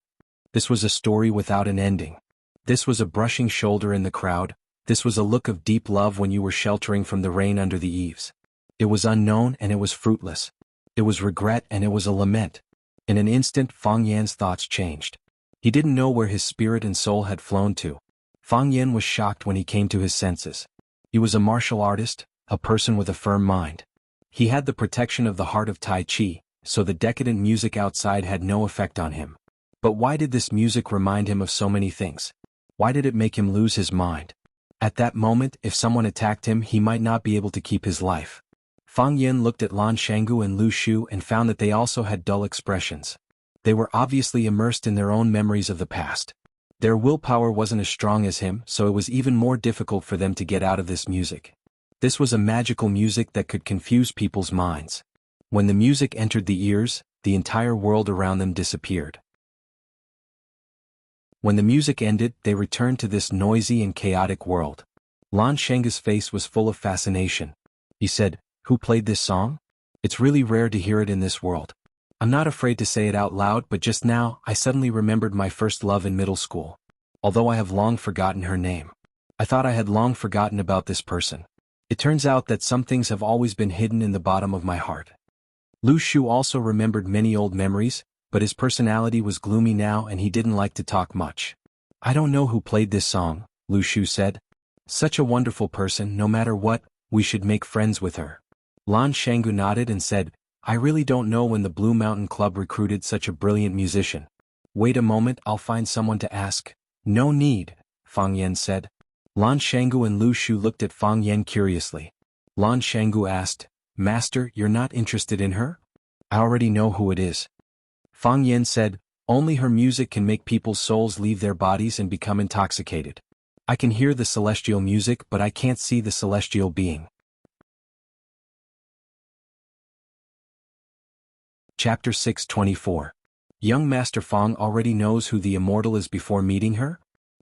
This was a story without an ending. This was a brushing shoulder in the crowd. This was a look of deep love when you were sheltering from the rain under the eaves. It was unknown and it was fruitless. It was regret and it was a lament. In an instant, Fang Yan's thoughts changed. He didn't know where his spirit and soul had flown to. Fang Yan was shocked when he came to his senses. He was a martial artist, a person with a firm mind. He had the protection of the heart of Tai Chi, so the decadent music outside had no effect on him. But why did this music remind him of so many things? Why did it make him lose his mind? At that moment, if someone attacked him, he might not be able to keep his life. Fang Yen looked at Lan Shanggu and Lu Shu and found that they also had dull expressions. They were obviously immersed in their own memories of the past. Their willpower wasn't as strong as him, so it was even more difficult for them to get out of this music. This was a magical music that could confuse people's minds. When the music entered the ears, the entire world around them disappeared. When the music ended, they returned to this noisy and chaotic world. Lan Shanggu's face was full of fascination. He said, "Who played this song? It's really rare to hear it in this world. I'm not afraid to say it out loud, but just now, I suddenly remembered my first love in middle school. Although I have long forgotten her name. I thought I had long forgotten about this person. It turns out that some things have always been hidden in the bottom of my heart." Lu Shu also remembered many old memories, but his personality was gloomy now and he didn't like to talk much. "I don't know who played this song," Lu Shu said. "Such a wonderful person, no matter what, we should make friends with her." Lan Shanggu nodded and said, "I really don't know when the Blue Mountain Club recruited such a brilliant musician. Wait a moment, I'll find someone to ask." "No need," Fang Yen said. Lan Shanggu and Lu Shu looked at Fang Yen curiously. Lan Shanggu asked, "Master, you're not interested in her?" "I already know who it is." Fang Yen said, "Only her music can make people's souls leave their bodies and become intoxicated. I can hear the celestial music, but I can't see the celestial being." Chapter 624. Young Master Fang already knows who the immortal is before meeting her?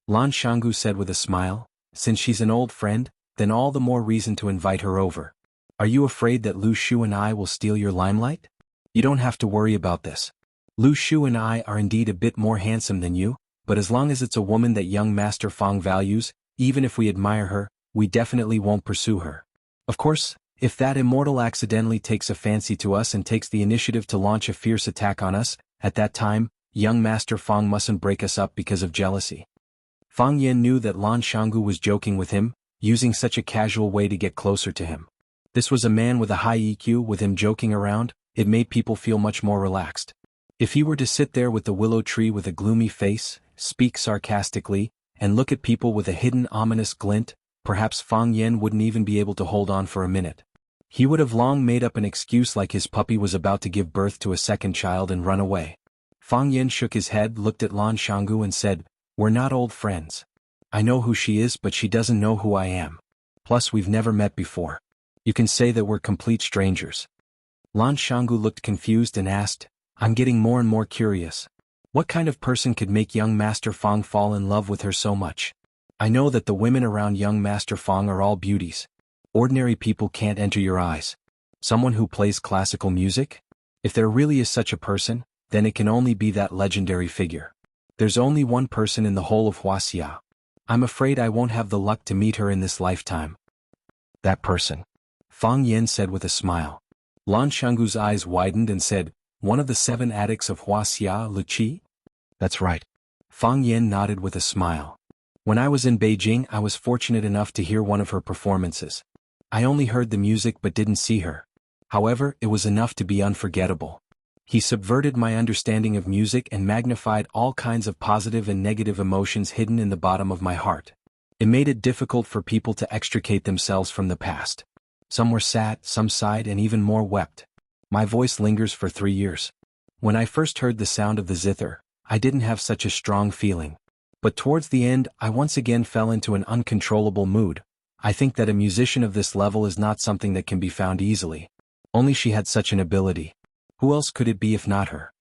Lan Shanggu said with a smile, "Since she's an old friend, then all the more reason to invite her over. Are you afraid that Lu Shu and I will steal your limelight? You don't have to worry about this. Lu Shu and I are indeed a bit more handsome than you, but as long as it's a woman that young Master Fang values, even if we admire her, we definitely won't pursue her. Of course, if that immortal accidentally takes a fancy to us and takes the initiative to launch a fierce attack on us, at that time, young Master Fang mustn't break us up because of jealousy." Fang Yen knew that Lan Shanggu was joking with him, using such a casual way to get closer to him. This was a man with a high EQ. With him joking around, it made people feel much more relaxed. If he were to sit there with the willow tree with a gloomy face, speak sarcastically, and look at people with a hidden ominous glint, perhaps Fang Yen wouldn't even be able to hold on for a minute. He would have long made up an excuse like his puppy was about to give birth to a second child and run away. Fang Yen shook his head, looked at Lan Shanggu and said, "We're not old friends. I know who she is, but she doesn't know who I am. Plus we've never met before. You can say that we're complete strangers." Lan Shanggu looked confused and asked, "I'm getting more and more curious. What kind of person could make young Master Fang fall in love with her so much? I know that the women around young Master Fang are all beauties. Ordinary people can't enter your eyes. Someone who plays classical music? If there really is such a person, then it can only be that legendary figure. There's only one person in the whole of Wuxia. I'm afraid I won't have the luck to meet her in this lifetime." "That person," Fang Yen said with a smile. Lan Shanggu's eyes widened and said, "One of the 7 addicts of Wuxia, Lu Qi?" "That's right." Fang Yen nodded with a smile. "When I was in Beijing, I was fortunate enough to hear one of her performances. I only heard the music but didn't see her. However, it was enough to be unforgettable. He subverted my understanding of music and magnified all kinds of positive and negative emotions hidden in the bottom of my heart. It made it difficult for people to extricate themselves from the past. Some were sad, some sighed, and even more wept. My voice lingers for 3 years. When I first heard the sound of the zither, I didn't have such a strong feeling. But towards the end, I once again fell into an uncontrollable mood. I think that a musician of this level is not something that can be found easily. Only she had such an ability. Who else could it be if not her?"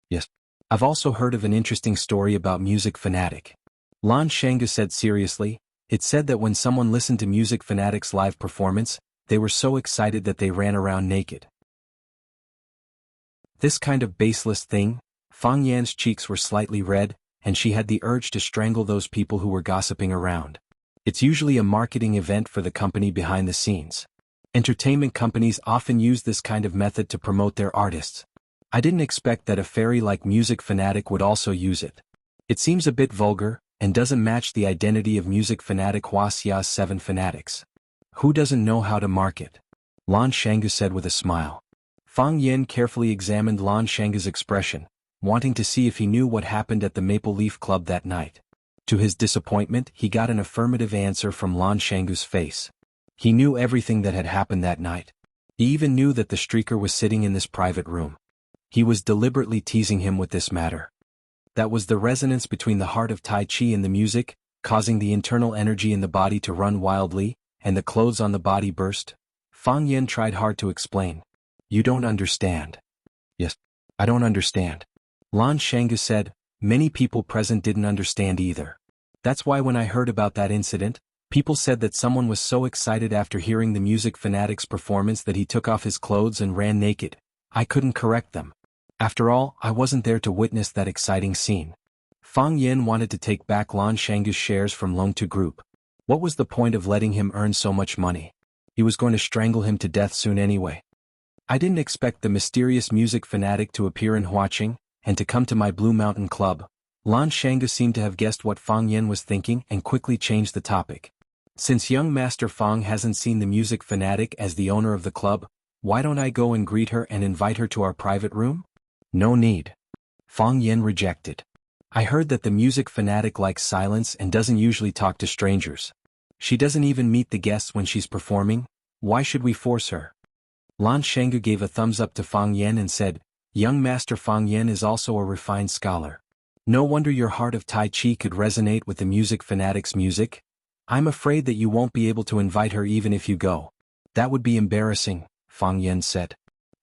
"Yes. I've also heard of an interesting story about Music Fanatic." Lan Shanggu said seriously. "It said that when someone listened to Music Fanatic's live performance, they were so excited that they ran around naked." This kind of baseless thing? Fang Yan's cheeks were slightly red, and she had the urge to strangle those people who were gossiping around. It's usually a marketing event for the company behind the scenes. Entertainment companies often use this kind of method to promote their artists. I didn't expect that a fairy like Music Fanatic would also use it. It seems a bit vulgar, and doesn't match the identity of Music Fanatic Wuxia's 7 fanatics. Who doesn't know how to market? Lan Shanggu said with a smile. Fang Yen carefully examined Lan Shanggu's expression, wanting to see if he knew what happened at the Maple Leaf Club that night. To his disappointment, he got an affirmative answer from Lan Shanggu's face. He knew everything that had happened that night. He even knew that the streaker was sitting in this private room. He was deliberately teasing him with this matter. That was the resonance between the heart of Tai Chi and the music, causing the internal energy in the body to run wildly, and the clothes on the body burst. Fang Yen tried hard to explain. You don't understand. Yes, I don't understand. Lan Shanggu said. Many people present didn't understand either. That's why when I heard about that incident, people said that someone was so excited after hearing the music fanatic's performance that he took off his clothes and ran naked. I couldn't correct them. After all, I wasn't there to witness that exciting scene. Fang Yen wanted to take back Lan Shanggu's shares from Longtu Group. What was the point of letting him earn so much money? He was going to strangle him to death soon anyway. I didn't expect the mysterious music fanatic to appear in Huaqing, and to come to my Blue Mountain Club. Lan Shanggu seemed to have guessed what Fang Yen was thinking and quickly changed the topic. Since young Master Fang hasn't seen the music fanatic as the owner of the club, why don't I go and greet her and invite her to our private room? No need. Fang Yen rejected. I heard that the music fanatic likes silence and doesn't usually talk to strangers. She doesn't even meet the guests when she's performing. Why should we force her? Lan Shanggu gave a thumbs up to Fang Yen and said, Young Master Fang Yen is also a refined scholar. No wonder your heart of Tai Chi could resonate with the music fanatic's music. I'm afraid that you won't be able to invite her even if you go. That would be embarrassing, Fang Yen said.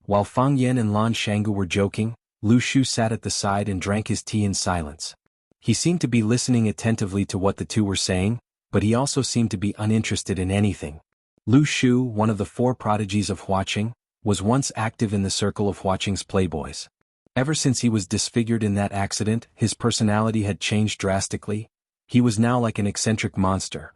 While Fang Yen and Lan Shanggu were joking, Lu Shu sat at the side and drank his tea in silence. He seemed to be listening attentively to what the two were saying, but he also seemed to be uninterested in anything. Lu Shu, one of the 4 prodigies of Huaqing, was once active in the circle of Huaqing's playboys. Ever since he was disfigured in that accident, his personality had changed drastically. He was now like an eccentric monster.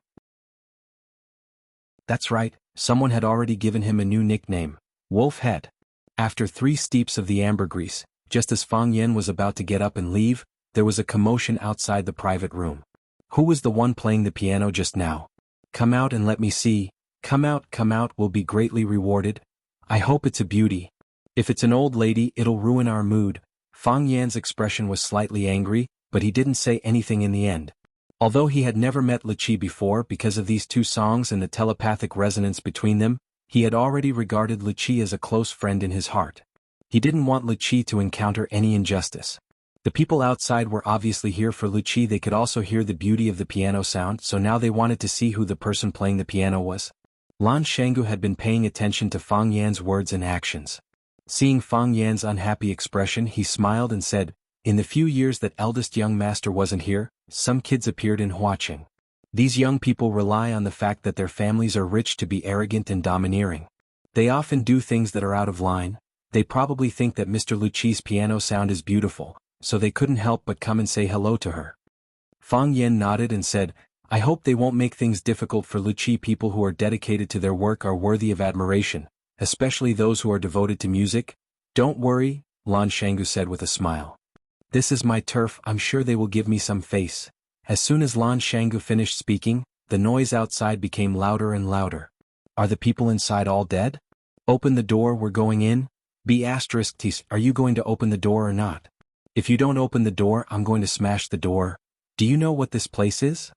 That's right, someone had already given him a new nickname, Wolf Head. After 3 steeps of the ambergris, just as Fang Yen was about to get up and leave, there was a commotion outside the private room. Who was the one playing the piano just now? Come out and let me see. Come out, we'll be greatly rewarded. I hope it's a beauty. If it's an old lady, it'll ruin our mood. Fang Yan's expression was slightly angry, but he didn't say anything in the end. Although he had never met Li Qi before because of these 2 songs and the telepathic resonance between them, he had already regarded Li Qi as a close friend in his heart. He didn't want Li Qi to encounter any injustice. The people outside were obviously here for Li Qi. They could also hear the beauty of the piano sound, so now they wanted to see who the person playing the piano was. Lan Shanggu had been paying attention to Fang Yan's words and actions. Seeing Fang Yan's unhappy expression, he smiled and said, In the few years that eldest young master wasn't here, some kids appeared in Huaqing. These young people rely on the fact that their families are rich to be arrogant and domineering. They often do things that are out of line. They probably think that Mr. Lu Qi's piano sound is beautiful, so they couldn't help but come and say hello to her. Fang Yan nodded and said, I hope they won't make things difficult for Lu Qi. People who are dedicated to their work are worthy of admiration, especially those who are devoted to music. Don't worry, Lan Shanggu said with a smile. This is my turf, I'm sure they will give me some face. As soon as Lan Shanggu finished speaking, the noise outside became louder and louder. Are the people inside all dead? Open the door, we're going in. B*Ts, are you going to open the door or not? If you don't open the door, I'm going to smash the door. Do you know what this place is?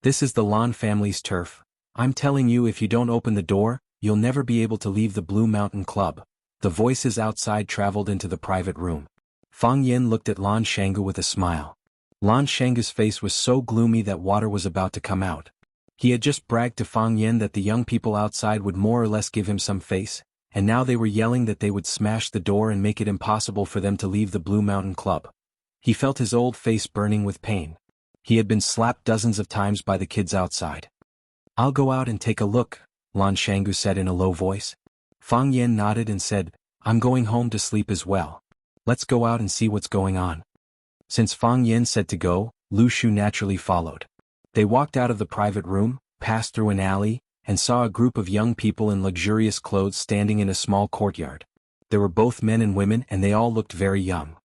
This is the Lan family's turf. I'm telling you, if you don't open the door, you'll never be able to leave the Blue Mountain Club. The voices outside traveled into the private room. Fang Yen looked at Lan Shanggu with a smile. Lan Shanggu's face was so gloomy that water was about to come out. He had just bragged to Fang Yen that the young people outside would more or less give him some face, and now they were yelling that they would smash the door and make it impossible for them to leave the Blue Mountain Club. He felt his old face burning with pain. He had been slapped dozens of times by the kids outside. I'll go out and take a look, Lan Shanggu said in a low voice. Fang Yen nodded and said, I'm going home to sleep as well. Let's go out and see what's going on. Since Fang Yen said to go, Lu Shu naturally followed. They walked out of the private room, passed through an alley, and saw a group of young people in luxurious clothes standing in a small courtyard. There were both men and women, and they all looked very young.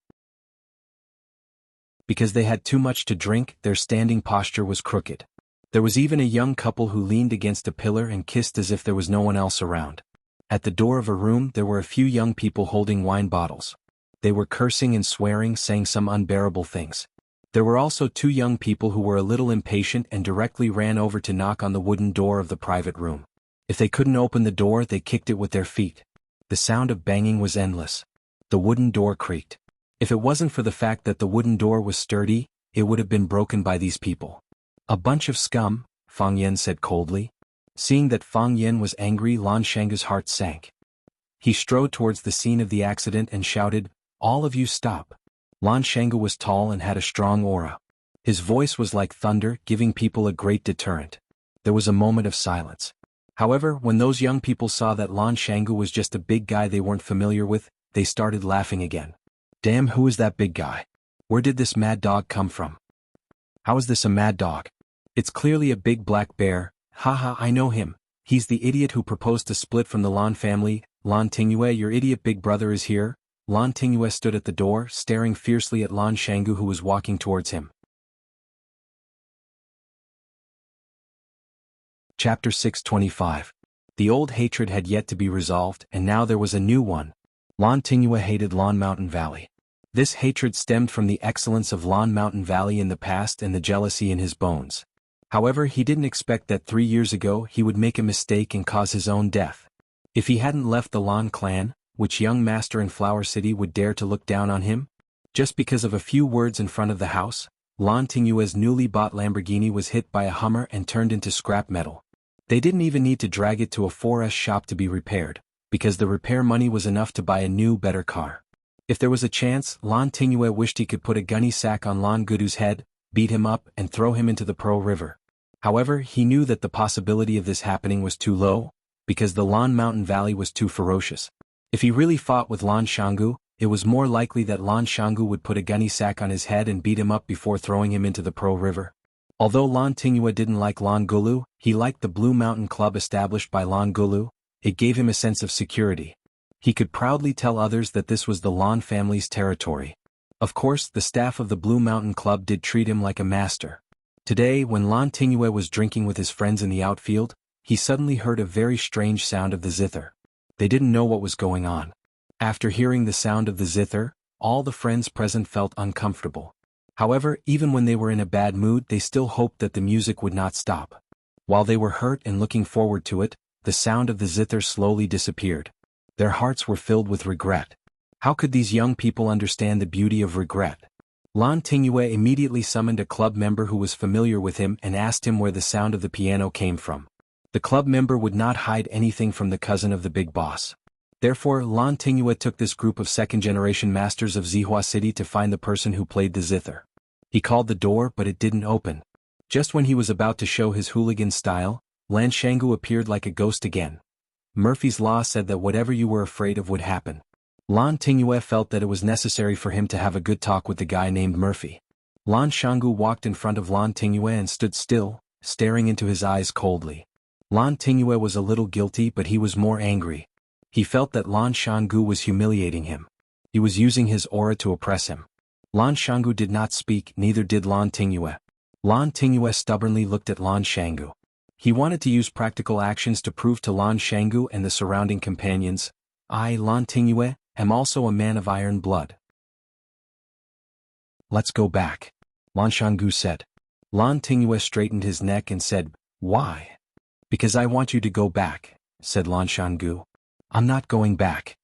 Because they had too much to drink, their standing posture was crooked. There was even a young couple who leaned against a pillar and kissed as if there was no one else around. At the door of a room there were a few young people holding wine bottles. They were cursing and swearing, saying some unbearable things. There were also 2 young people who were a little impatient and directly ran over to knock on the wooden door of the private room. If they couldn't open the door, they kicked it with their feet. The sound of banging was endless. The wooden door creaked. If it wasn't for the fact that the wooden door was sturdy, it would have been broken by these people. A bunch of scum, Fang Yan said coldly. Seeing that Fang Yan was angry, Lan Shangu's heart sank. He strode towards the scene of the accident and shouted, "All of you stop." Lan Shangu was tall and had a strong aura. His voice was like thunder, giving people a great deterrent. There was a moment of silence. However, when those young people saw that Lan Shangu was just a big guy they weren't familiar with, they started laughing again. Damn, who is that big guy? Where did this mad dog come from? How is this a mad dog? It's clearly a big black bear. Haha, I know him. He's the idiot who proposed to split from the Lan family. Lan Tingyue, your idiot big brother is here. Lan Tingyue stood at the door, staring fiercely at Lan Shangu who was walking towards him. Chapter 625. The old hatred had yet to be resolved, and now there was a new one. Lan Tingyue hated Lan Mountain Valley. This hatred stemmed from the excellence of Lan Mountain Valley in the past and the jealousy in his bones. However, he didn't expect that 3 years ago he would make a mistake and cause his own death. If he hadn't left the Lan clan, which young master in Flower City would dare to look down on him? Just because of a few words in front of the house, Lan Tingyue's newly bought Lamborghini was hit by a Hummer and turned into scrap metal. They didn't even need to drag it to a 4S shop to be repaired, because the repair money was enough to buy a new, better car. If there was a chance, Lan Tingyue wished he could put a gunny sack on Lan Gudu's head, beat him up, and throw him into the Pearl River. However, he knew that the possibility of this happening was too low, because the Lan Mountain Valley was too ferocious. If he really fought with Lan Shangu, it was more likely that Lan Shangu would put a gunny sack on his head and beat him up before throwing him into the Pearl River. Although Lan Tingyue didn't like Lan Gulu, he liked the Blue Mountain Club established by Lan Gulu. It gave him a sense of security. He could proudly tell others that this was the Lan family's territory. Of course, the staff of the Blue Mountain Club did treat him like a master. Today, when Lan Tingyue was drinking with his friends in the outfield, he suddenly heard a very strange sound of the zither. They didn't know what was going on. After hearing the sound of the zither, all the friends present felt uncomfortable. However, even when they were in a bad mood, they still hoped that the music would not stop. While they were hurt and looking forward to it, the sound of the zither slowly disappeared. Their hearts were filled with regret. How could these young people understand the beauty of regret? Lan Tingyue immediately summoned a club member who was familiar with him and asked him where the sound of the piano came from. The club member would not hide anything from the cousin of the big boss. Therefore, Lan Tingyue took this group of second-generation masters of Zihua City to find the person who played the zither. He called the door, but it didn't open. Just when he was about to show his hooligan style, Lan Shangu appeared like a ghost again. Murphy's Law said that whatever you were afraid of would happen. Lan Tingyue felt that it was necessary for him to have a good talk with the guy named Murphy. Lan Shangu walked in front of Lan Tingyue and stood still, staring into his eyes coldly. Lan Tingyue was a little guilty, but he was more angry. He felt that Lan Shangu was humiliating him. He was using his aura to oppress him. Lan Shangu did not speak, neither did Lan Tingyue. Lan Tingyue stubbornly looked at Lan Shangu. He wanted to use practical actions to prove to Lan Shangu and the surrounding companions, I, Lan Tingyue, am also a man of iron blood. Let's go back, Lan Shangu said. Lan Tingyue straightened his neck and said, Why? Because I want you to go back, said Lan Shangu. I'm not going back.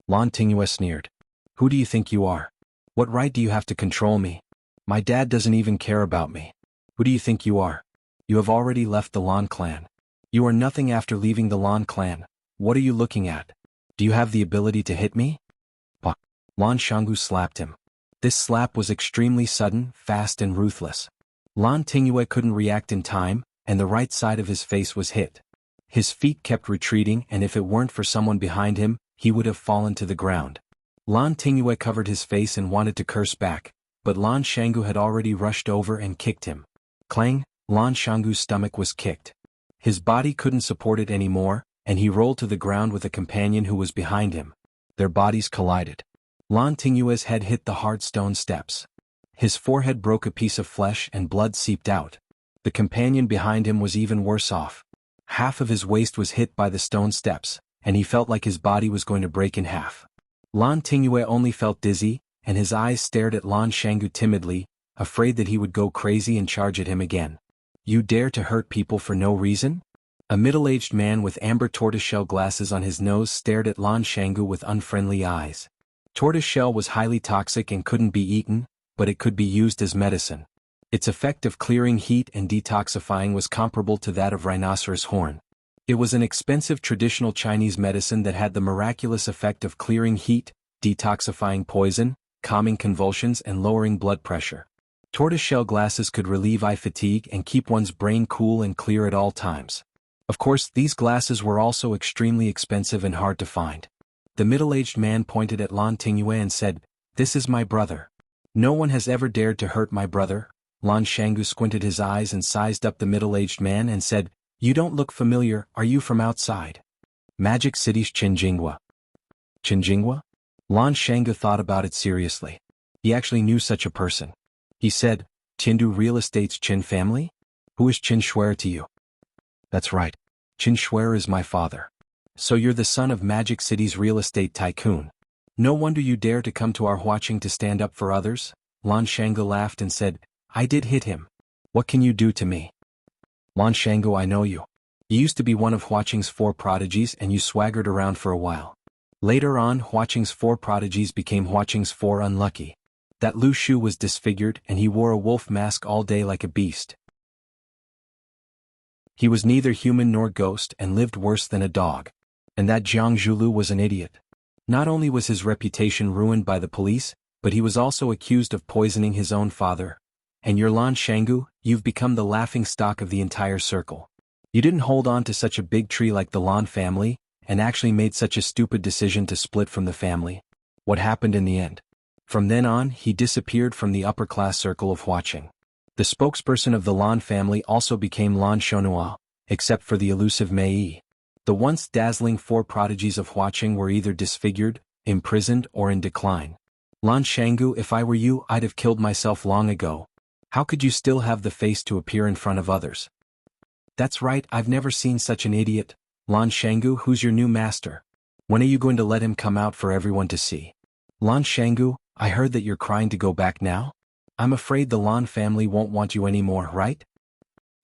Lan Tingyue sneered. Who do you think you are? What right do you have to control me? My dad doesn't even care about me. Who do you think you are? You have already left the Lan clan. You are nothing after leaving the Lan clan. What are you looking at? Do you have the ability to hit me? Bah. Lan Shangu slapped him. This slap was extremely sudden, fast and ruthless. Lan Tingyue couldn't react in time, and the right side of his face was hit. His feet kept retreating, and if it weren't for someone behind him, he would have fallen to the ground. Lan Tingyue covered his face and wanted to curse back, but Lan Shangu had already rushed over and kicked him. Clang, Lan Shangu's stomach was kicked. His body couldn't support it anymore, and he rolled to the ground with a companion who was behind him. Their bodies collided. Lan Tingyue's head hit the hard stone steps. His forehead broke a piece of flesh and blood seeped out. The companion behind him was even worse off. Half of his waist was hit by the stone steps, and he felt like his body was going to break in half. Lan Tingyue only felt dizzy, and his eyes stared at Lan Shangu timidly, afraid that he would go crazy and charge at him again. You dare to hurt people for no reason? A middle-aged man with amber tortoiseshell glasses on his nose stared at Lan Shangu with unfriendly eyes. Tortoiseshell was highly toxic and couldn't be eaten, but it could be used as medicine. Its effect of clearing heat and detoxifying was comparable to that of rhinoceros horn. It was an expensive traditional Chinese medicine that had the miraculous effect of clearing heat, detoxifying poison, calming convulsions and lowering blood pressure. Tortoiseshell glasses could relieve eye fatigue and keep one's brain cool and clear at all times. Of course, these glasses were also extremely expensive and hard to find. The middle-aged man pointed at Lan Tingyue and said, "This is my brother. No one has ever dared to hurt my brother." Lan Shangu squinted his eyes and sized up the middle-aged man and said, "You don't look familiar, are you from outside?" Magic City's Qinjinghua. Qinjinghua? Lan Shangu thought about it seriously. He actually knew such a person. He said, "Qindu Real Estate's Qin family? Who is Qin Shuer to you?" "That's right. Qin Shuer is my father." "So you're the son of Magic City's real estate tycoon. No wonder you dare to come to our Huaqing to stand up for others." Lan Shangu laughed and said, "I did hit him. What can you do to me?" "Lan Shangu, I know you. You used to be one of Huaqing's 4 prodigies and you swaggered around for a while. Later on, Huaqing's 4 prodigies became Huaqing's 4 unlucky. That Lu Shu was disfigured and he wore a wolf mask all day like a beast. He was neither human nor ghost and lived worse than a dog. And that Jiang Zhulu was an idiot. Not only was his reputation ruined by the police, but he was also accused of poisoning his own father. And you're Lan Shangu, you've become the laughingstock of the entire circle. You didn't hold on to such a big tree like the Lan family, and actually made such a stupid decision to split from the family. What happened in the end? From then on, he disappeared from the upper-class circle of Huaqing. The spokesperson of the Lan family also became Lan Shonhua, except for the elusive Mei Yi. The once dazzling 4 prodigies of Huaqing were either disfigured, imprisoned or in decline. Lan Shangu, if I were you, I'd have killed myself long ago. How could you still have the face to appear in front of others? That's right, I've never seen such an idiot. Lan Shangu, who's your new master? When are you going to let him come out for everyone to see? Lan Shangu, I heard that you're crying to go back now? I'm afraid the Lan family won't want you anymore, right?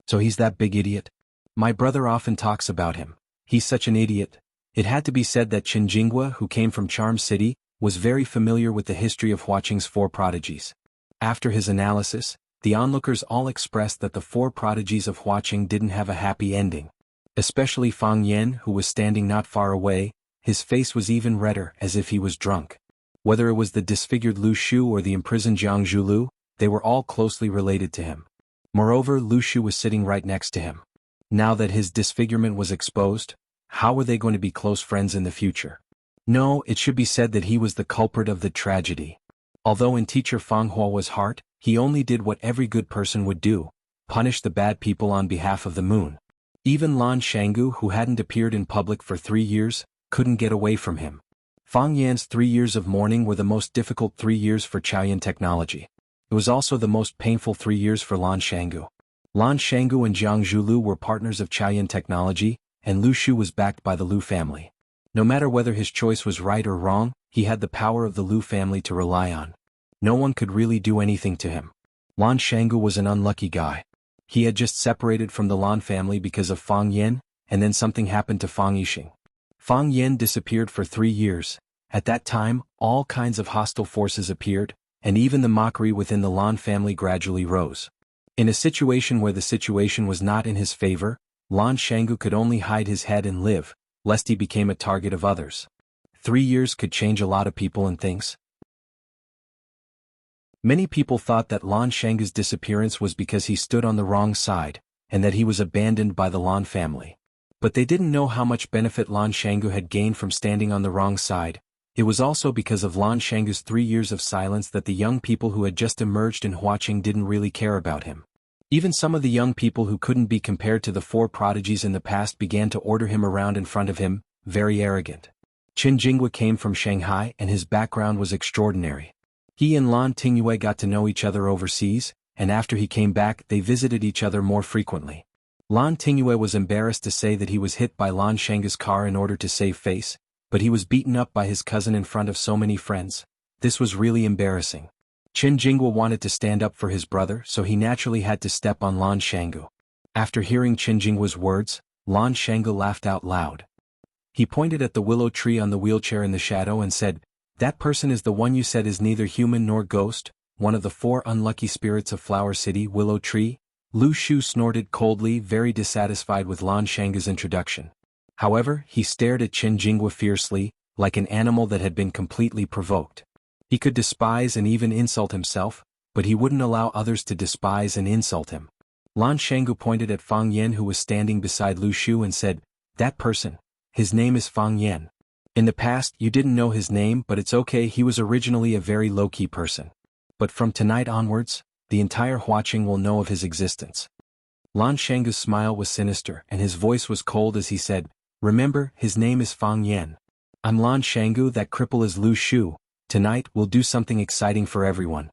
So he's that big idiot? My brother often talks about him. He's such an idiot. It had to be said that Qinjinghua, who came from Charm City, was very familiar with the history of Huaqing's 4 prodigies. After his analysis, the onlookers all expressed that the 4 prodigies of Huaqing didn't have a happy ending. Especially Fang Yan, who was standing not far away, his face was even redder as if he was drunk. Whether it was the disfigured Lu Shu or the imprisoned Jiang Zhulu, they were all closely related to him. Moreover, Lu Shu was sitting right next to him. Now that his disfigurement was exposed, how were they going to be close friends in the future? No, it should be said that he was the culprit of the tragedy. Although in teacher Fang Hua's heart, he only did what every good person would do, punish the bad people on behalf of the moon. Even Lan Shangu, who hadn't appeared in public for 3 years, couldn't get away from him. Fang Yan's 3 years of mourning were the most difficult 3 years for Chaoyan technology. It was also the most painful 3 years for Lan Shangu. Lan Shangu and Jiang Zhulu were partners of Chaoyan technology, and Lu Shu was backed by the Lu family. No matter whether his choice was right or wrong, he had the power of the Lu family to rely on. No one could really do anything to him. Lan Shangu was an unlucky guy. He had just separated from the Lan family because of Fang Yan, and then something happened to Fang Yixing. Fang Yan disappeared for 3 years. At that time, all kinds of hostile forces appeared, and even the mockery within the Lan family gradually rose. In a situation where the situation was not in his favor, Lan Shangu could only hide his head and live, lest he became a target of others. 3 years could change a lot of people and things. Many people thought that Lan Shangu's disappearance was because he stood on the wrong side, and that he was abandoned by the Lan family. But they didn't know how much benefit Lan Shangu had gained from standing on the wrong side. It was also because of Lan Shangu's 3 years of silence that the young people who had just emerged in Huaqing didn't really care about him. Even some of the young people who couldn't be compared to the 4 prodigies in the past began to order him around in front of him, very arrogant. Qinjinghua came from Shanghai and his background was extraordinary. He and Lan Tingyue got to know each other overseas, and after he came back they visited each other more frequently. Lan Tingyue was embarrassed to say that he was hit by Lan Shangu's car in order to save face, but he was beaten up by his cousin in front of so many friends. This was really embarrassing. Qinjinghua wanted to stand up for his brother, so he naturally had to step on Lan Shangu. After hearing Qinjinghua's words, Lan Shanggu laughed out loud. He pointed at the willow tree on the wheelchair in the shadow and said, "That person is the one you said is neither human nor ghost, one of the 4 unlucky spirits of Flower City, Willow Tree?" Lu Shu snorted coldly, very dissatisfied with Lan Shanggu's introduction. However, he stared at Qin Jinghua fiercely, like an animal that had been completely provoked. He could despise and even insult himself, but he wouldn't allow others to despise and insult him. Lan Shanggu pointed at Fang Yan, who was standing beside Lu Shu, and said, "That person. His name is Fang Yan. In the past you didn't know his name, but it's okay, he was originally a very low-key person. But from tonight onwards, the entire Huaqing will know of his existence." Lan Shanggu's smile was sinister and his voice was cold as he said, "Remember, his name is Fang Yan. I'm Lan Shanggu, that cripple is Lu Shu. Tonight we'll do something exciting for everyone."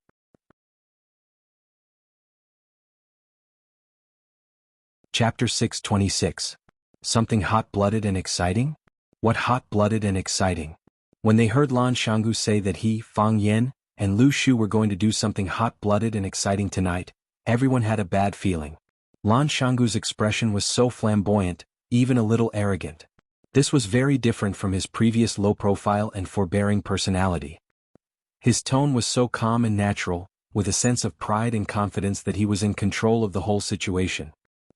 Chapter 626. Something hot-blooded and exciting? What hot-blooded and exciting? When they heard Lan Shanggu say that he, Fang Yan, and Lu Shu were going to do something hot-blooded and exciting tonight, everyone had a bad feeling. Lan Shanggu's expression was so flamboyant, even a little arrogant. This was very different from his previous low-profile and forbearing personality. His tone was so calm and natural, with a sense of pride and confidence that he was in control of the whole situation.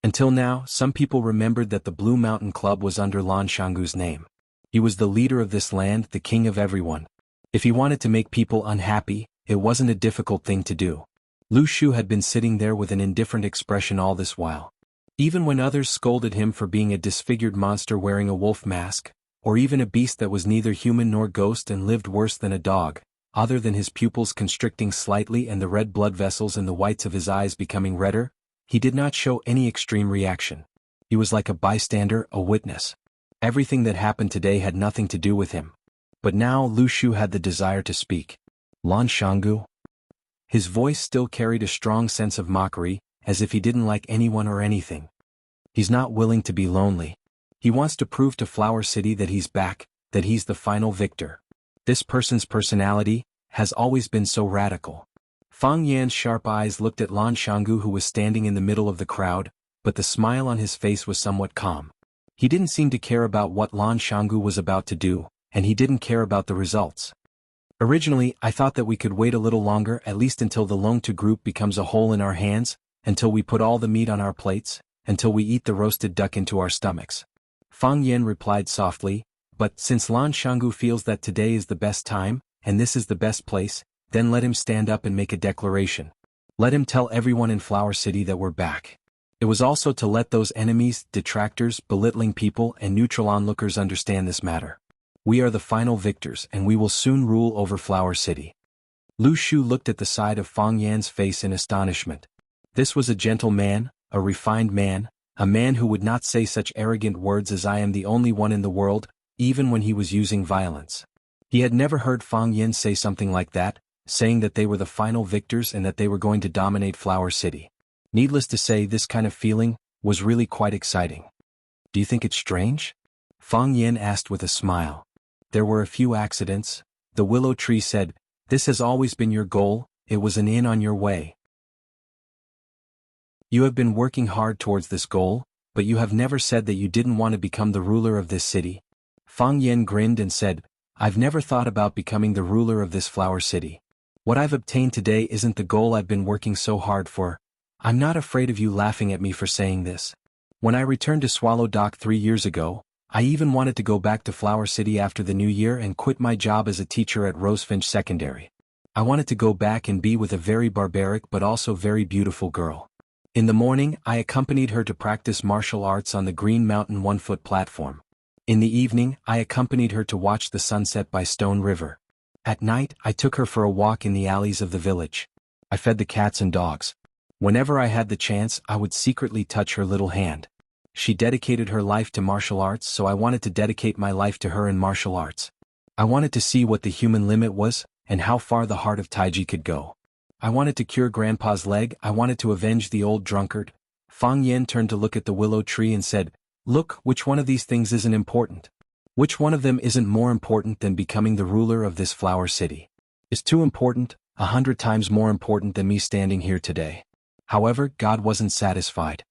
Until now, some people remembered that the Blue Mountain Club was under Lan Shanggu's name. He was the leader of this land, the king of everyone. If he wanted to make people unhappy, it wasn't a difficult thing to do. Lu Shu had been sitting there with an indifferent expression all this while. Even when others scolded him for being a disfigured monster wearing a wolf mask, or even a beast that was neither human nor ghost and lived worse than a dog, other than his pupils constricting slightly and the red blood vessels in the whites of his eyes becoming redder, he did not show any extreme reaction. He was like a bystander, a witness. Everything that happened today had nothing to do with him. But now Lu Shu had the desire to speak. "Lan Shanggu?" His voice still carried a strong sense of mockery, as if he didn't like anyone or anything. He's not willing to be lonely. He wants to prove to Flower City that he's back, that he's the final victor. This person's personality has always been so radical. Fang Yan's sharp eyes looked at Lan Shanggu, who was standing in the middle of the crowd, but the smile on his face was somewhat calm. He didn't seem to care about what Lan Shanggu was about to do, and he didn't care about the results. "Originally, I thought that we could wait a little longer, at least until the Longtu group becomes a hole in our hands, until we put all the meat on our plates, until we eat the roasted duck into our stomachs." Fang Yan replied softly, "But since Lan Shanggu feels that today is the best time, and this is the best place, then let him stand up and make a declaration. Let him tell everyone in Flower City that we're back." It was also to let those enemies, detractors, belittling people, and neutral onlookers understand this matter. We are the final victors and we will soon rule over Flower City. Lu Shu looked at the side of Fang Yan's face in astonishment. This was a gentle man, a refined man, a man who would not say such arrogant words as "I am the only one in the world," even when he was using violence. He had never heard Fang Yan say something like that, saying that they were the final victors and that they were going to dominate Flower City. Needless to say, this kind of feeling was really quite exciting. "Do you think it's strange?" Fang Yan asked with a smile. "There were a few accidents," the willow tree said. "This has always been your goal, it was an in on your way. You have been working hard towards this goal, but you have never said that you didn't want to become the ruler of this city." Fang Yan grinned and said, "I've never thought about becoming the ruler of this Flower City. What I've obtained today isn't the goal I've been working so hard for. I'm not afraid of you laughing at me for saying this. When I returned to Swallow Dock 3 years ago, I even wanted to go back to Flower City after the new year and quit my job as a teacher at Rosefinch Secondary. I wanted to go back and be with a very barbaric but also very beautiful girl. In the morning, I accompanied her to practice martial arts on the Green Mountain 1-foot platform. In the evening, I accompanied her to watch the sunset by Stone River. At night, I took her for a walk in the alleys of the village. I fed the cats and dogs. Whenever I had the chance, I would secretly touch her little hand. She dedicated her life to martial arts, so I wanted to dedicate my life to her in martial arts. I wanted to see what the human limit was, and how far the heart of Taiji could go. I wanted to cure Grandpa's leg, I wanted to avenge the old drunkard." Fang Yan turned to look at the willow tree and said, "Look, which one of these things isn't important? Which one of them isn't more important than becoming the ruler of this Flower City? It's too important, 100 times more important than me standing here today." However, God wasn't satisfied.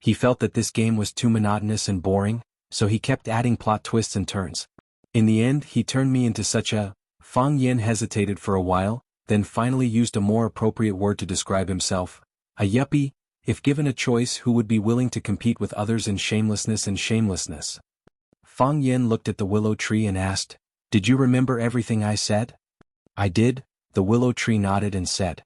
He felt that this game was too monotonous and boring, so he kept adding plot twists and turns. In the end, he turned me into such a... Fang Yen hesitated for a while, then finally used a more appropriate word to describe himself. A yuppie. If given a choice, who would be willing to compete with others in shamelessness and shamelessness? Fang Yen looked at the willow tree and asked, "Did you remember everything I said?" "I did," the willow tree nodded and said.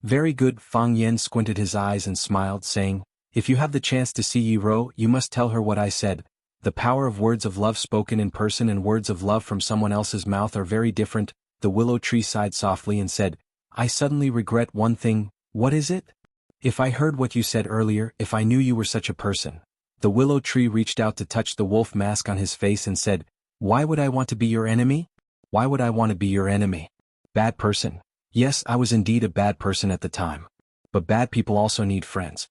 "Very good." Fang Yen squinted his eyes and smiled, saying, "If you have the chance to see Yi Ro, you must tell her what I said. The power of words of love spoken in person and words of love from someone else's mouth are very different." The willow tree sighed softly and said, "I suddenly regret one thing." "What is it?" "If I heard what you said earlier, if I knew you were such a person." The willow tree reached out to touch the wolf mask on his face and said, "Why would I want to be your enemy? Why would I want to be your enemy? Bad person. Yes, I was indeed a bad person at the time. But bad people also need friends."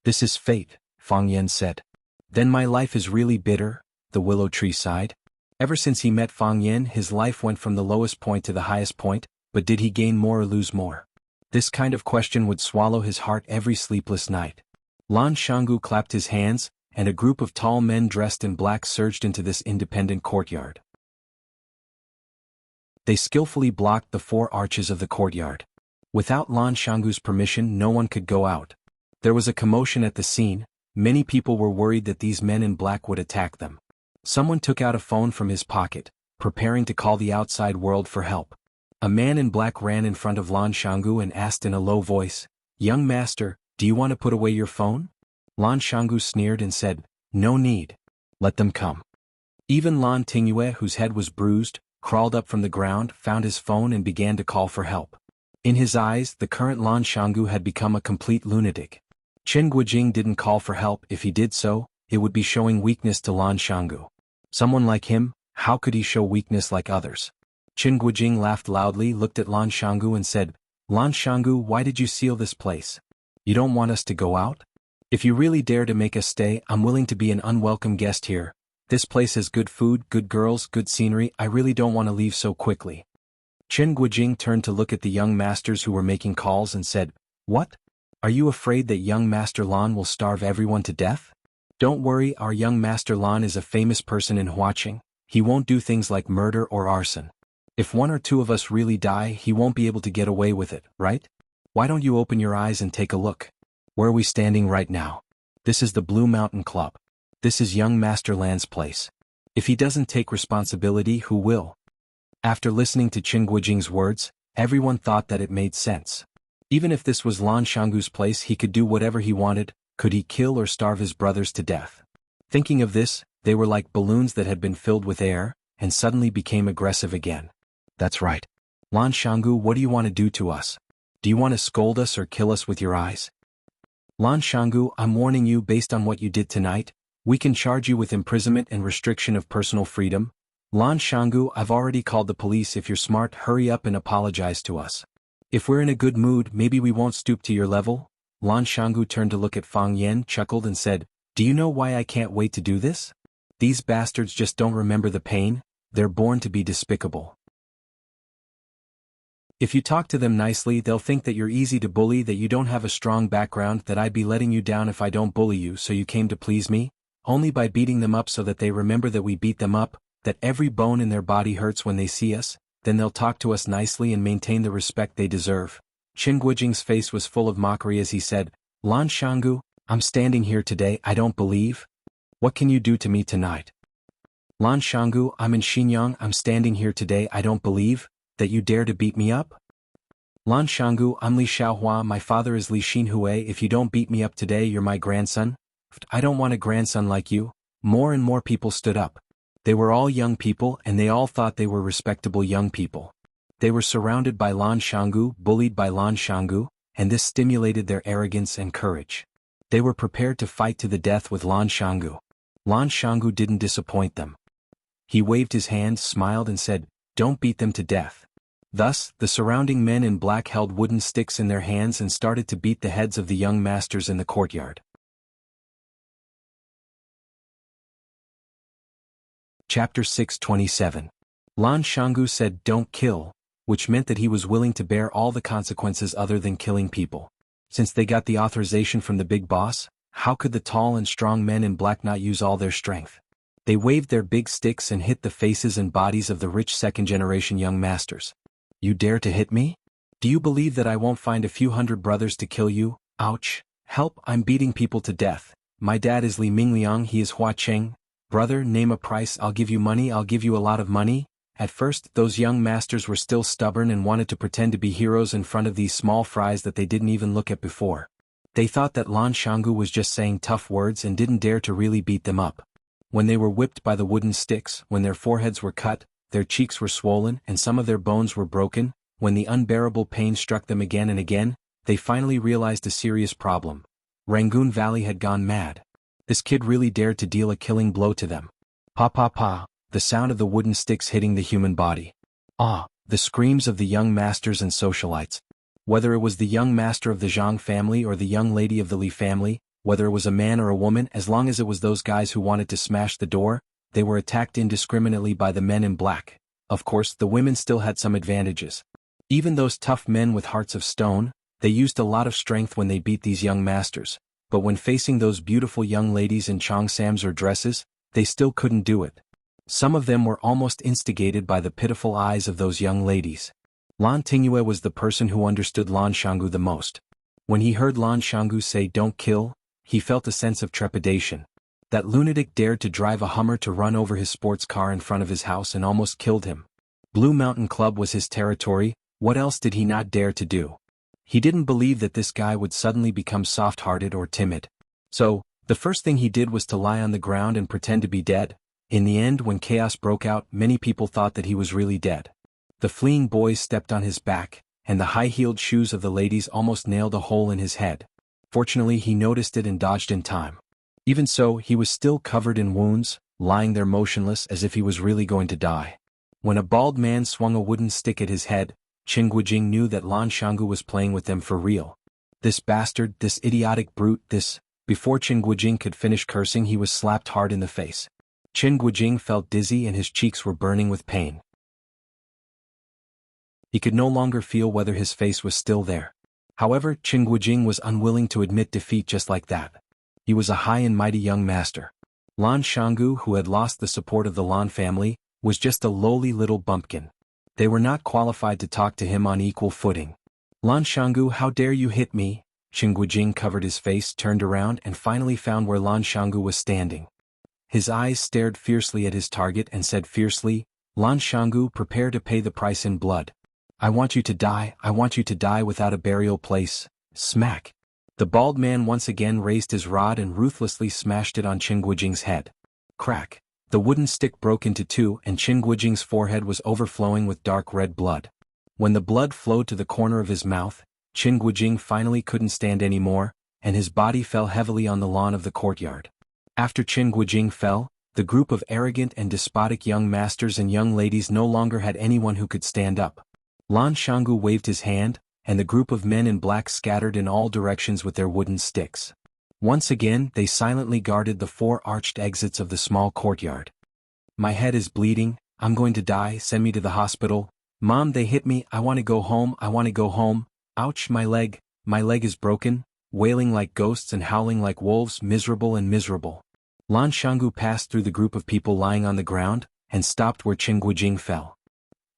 "This is fate," Fang Yen said. "Then my life is really bitter," the willow tree sighed. Ever since he met Fang Yen, his life went from the lowest point to the highest point, but did he gain more or lose more? This kind of question would swallow his heart every sleepless night. Lan Shanggu clapped his hands, and a group of tall men dressed in black surged into this independent courtyard. They skillfully blocked the 4 arches of the courtyard. Without Lan Shanggu's permission, no one could go out. There was a commotion at the scene. Many people were worried that these men in black would attack them. Someone took out a phone from his pocket, preparing to call the outside world for help. A man in black ran in front of Lan Shanggu and asked in a low voice, "Young master, do you want to put away your phone?" Lan Shanggu sneered and said, "No need. Let them come." Even Lan Tingyue, whose head was bruised, crawled up from the ground, found his phone and began to call for help. In his eyes, the current Lan Shanggu had become a complete lunatic. Chen Guojing didn't call for help. If he did so, it would be showing weakness to Lan Shanggu. Someone like him, how could he show weakness like others? Chen Guojing laughed loudly, looked at Lan Shanggu and said, "Lan Shanggu, why did you seal this place? You don't want us to go out? If you really dare to make us stay, I'm willing to be an unwelcome guest here. This place has good food, good girls, good scenery. I really don't want to leave so quickly." Chen Guojing turned to look at the young masters who were making calls and said, "What? Are you afraid that young Master Lan will starve everyone to death? Don't worry, our young Master Lan is a famous person in Huaqing. He won't do things like murder or arson. If 1 or 2 of us really die, he won't be able to get away with it, right? Why don't you open your eyes and take a look? Where are we standing right now? This is the Blue Mountain Club. This is young Master Lan's place. If he doesn't take responsibility, who will?" After listening to Chen Guojing's words, everyone thought that it made sense. Even if this was Lan Shanggu's place, he could do whatever he wanted. Could he kill or starve his brothers to death? Thinking of this, they were like balloons that had been filled with air, and suddenly became aggressive again. "That's right. Lan Shanggu, what do you want to do to us? Do you want to scold us or kill us with your eyes?" "Lan Shanggu, I'm warning you, based on what you did tonight, we can charge you with imprisonment and restriction of personal freedom." "Lan Shanggu, I've already called the police. If you're smart, hurry up and apologize to us. If we're in a good mood, maybe we won't stoop to your level." Lan Shanggu turned to look at Fang Yen, chuckled and said, "Do you know why I can't wait to do this? These bastards just don't remember the pain. They're born to be despicable. If you talk to them nicely, they'll think that you're easy to bully, that you don't have a strong background, that I'd be letting you down if I don't bully you, so you came to please me? Only by beating them up so that they remember that we beat them up, that every bone in their body hurts when they see us, then they'll talk to us nicely and maintain the respect they deserve." Chen Guojing's face was full of mockery as he said, "Lan Shanggu, I'm standing here today, I don't believe. What can you do to me tonight? Lan Shanggu, I'm in Xinjiang, I'm standing here today, I don't believe that you dare to beat me up. Lan Shanggu, I'm Li Xiaohua, my father is Li Xinhui, if you don't beat me up today, you're my grandson. I don't want a grandson like you." More and more people stood up. They were all young people and they all thought they were respectable young people. They were surrounded by Lan Shanggu, bullied by Lan Shanggu, and this stimulated their arrogance and courage. They were prepared to fight to the death with Lan Shanggu. Lan Shanggu didn't disappoint them. He waved his hand, smiled and said, "Don't beat them to death." Thus, the surrounding men in black held wooden sticks in their hands and started to beat the heads of the young masters in the courtyard. Chapter 627. Lan Shanggu said, "Don't kill," which meant that he was willing to bear all the consequences other than killing people. Since they got the authorization from the big boss, How could the tall and strong men in black not use all their strength? They waved their big sticks and hit the faces and bodies of the rich second-generation young masters. You dare to hit me? Do you believe that I won't find a few hundred brothers to kill you? Ouch! Help, I'm beating people to death. My dad is Li Mingliang, he is Hua Cheng. Brother, name a price, I'll give you money, I'll give you a lot of money. At first, those young masters were still stubborn and wanted to pretend to be heroes in front of these small fries that they didn't even look at before. They thought that Lan Xianggu was just saying tough words and didn't dare to really beat them up. When they were whipped by the wooden sticks, when their foreheads were cut, their cheeks were swollen and some of their bones were broken, when the unbearable pain struck them again and again, they finally realized a serious problem. Rangoon Valley had gone mad. This kid really dared to deal a killing blow to them. Pa pa pa, the sound of the wooden sticks hitting the human body. Ah, the screams of the young masters and socialites. Whether it was the young master of the Zhang family or the young lady of the Li family, whether it was a man or a woman, as long as it was those guys who wanted to smash the door, they were attacked indiscriminately by the men in black. Of course, the women still had some advantages. Even those tough men with hearts of stone, they used a lot of strength when they beat these young masters, but when facing those beautiful young ladies in cheongsams or dresses, they still couldn't do it. Some of them were almost instigated by the pitiful eyes of those young ladies. Lan Tingyue was the person who understood Lan Xianggu the most. When he heard Lan Xianggu say don't kill, he felt a sense of trepidation. That lunatic dared to drive a Hummer to run over his sports car in front of his house and almost killed him. Blue Mountain Club was his territory, what else did he not dare to do? He didn't believe that this guy would suddenly become soft-hearted or timid. So, the first thing he did was to lie on the ground and pretend to be dead. In the end, when chaos broke out, many people thought that he was really dead. The fleeing boys stepped on his back, and the high-heeled shoes of the ladies almost nailed a hole in his head. Fortunately, he noticed it and dodged in time. Even so, he was still covered in wounds, lying there motionless as if he was really going to die. When a bald man swung a wooden stick at his head, Qin Guijing knew that Lan Xianggu was playing with them for real. This bastard, this idiotic brute, this... Before Qin Guijing could finish cursing, he was slapped hard in the face. Qin Guijing felt dizzy and his cheeks were burning with pain. He could no longer feel whether his face was still there. However, Qin Guijing was unwilling to admit defeat just like that. He was a high and mighty young master. Lan Xianggu, who had lost the support of the Lan family, was just a lowly little bumpkin. They were not qualified to talk to him on equal footing. Lan Xianggu, how dare you hit me? Qin Guijing covered his face, turned around and finally found where Lan Xianggu was standing. His eyes stared fiercely at his target and said fiercely, Lan Xianggu, prepare to pay the price in blood. I want you to die, I want you to die without a burial place. Smack. The bald man once again raised his rod and ruthlessly smashed it on Qin Guijing's head. Crack. The wooden stick broke into two and Qin Guijing's forehead was overflowing with dark red blood. When the blood flowed to the corner of his mouth, Qin Guijing finally couldn't stand anymore, and his body fell heavily on the lawn of the courtyard. After Qin Guijing fell, the group of arrogant and despotic young masters and young ladies no longer had anyone who could stand up. Lan Xianggu waved his hand, and the group of men in black scattered in all directions with their wooden sticks. Once again, they silently guarded the four arched exits of the small courtyard. My head is bleeding, I'm going to die, send me to the hospital. Mom, they hit me, I want to go home, I want to go home. Ouch, my leg is broken, wailing like ghosts and howling like wolves, miserable and miserable. Lan Xianggu passed through the group of people lying on the ground, and stopped where Qin Guijing fell.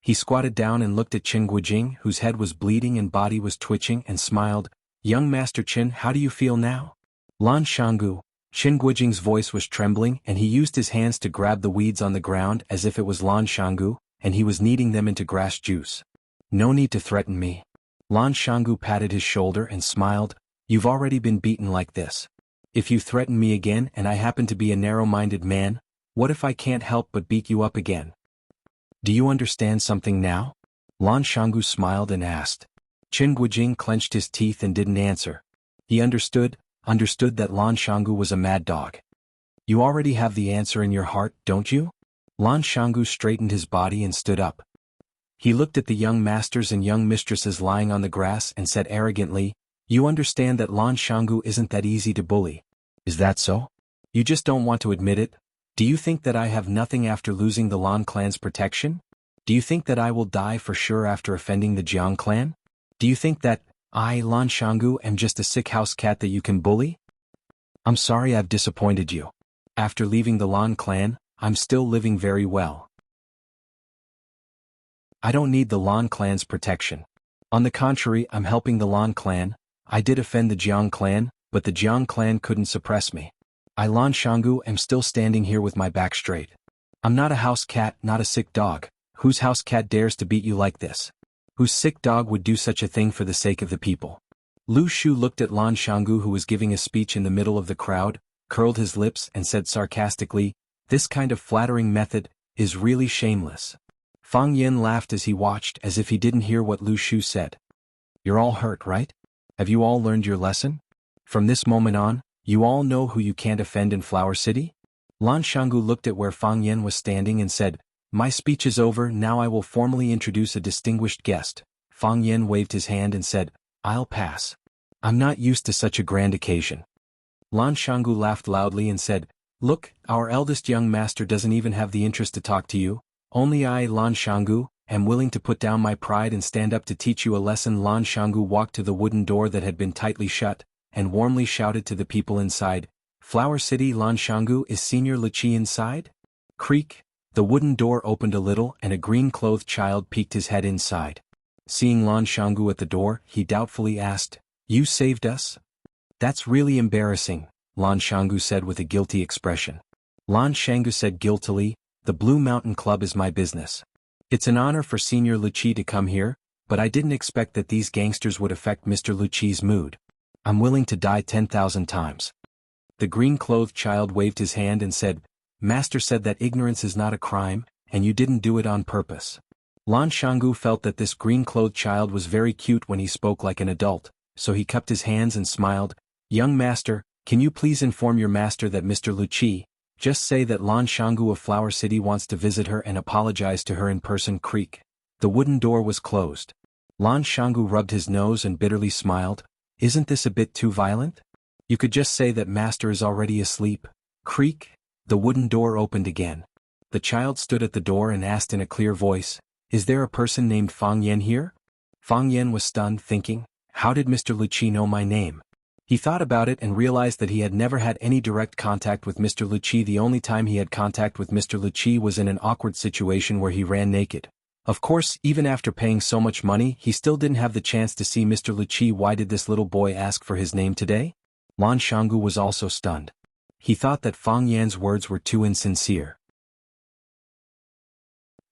He squatted down and looked at Qin Guijing, whose head was bleeding and body was twitching, and smiled. Young Master Qin, how do you feel now? Lan Xianggu. Qin Guijing's voice was trembling and he used his hands to grab the weeds on the ground as if it was Lan Xianggu, and he was kneading them into grass juice. No need to threaten me. Lan Xianggu patted his shoulder and smiled. You've already been beaten like this. If you threaten me again and I happen to be a narrow-minded man, what if I can't help but beat you up again? Do you understand something now? Lan Xianggu smiled and asked. Qin Guijing clenched his teeth and didn't answer. He understood that Lan Xianggu was a mad dog. You already have the answer in your heart, don't you? Lan Xianggu straightened his body and stood up. He looked at the young masters and young mistresses lying on the grass and said arrogantly, You understand that Lan Xianggu isn't that easy to bully. Is that so? You just don't want to admit it? Do you think that I have nothing after losing the Lan clan's protection? Do you think that I will die for sure after offending the Jiang clan? Do you think that I, Lan Xianggu, am just a sick house cat that you can bully? I'm sorry I've disappointed you. After leaving the Lan clan, I'm still living very well. I don't need the Lan clan's protection. On the contrary, I'm helping the Lan clan. I did offend the Jiang clan, but the Jiang clan couldn't suppress me. I Lan Shanggu am still standing here with my back straight. I'm not a house cat, not a sick dog. Whose house cat dares to beat you like this? Whose sick dog would do such a thing for the sake of the people? Lu Shu looked at Lan Shanggu, who was giving a speech in the middle of the crowd, curled his lips and said sarcastically, "This kind of flattering method is really shameless." Fang Yin laughed as he watched, as if he didn't hear what Lu Shu said. "You're all hurt, right? Have you all learned your lesson? From this moment on, you all know who you can't offend in Flower City?" Lan Shanggu looked at where Fang Yin was standing and said, "My speech is over, now I will formally introduce a distinguished guest." Fang Yin waved his hand and said, "I'll pass. I'm not used to such a grand occasion." Lan Shanggu laughed loudly and said, "Look, our eldest young master doesn't even have the interest to talk to you. Only I, Lan Shanggu, am willing to put down my pride and stand up to teach you a lesson." Lan Shanggu walked to the wooden door that had been tightly shut, and warmly shouted to the people inside, "Flower City, Lan Shanggu, is Senior Liqi inside?" Creak, the wooden door opened a little and a green-clothed child peeked his head inside. Seeing Lan Shanggu at the door, he doubtfully asked, "You saved us?" "That's really embarrassing," Lan Shanggu said with a guilty expression. Lan Shanggu said guiltily, "The Blue Mountain Club is my business. It's an honor for Senior Liqi to come here, but I didn't expect that these gangsters would affect Mr. Liqi's mood. I'm willing to die 10,000 times." The green-clothed child waved his hand and said, "Master said that ignorance is not a crime, and you didn't do it on purpose." Lan Shanggu felt that this green-clothed child was very cute when he spoke like an adult, so he cupped his hands and smiled. "Young master, can you please inform your master that Mr. Liqi, just say that Lan Shanggu of Flower City wants to visit her and apologize to her in person." Creak. The wooden door was closed. Lan Shanggu rubbed his nose and bitterly smiled. "Isn't this a bit too violent? You could just say that master is already asleep." Creak. The wooden door opened again. The child stood at the door and asked in a clear voice, "Is there a person named Fang Yen here?" Fang Yen was stunned, thinking, "How did Mr. Liqi know my name?" He thought about it and realized that he had never had any direct contact with Mr. Liqi. The only time he had contact with Mr. Liqi was in an awkward situation where he ran naked. Of course, even after paying so much money, he still didn't have the chance to see Mr. Liqi. Why did this little boy ask for his name today? Lan Shanggu was also stunned. He thought that Fang Yan's words were too insincere.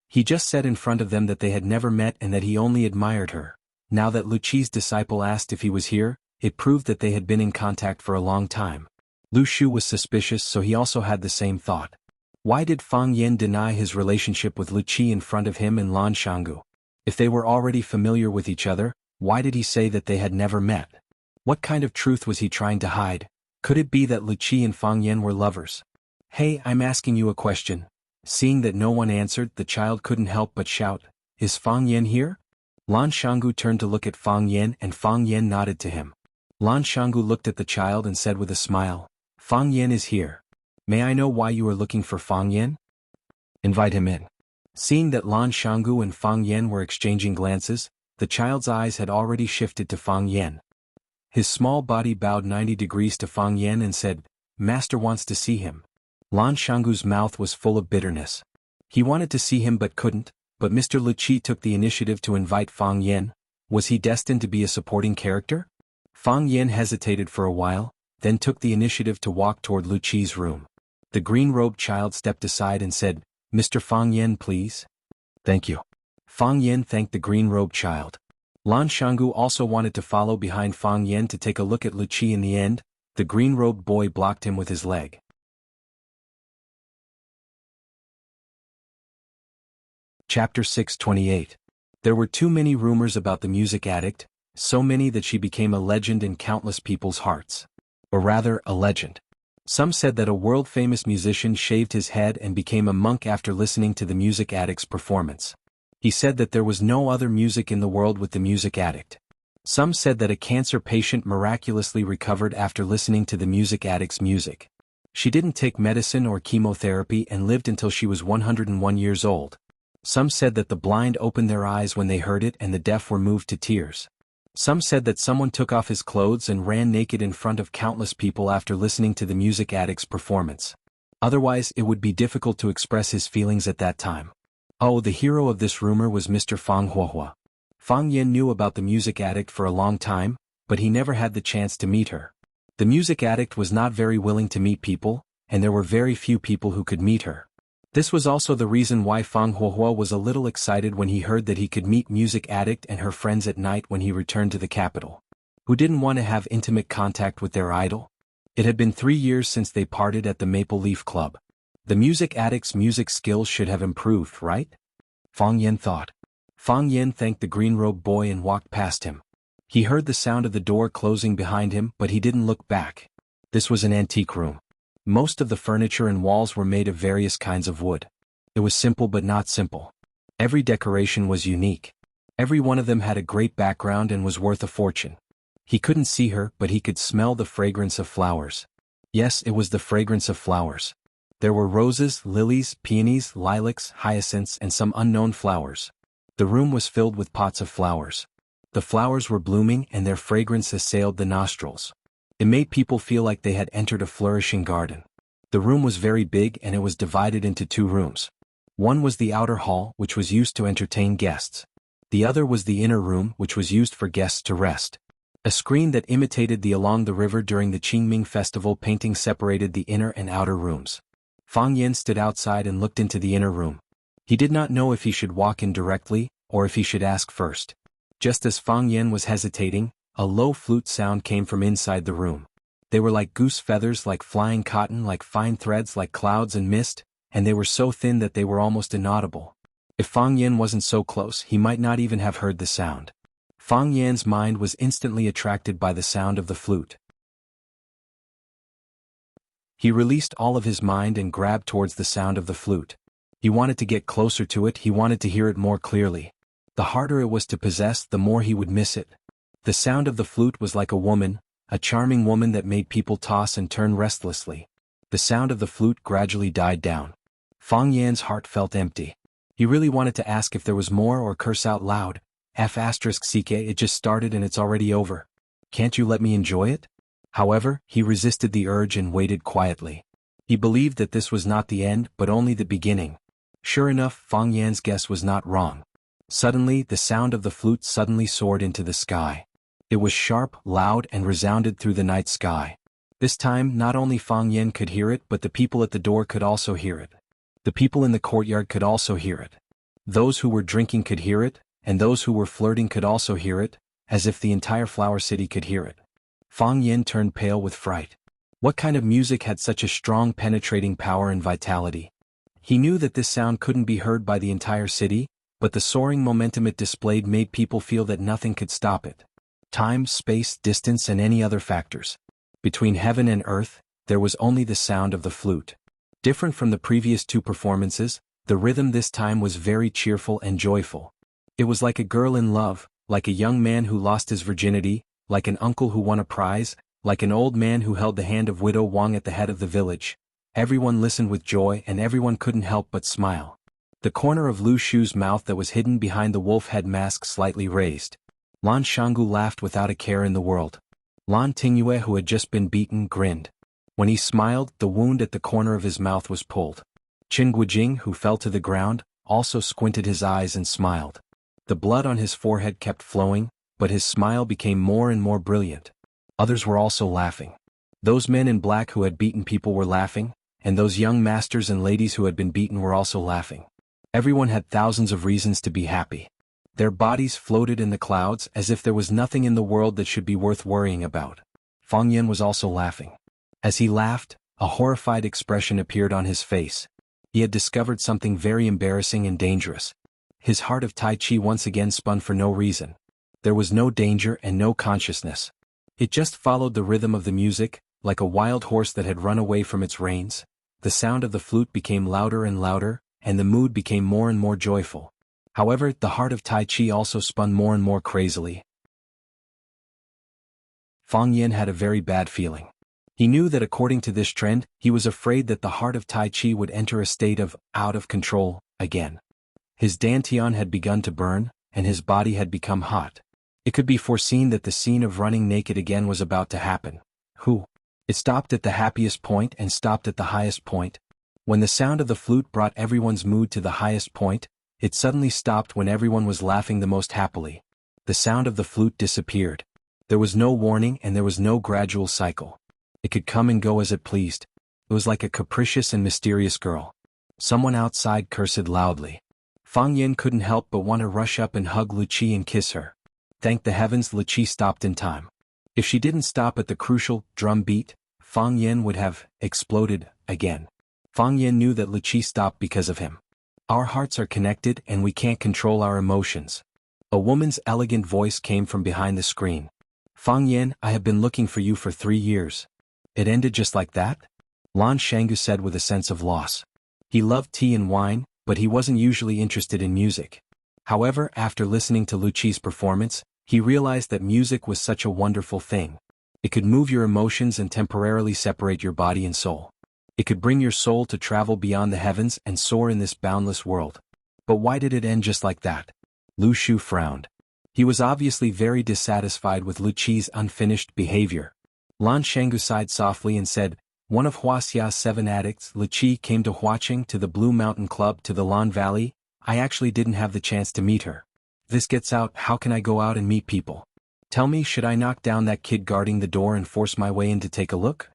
He just said in front of them that they had never met and that he only admired her. Now that Liqi's disciple asked if he was here, it proved that they had been in contact for a long time. Lu Shu was suspicious, so he also had the same thought. Why did Fang Yen deny his relationship with Liqi in front of him and Lan Shanggu? If they were already familiar with each other, why did he say that they had never met? What kind of truth was he trying to hide? Could it be that Liqi and Fang Yen were lovers? "Hey, I'm asking you a question." Seeing that no one answered, the child couldn't help but shout, "Is Fang Yen here?" Lan Shanggu turned to look at Fang Yen and Fang Yen nodded to him. Lan Shanggu looked at the child and said with a smile, "Fang Yen is here. May I know why you are looking for Fang Yen?" "Invite him in." Seeing that Lan Shanggu and Fang Yen were exchanging glances, the child's eyes had already shifted to Fang Yen. His small body bowed 90 degrees to Fang Yen and said, "Master wants to see him." Lan Shanggu's mouth was full of bitterness. He wanted to see him but couldn't, but Mr. Liqi took the initiative to invite Fang Yen. Was he destined to be a supporting character? Fang Yen hesitated for a while, then took the initiative to walk toward Liqi's room. The green-robed child stepped aside and said, "Mr. Fang Yen, please." "Thank you." Fang Yen thanked the green-robed child. Lan Shanggu also wanted to follow behind Fang Yen to take a look at Liqi. In the end, the green-robed boy blocked him with his leg. Chapter 628. There were too many rumors about the music addict, so many that she became a legend in countless people's hearts. Or rather, a legend. Some said that a world-famous musician shaved his head and became a monk after listening to the music addict's performance. He said that there was no other music in the world with the music addict. Some said that a cancer patient miraculously recovered after listening to the music addict's music. She didn't take medicine or chemotherapy and lived until she was 101 years old. Some said that the blind opened their eyes when they heard it and the deaf were moved to tears. Some said that someone took off his clothes and ran naked in front of countless people after listening to the music addict's performance. Otherwise, it would be difficult to express his feelings at that time. Oh, the hero of this rumor was Mr. Fang Huohua. Fang Yin knew about the music addict for a long time, but he never had the chance to meet her. The music addict was not very willing to meet people, and there were very few people who could meet her. This was also the reason why Fang Huohua was a little excited when he heard that he could meet music addict and her friends at night when he returned to the capital. Who didn't want to have intimate contact with their idol? It had been 3 years since they parted at the Maple Leaf Club. The music addict's music skills should have improved, right? Fang Yin thought. Fang Yin thanked the green-robed boy and walked past him. He heard the sound of the door closing behind him, but he didn't look back. This was an antique room. Most of the furniture and walls were made of various kinds of wood. It was simple but not simple. Every decoration was unique. Every one of them had a great background and was worth a fortune. He couldn't see her, but he could smell the fragrance of flowers. Yes, it was the fragrance of flowers. There were roses, lilies, peonies, lilacs, hyacinths, and some unknown flowers. The room was filled with pots of flowers. The flowers were blooming and their fragrance assailed the nostrils. It made people feel like they had entered a flourishing garden. The room was very big and it was divided into 2 rooms. One was the outer hall, which was used to entertain guests. The other was the inner room, which was used for guests to rest. A screen that imitated the along the river during the Qingming festival painting separated the inner and outer rooms. Fang Yin stood outside and looked into the inner room. He did not know if he should walk in directly, or if he should ask first. Just as Fang Yin was hesitating, a low flute sound came from inside the room. They were like goose feathers, like flying cotton, like fine threads, like clouds and mist, and they were so thin that they were almost inaudible. If Fang Yin wasn't so close, he might not even have heard the sound. Fang Yin's mind was instantly attracted by the sound of the flute. He released all of his mind and grabbed towards the sound of the flute. He wanted to get closer to it, he wanted to hear it more clearly. The harder it was to possess, the more he would miss it. The sound of the flute was like a woman, a charming woman that made people toss and turn restlessly. The sound of the flute gradually died down. Fang Yan's heart felt empty. He really wanted to ask if there was more or curse out loud, *CK, it just started and it's already over. Can't you let me enjoy it? However, he resisted the urge and waited quietly. He believed that this was not the end, but only the beginning. Sure enough, Fang Yan's guess was not wrong. Suddenly, the sound of the flute suddenly soared into the sky. It was sharp, loud, and resounded through the night sky. This time, not only Fang Yan could hear it, but the people at the door could also hear it. The people in the courtyard could also hear it. Those who were drinking could hear it, and those who were flirting could also hear it, as if the entire flower city could hear it. Fang Yan turned pale with fright. What kind of music had such a strong penetrating power and vitality? He knew that this sound couldn't be heard by the entire city, but the soaring momentum it displayed made people feel that nothing could stop it. Time, space, distance, and any other factors. Between heaven and earth, there was only the sound of the flute. Different from the previous 2 performances, the rhythm this time was very cheerful and joyful. It was like a girl in love, like a young man who lost his virginity, like an uncle who won a prize, like an old man who held the hand of widow Wang at the head of the village. Everyone listened with joy and everyone couldn't help but smile. The corner of Lu Shu's mouth that was hidden behind the wolf head mask slightly raised. Lan Shanggu laughed without a care in the world. Lan Tingyue, who had just been beaten, grinned. When he smiled, the wound at the corner of his mouth was pulled. Qin Guijing, who fell to the ground, also squinted his eyes and smiled. The blood on his forehead kept flowing, but his smile became more and more brilliant. Others were also laughing. Those men in black who had beaten people were laughing, and those young masters and ladies who had been beaten were also laughing. Everyone had thousands of reasons to be happy. Their bodies floated in the clouds as if there was nothing in the world that should be worth worrying about. Fang Yan was also laughing. As he laughed, a horrified expression appeared on his face. He had discovered something very embarrassing and dangerous. His heart of Tai Chi once again spun for no reason. There was no danger and no consciousness. It just followed the rhythm of the music, like a wild horse that had run away from its reins. The sound of the flute became louder and louder, and the mood became more and more joyful. However, the heart of Tai Chi also spun more and more crazily. Fang Yin had a very bad feeling. He knew that according to this trend, he was afraid that the heart of Tai Chi would enter a state of out of control again. His dantian had begun to burn, and his body had become hot. It could be foreseen that the scene of running naked again was about to happen. Who? It stopped at the happiest point and stopped at the highest point. When the sound of the flute brought everyone's mood to the highest point, it suddenly stopped when everyone was laughing the most happily. The sound of the flute disappeared. There was no warning and there was no gradual cycle. It could come and go as it pleased. It was like a capricious and mysterious girl. Someone outside cursed loudly. Fang Yin couldn't help but want to rush up and hug Lu Qi and kiss her. Thank the heavens Lu Qi stopped in time. If she didn't stop at the crucial drum beat, Fang Yin would have exploded again. Fang Yin knew that Lu Qi stopped because of him. Our hearts are connected and we can't control our emotions. A woman's elegant voice came from behind the screen. Fang Yin, I have been looking for you for 3 years. It ended just like that? Lan Shangu said with a sense of loss. He loved tea and wine, but he wasn't usually interested in music. However, after listening to Lu Qi's performance, he realized that music was such a wonderful thing. It could move your emotions and temporarily separate your body and soul. It could bring your soul to travel beyond the heavens and soar in this boundless world. But why did it end just like that? Lu Shu frowned. He was obviously very dissatisfied with Lu Qi's unfinished behavior. Lan Shangu sighed softly and said, one of Wuxia's 7 addicts, Lu Qi, came to Huaqing to the Blue Mountain Club to the Lan Valley. I actually didn't have the chance to meet her. This gets out, how can I go out and meet people? Tell me, should I knock down that kid guarding the door and force my way in to take a look?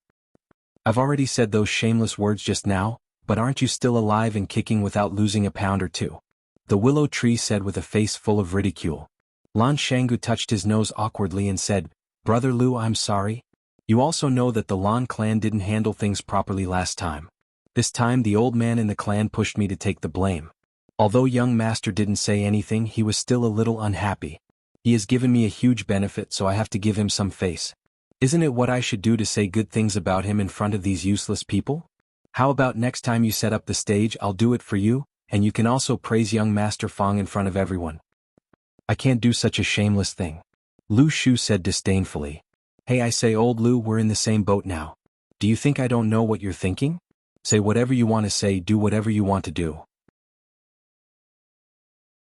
I've already said those shameless words just now, but aren't you still alive and kicking without losing a pound or two? The willow tree said with a face full of ridicule. Lan Shangu touched his nose awkwardly and said, Brother Lu, I'm sorry. You also know that the Lan clan didn't handle things properly last time. This time the old man in the clan pushed me to take the blame. Although young master didn't say anything, he was still a little unhappy. He has given me a huge benefit, so I have to give him some face. Isn't it what I should do to say good things about him in front of these useless people? How about next time you set up the stage, I'll do it for you, and you can also praise young Master Fang in front of everyone. I can't do such a shameless thing. Lu Shu said disdainfully. Hey, I say, old Lu, we're in the same boat now. Do you think I don't know what you're thinking? Say whatever you want to say, do whatever you want to do.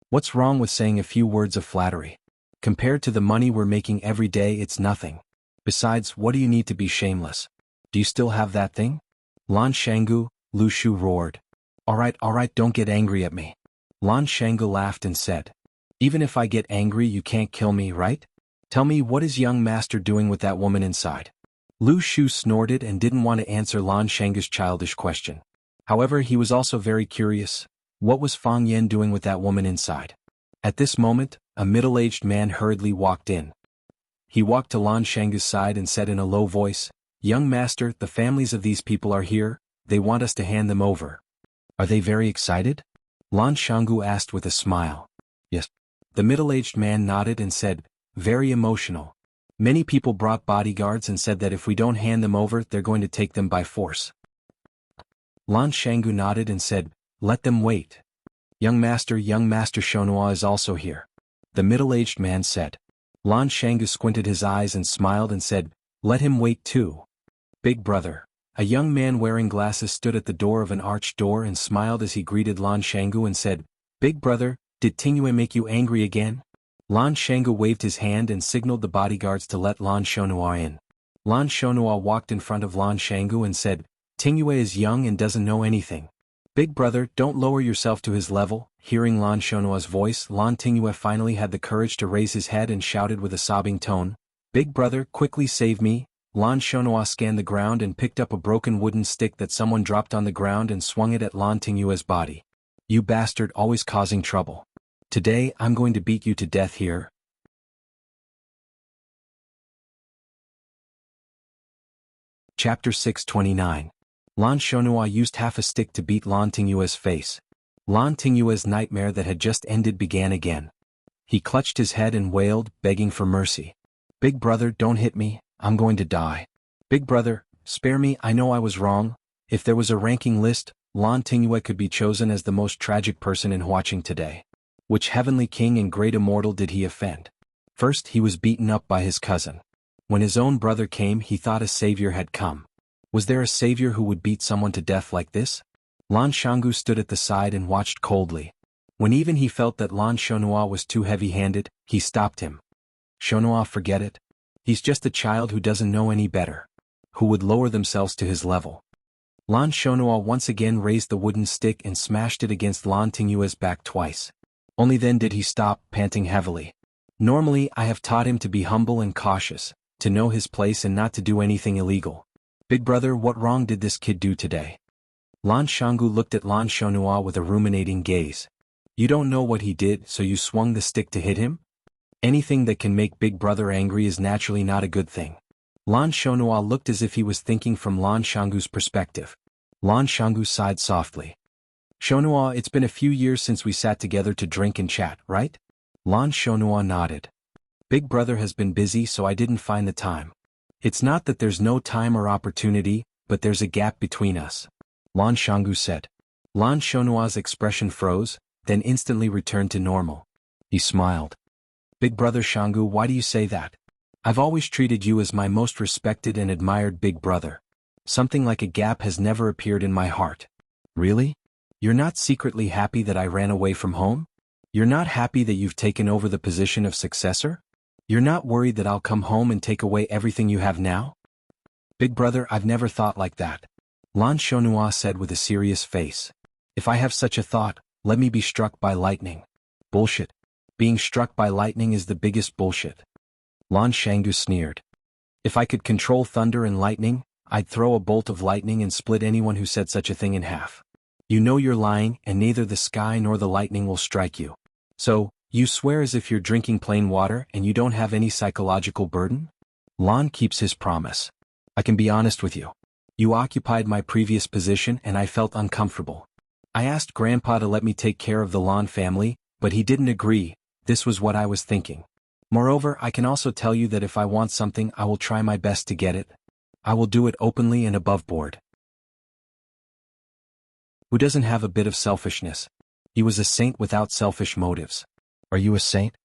What's wrong with saying a few words of flattery? Compared to the money we're making every day, it's nothing. Besides, what do you need to be shameless? Do you still have that thing? Lan Shangu, Lu Shu roared. All right, don't get angry at me. Lan Shangu laughed and said. Even if I get angry, you can't kill me, right? Tell me, what is young master doing with that woman inside? Lu Shu snorted and didn't want to answer Lan Shangu's childish question. However, he was also very curious. What was Fang Yin doing with that woman inside? At this moment, a middle-aged man hurriedly walked in. He walked to Lan Shangu's side and said in a low voice, Young master, the families of these people are here, they want us to hand them over. Are they very excited? Lan Shangu asked with a smile. Yes. The middle-aged man nodded and said, very emotional. Many people brought bodyguards and said that if we don't hand them over, they're going to take them by force. Lan Shangu nodded and said, let them wait. Young master Shonhua is also here. The middle-aged man said. Lan Shangu squinted his eyes and smiled and said, let him wait too. Big brother. A young man wearing glasses stood at the door of an arched door and smiled as he greeted Lan Shangu and said, Big brother, did Tingyue make you angry again? Lan Shangu waved his hand and signaled the bodyguards to let Lan Shonhua in. Lan Shonhua walked in front of Lan Shangu and said, Tingyue is young and doesn't know anything. Big brother, don't lower yourself to his level. Hearing Lan Shonhua's voice, Lan Tingyue finally had the courage to raise his head and shouted with a sobbing tone, Big brother, quickly save me. Lan Shonhua scanned the ground and picked up a broken wooden stick that someone dropped on the ground and swung it at Lan Tingyue's body. You bastard, always causing trouble. Today, I'm going to beat you to death here. Chapter 629. Lan Shonhua used half a stick to beat Lan Tingyue's face. Lan Tingyue's nightmare that had just ended began again. He clutched his head and wailed, begging for mercy. Big brother, don't hit me, I'm going to die. Big brother, spare me, I know I was wrong. If there was a ranking list, Lan Tingyue could be chosen as the most tragic person in Huaqing today. Which heavenly king and great immortal did he offend? First, he was beaten up by his cousin. When his own brother came, he thought a savior had come. Was there a savior who would beat someone to death like this? Lan Shangu stood at the side and watched coldly. When even he felt that Lan Shonhua was too heavy-handed, he stopped him. Shonhua, forget it. He's just a child who doesn't know any better. Who would lower themselves to his level. Lan Shonhua once again raised the wooden stick and smashed it against Lan Tingyue's back twice. Only then did he stop, panting heavily. Normally I have taught him to be humble and cautious, to know his place and not to do anything illegal. Big brother, what wrong did this kid do today? Lan Shanggu looked at Lan Shonhua with a ruminating gaze. You don't know what he did, so you swung the stick to hit him? Anything that can make big brother angry is naturally not a good thing. Lan Shonhua looked as if he was thinking from Lan Shanggu's perspective. Lan Shanggu sighed softly. Shonhua, it's been a few years since we sat together to drink and chat, right? Lan Shonhua nodded. Big brother has been busy, so I didn't find the time. It's not that there's no time or opportunity, but there's a gap between us. Lan Shanggu said. Lan Shonhua's expression froze, then instantly returned to normal. He smiled. Big brother Shanggu, why do you say that? I've always treated you as my most respected and admired big brother. Something like a gap has never appeared in my heart. Really? You're not secretly happy that I ran away from home? You're not happy that you've taken over the position of successor? You're not worried that I'll come home and take away everything you have now? Big brother, I've never thought like that. Lan Shonhua said with a serious face. If I have such a thought, let me be struck by lightning. Bullshit. Being struck by lightning is the biggest bullshit. Lan Shanggu sneered. If I could control thunder and lightning, I'd throw a bolt of lightning and split anyone who said such a thing in half. You know you're lying, and neither the sky nor the lightning will strike you. So, you swear as if you're drinking plain water and you don't have any psychological burden? Lan keeps his promise. I can be honest with you. You occupied my previous position and I felt uncomfortable. I asked Grandpa to let me take care of the Lan family, but he didn't agree. This was what I was thinking. Moreover, I can also tell you that if I want something, I will try my best to get it. I will do it openly and above board. Who doesn't have a bit of selfishness? He was a saint without selfish motives. Are you a saint?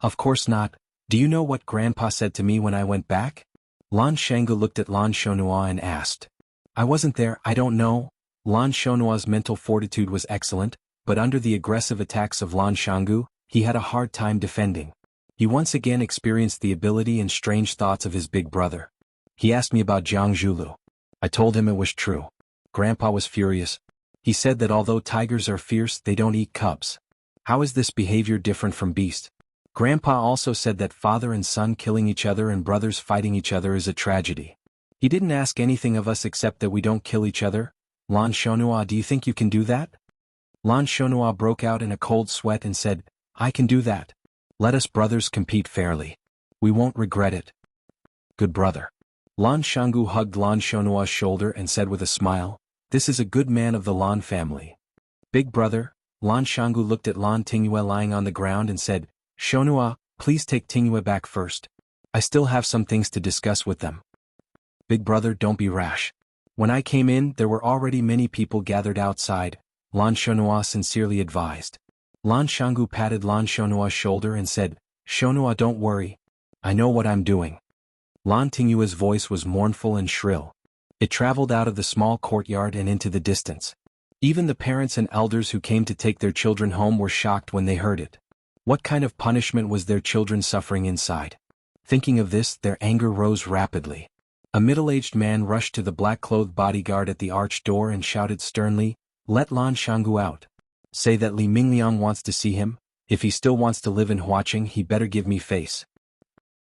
Of course not. Do you know what Grandpa said to me when I went back? Lan Shanggu looked at Lan Shonhua and asked. I wasn't there, I don't know. Lan Shonhua's mental fortitude was excellent, but under the aggressive attacks of Lan Shanggu, he had a hard time defending. He once again experienced the ability and strange thoughts of his big brother. He asked me about Jiang Zhulu. I told him it was true. Grandpa was furious. He said that although tigers are fierce, they don't eat cubs. How is this behavior different from beast? Grandpa also said that father and son killing each other and brothers fighting each other is a tragedy. He didn't ask anything of us except that we don't kill each other. Lan Shonhua, do you think you can do that? Lan Shonhua broke out in a cold sweat and said, I can do that. Let us brothers compete fairly. We won't regret it. Good brother. Lan Shanggu hugged Lan Shonhua's shoulder and said with a smile, This is a good man of the Lan family. Big brother. Lan Shanggu looked at Lan Tingyue lying on the ground and said, Shonhua, please take Tingyue back first. I still have some things to discuss with them. Big brother, don't be rash. When I came in, there were already many people gathered outside, Lan Shonhua sincerely advised. Lan Shanggu patted Lan Shonhua's shoulder and said, Shonhua, don't worry. I know what I'm doing. Lan Tingyue's voice was mournful and shrill. It traveled out of the small courtyard and into the distance. Even the parents and elders who came to take their children home were shocked when they heard it. What kind of punishment was their children suffering inside? Thinking of this, their anger rose rapidly. A middle-aged man rushed to the black-clothed bodyguard at the arched door and shouted sternly, Let Lan Shanggu out. Say that Li Mingliang wants to see him. If he still wants to live in Huaqing, he better give me face.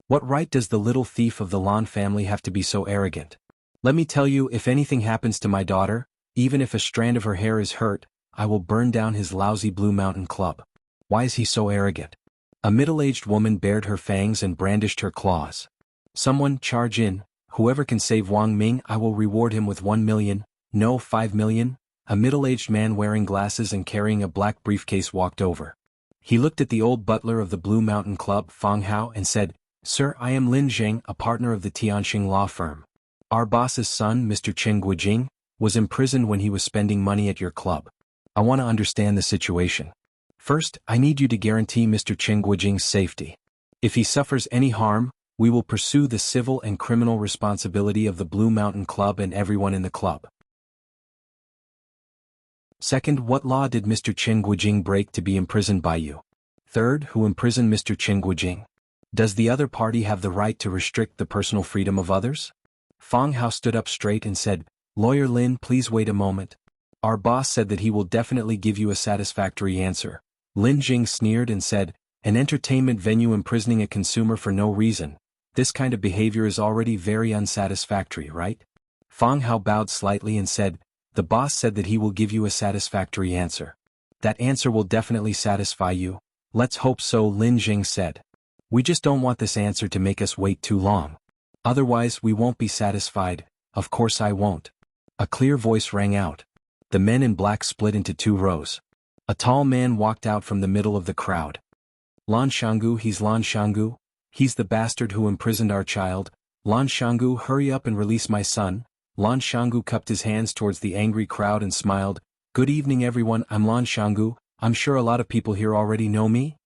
What right does the little thief of the Lan family have to be so arrogant? Let me tell you, if anything happens to my daughter, even if a strand of her hair is hurt, I will burn down his lousy Blue Mountain Club. Why is he so arrogant? A middle-aged woman bared her fangs and brandished her claws. Someone, charge in. Whoever can save Wang Ming, I will reward him with 1 million, no 5 million. A middle-aged man wearing glasses and carrying a black briefcase walked over. He looked at the old butler of the Blue Mountain Club, Fang Hao, and said, Sir, I am Lin Zheng, a partner of the Tianxing law firm. Our boss's son, Mr. Chen Guijing, was imprisoned when he was spending money at your club. I want to understand the situation. First, I need you to guarantee Mr. Chen Guijing's safety. If he suffers any harm, we will pursue the civil and criminal responsibility of the Blue Mountain Club and everyone in the club. Second, what law did Mr. Chen Guijing break to be imprisoned by you? Third, who imprisoned Mr. Chen Guijing? Does the other party have the right to restrict the personal freedom of others? Fang Hao stood up straight and said, Lawyer Lin, please wait a moment. Our boss said that he will definitely give you a satisfactory answer. Lin Jing sneered and said, an entertainment venue imprisoning a consumer for no reason. This kind of behavior is already very unsatisfactory, right? Fang Hao bowed slightly and said, the boss said that he will give you a satisfactory answer. That answer will definitely satisfy you. Let's hope so, Lin Jing said. We just don't want this answer to make us wait too long. Otherwise we won't be satisfied. Of course I won't. A clear voice rang out. The men in black split into two rows. A tall man walked out from the middle of the crowd. Lan Shanggu, he's Lan Shanggu. He's the bastard who imprisoned our child. Lan Shanggu, hurry up and release my son. Lan Shanggu cupped his hands towards the angry crowd and smiled. Good evening everyone, I'm Lan Shanggu. I'm sure a lot of people here already know me.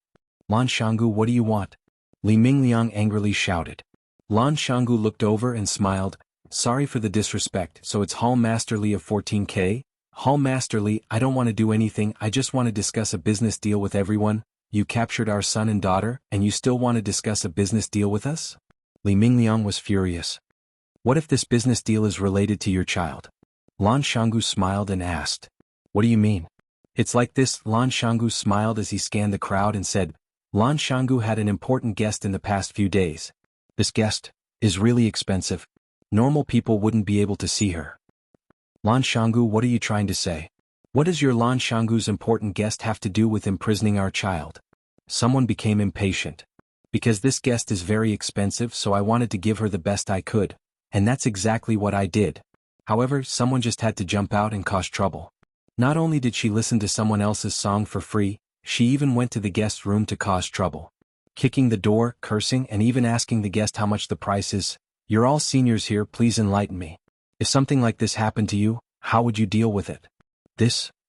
Lan Shanggu, what do you want? Li Mingliang angrily shouted. Lan Shanggu looked over and smiled. Sorry for the disrespect, so it's Hall Master Li of 14K? Hall Master Li, I don't want to do anything, I just want to discuss a business deal with everyone. You captured our son and daughter, and you still want to discuss a business deal with us? Li Mingliang was furious. What if this business deal is related to your child? Lan Shanggu smiled and asked. What do you mean? It's like this, Lan Shanggu smiled as he scanned the crowd and said, Lan Shanggu had an important guest in the past few days. This guest is really expensive. Normal people wouldn't be able to see her. Lan Shanggu, what are you trying to say? What does your Lan Shanggu's important guest have to do with imprisoning our child? Someone became impatient. Because this guest is very expensive, so I wanted to give her the best I could. And that's exactly what I did. However, someone just had to jump out and cause trouble. Not only did she listen to someone else's song for free, she even went to the guest's room to cause trouble. Kicking the door, cursing, and even asking the guest how much the price is. You're all seniors here, please enlighten me. If something like this happened to you, how would you deal with it?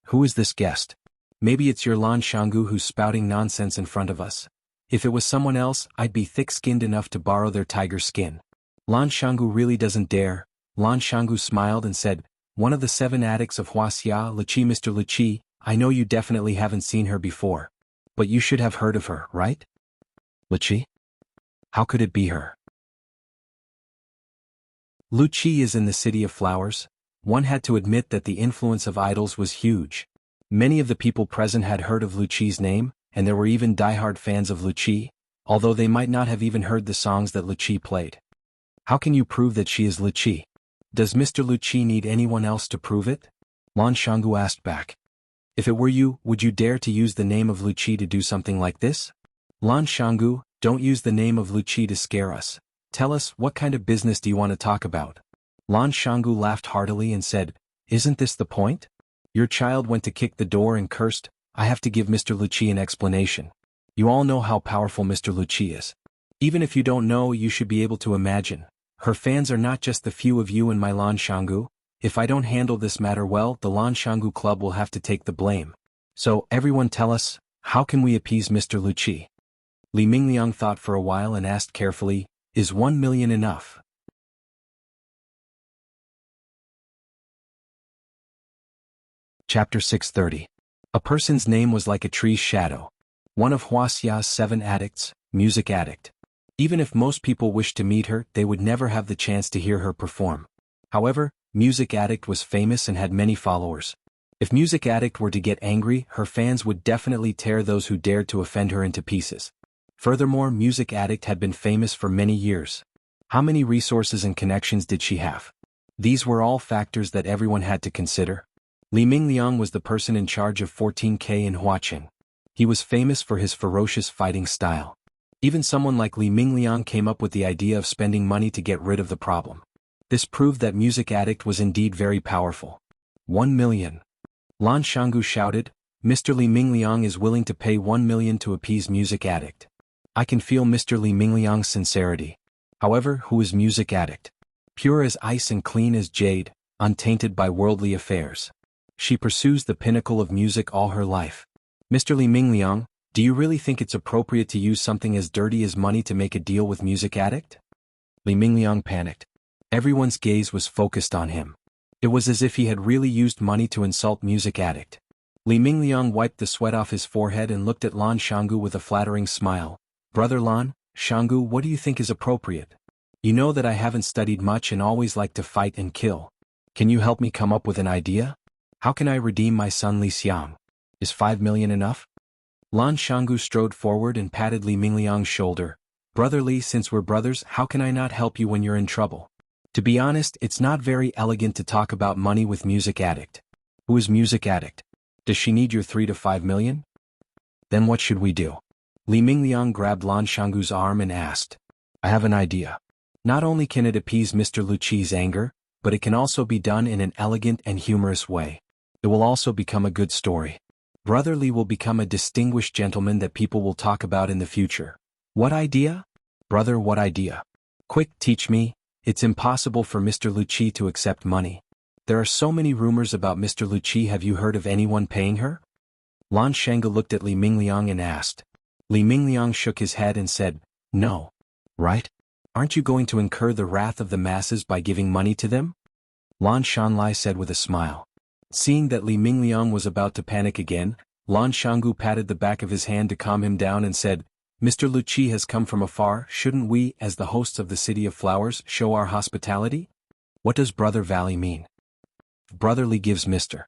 Who is this guest? Maybe it's your Lan Shanggu who's spouting nonsense in front of us. If it was someone else, I'd be thick-skinned enough to borrow their tiger skin. Lan Shanggu really doesn't dare. Lan Shanggu smiled and said, one of the 7 addicts of Wuxia, Liqi, Mr. Liqi, I know you definitely haven't seen her before. But you should have heard of her, right? Liqi? How could it be her? Liqi is in the City of Flowers. One had to admit that the influence of idols was huge. Many of the people present had heard of Liqi's name, and there were even diehard fans of Liqi, although they might not have even heard the songs that Liqi played. How can you prove that she is Liqi? Does Mr. Liqi need anyone else to prove it? Lan Shanggu asked back. If it were you, would you dare to use the name of Liqi to do something like this? Lan Shanggu, don't use the name of Liqi to scare us. Tell us, what kind of business do you want to talk about? Lan Shanggu laughed heartily and said, isn't this the point? Your child went to kick the door and cursed. I have to give Mr. Liqi an explanation. You all know how powerful Mr. Liqi is. Even if you don't know, you should be able to imagine. Her fans are not just the few of you and my Lan Shanggu. If I don't handle this matter well, the Lan Shanggu Club will have to take the blame. So, everyone tell us, how can we appease Mr. Liqi? Li Mingliang thought for a while and asked carefully, is 1 million enough? Chapter 630. A person's name was like a tree's shadow. One of Huaxia's 7 addicts, music addict. Even if most people wished to meet her, they would never have the chance to hear her perform. However, Music Addict was famous and had many followers. If Music Addict were to get angry, her fans would definitely tear those who dared to offend her into pieces. Furthermore, Music Addict had been famous for many years. How many resources and connections did she have? These were all factors that everyone had to consider. Li Mingliang was the person in charge of 14K in Huaqing. He was famous for his ferocious fighting style. Even someone like Li Mingliang came up with the idea of spending money to get rid of the problem. This proved that Music Addict was indeed very powerful. 1 million. Lan Shanggu shouted, Mr. Li Mingliang is willing to pay 1 million to appease Music Addict. I can feel Mr. Li Mingliang's sincerity. However, who is Music Addict? Pure as ice and clean as jade, untainted by worldly affairs. She pursues the pinnacle of music all her life. Mr. Li Mingliang, do you really think it's appropriate to use something as dirty as money to make a deal with Music Addict? Li Mingliang panicked. Everyone's gaze was focused on him. It was as if he had really used money to insult Music Addict. Li Mingliang wiped the sweat off his forehead and looked at Lan Shanggu with a flattering smile. Brother Lan, Shanggu, what do you think is appropriate? You know that I haven't studied much and always like to fight and kill. Can you help me come up with an idea? How can I redeem my son Li Xiang? Is 5 million enough? Lan Shanggu strode forward and patted Li Mingliang's shoulder. Brother Li, since we're brothers, how can I not help you when you're in trouble? To be honest, it's not very elegant to talk about money with Music Addict. Who is Music Addict? Does she need your 3 to 5 million? Then what should we do? Li Mingliang grabbed Lan Shanggu's arm and asked. I have an idea. Not only can it appease Mr. Luqi's anger, but it can also be done in an elegant and humorous way. It will also become a good story. Brother Li will become a distinguished gentleman that people will talk about in the future. What idea? Brother, what idea? Quick, teach me. It's impossible for Mr. Luqi to accept money. There are so many rumors about Mr. Luqi. Have you heard of anyone paying her? Lan Shanggu looked at Li Mingliang and asked. Li Mingliang shook his head and said, No. Right? Aren't you going to incur the wrath of the masses by giving money to them? Lan Shanlai said with a smile. Seeing that Li Mingliang was about to panic again, Lan Shanggu patted the back of his hand to calm him down and said, Mr. Luqi has come from afar. Shouldn't we, as the hosts of the City of Flowers, show our hospitality? What does Brother Valley mean? Brother Li gives Mr.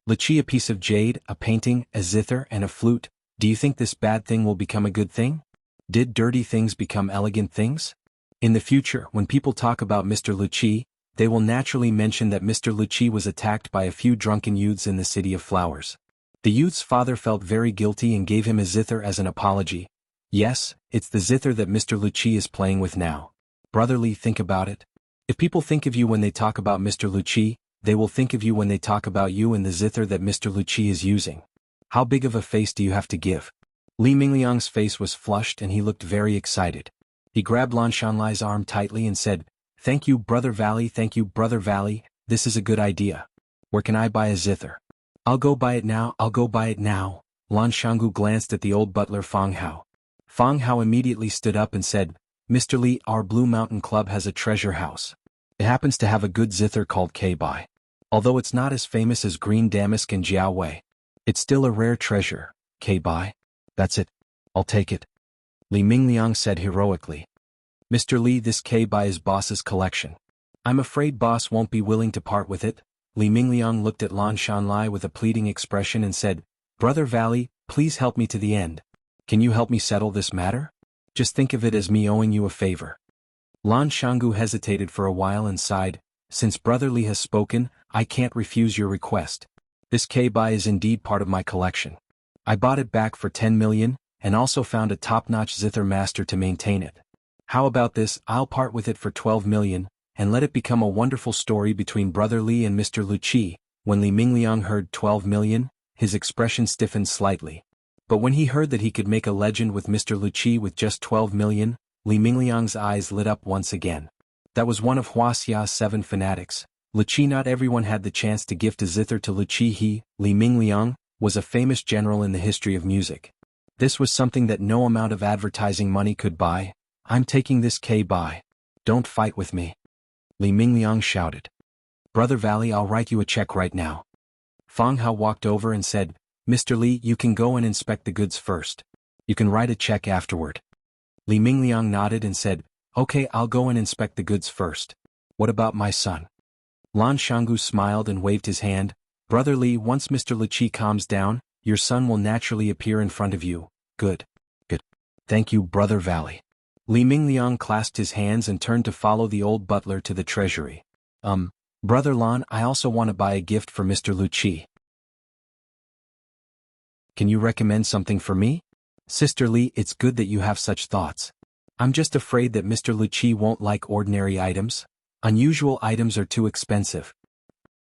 Luqi a piece of jade, a painting, a zither, and a flute. Do you think this bad thing will become a good thing? Did dirty things become elegant things? In the future, when people talk about Mr. Luqi, they will naturally mention that Mr. Luqi was attacked by a few drunken youths in the City of Flowers. The youth's father felt very guilty and gave him a zither as an apology. Yes, it's the zither that Mr. Luqi is playing with now. Brother Li, think about it. If people think of you when they talk about Mr. Luqi, they will think of you when they talk about you and the zither that Mr. Luqi is using. How big of a face do you have to give? Li Mingliang's face was flushed and he looked very excited. He grabbed Lan Shanlai's arm tightly and said, Thank you, Brother Valley, thank you, Brother Valley, this is a good idea. Where can I buy a zither? I'll go buy it now, I'll go buy it now. Lan Shanggu glanced at the old butler Fang Hao. Fang Hao immediately stood up and said, Mr. Li, our Blue Mountain Club has a treasure house. It happens to have a good zither called K-Bai. Although it's not as famous as Green Damask and Jiao Wei, it's still a rare treasure. K-Bai? That's it. I'll take it. Li Mingliang said heroically. Mr. Li, this K-Bai is boss's collection. I'm afraid boss won't be willing to part with it. Li Mingliang looked at Lan Shanlai with a pleading expression and said, Brother Valley, please help me to the end. Can you help me settle this matter? Just think of it as me owing you a favor. Lan Shanggu hesitated for a while and sighed, Since Brother Li has spoken, I can't refuse your request. This K-Bai is indeed part of my collection. I bought it back for 10 million, and also found a top-notch zither master to maintain it. How about this? I'll part with it for 12 million, and let it become a wonderful story between Brother Li and Mr. Luqi. When Li Mingliang heard 12 million, his expression stiffened slightly. But when he heard that he could make a legend with Mr. Luqi with just 12 million, Li Mingliang's eyes lit up once again. That was one of Wuxia's 7 fanatics. Luqi. Not everyone had the chance to gift a zither to Luqi. He, Li Mingliang, was a famous general in the history of music. This was something that no amount of advertising money could buy. I'm taking this K-Bai. Don't fight with me. Li Mingliang shouted. Brother Valley, I'll write you a check right now. Fang Hao walked over and said, Mr. Li, you can go and inspect the goods first. You can write a check afterward. Li Mingliang nodded and said, Okay, I'll go and inspect the goods first. What about my son? Lan Shanggu smiled and waved his hand. Brother Li, once Mr. Luqi calms down, your son will naturally appear in front of you. Good. Good. Thank you, Brother Valley. Li Mingliang clasped his hands and turned to follow the old butler to the treasury. Brother Lan, I also want to buy a gift for Mr. Luqi. Can you recommend something for me? Sister Li, it's good that you have such thoughts. I'm just afraid that Mr. Luqi won't like ordinary items. Unusual items are too expensive.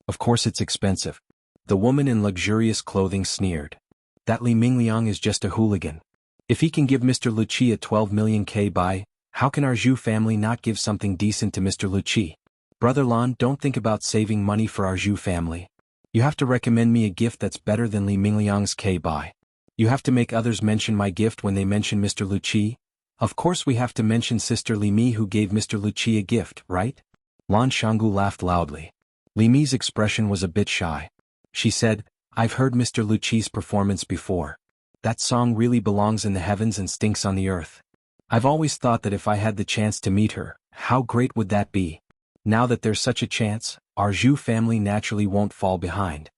Of course it's expensive. The woman in luxurious clothing sneered. That Li Mingliang is just a hooligan. If he can give Mr. Luqi a 12 million K-Bai, how can our Zhu family not give something decent to Mr. Luqi? Brother Lan, don't think about saving money for our Zhu family. You have to recommend me a gift that's better than Li Mingliang's K-Bai. You have to make others mention my gift when they mention Mr. Luqi. Of course we have to mention Sister Li Mi who gave Mr. Luqi a gift, right? Lan Shanggu laughed loudly. Li Mi's expression was a bit shy. She said, I've heard Mr. Luqi's performance before. That song really belongs in the heavens and stinks on the earth. I've always thought that if I had the chance to meet her, how great would that be? Now that there's such a chance, our Zhu family naturally won't fall behind.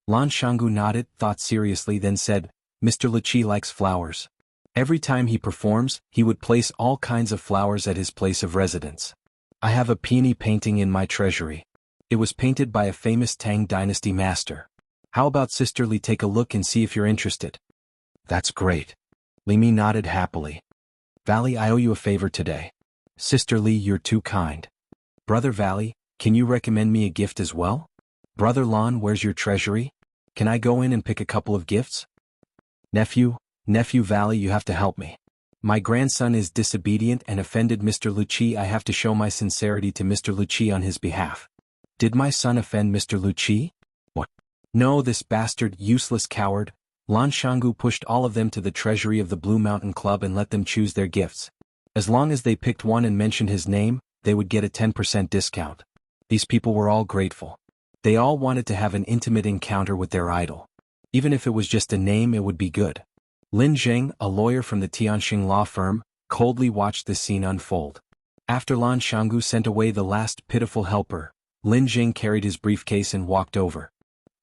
Lan Shanggu nodded, thought seriously, then said, Mr. Liqi likes flowers. Every time he performs, he would place all kinds of flowers at his place of residence. I have a peony painting in my treasury. It was painted by a famous Tang dynasty master. How about Sister Li take a look and see if you're interested? That's great. Li Mi nodded happily. Valley, I owe you a favor today. Sister Li, you're too kind. Brother Valley, can you recommend me a gift as well? Brother Lan, where's your treasury? Can I go in and pick a couple of gifts? Nephew Valley, you have to help me. My grandson is disobedient and offended Mr. Liqi. I have to show my sincerity to Mr. Liqi on his behalf. Did my son offend Mr. Liqi? What? No, this bastard, useless coward. Lan Shanggu pushed all of them to the treasury of the Blue Mountain Club and let them choose their gifts. As long as they picked one and mentioned his name, they would get a 10% discount. These people were all grateful. They all wanted to have an intimate encounter with their idol. Even if it was just a name, it would be good. Lin Zheng, a lawyer from the Tianxing law firm, coldly watched this scene unfold. After Lan Shanggu sent away the last pitiful helper, Lin Zheng carried his briefcase and walked over.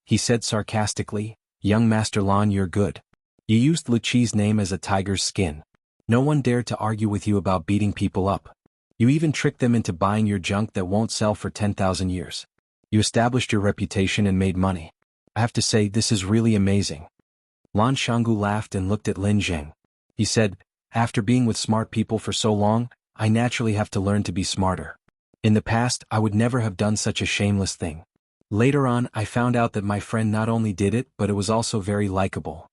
He said sarcastically, Young Master Lan, you're good. You used Liqi's name as a tiger's skin. No one dared to argue with you about beating people up. You even tricked them into buying your junk that won't sell for 10,000 years. You established your reputation and made money. I have to say, this is really amazing. Lan Shanggu laughed and looked at Lin Zheng. He said, after being with smart people for so long, I naturally have to learn to be smarter. In the past, I would never have done such a shameless thing. Later on, I found out that my friend not only did it, but it was also very likable.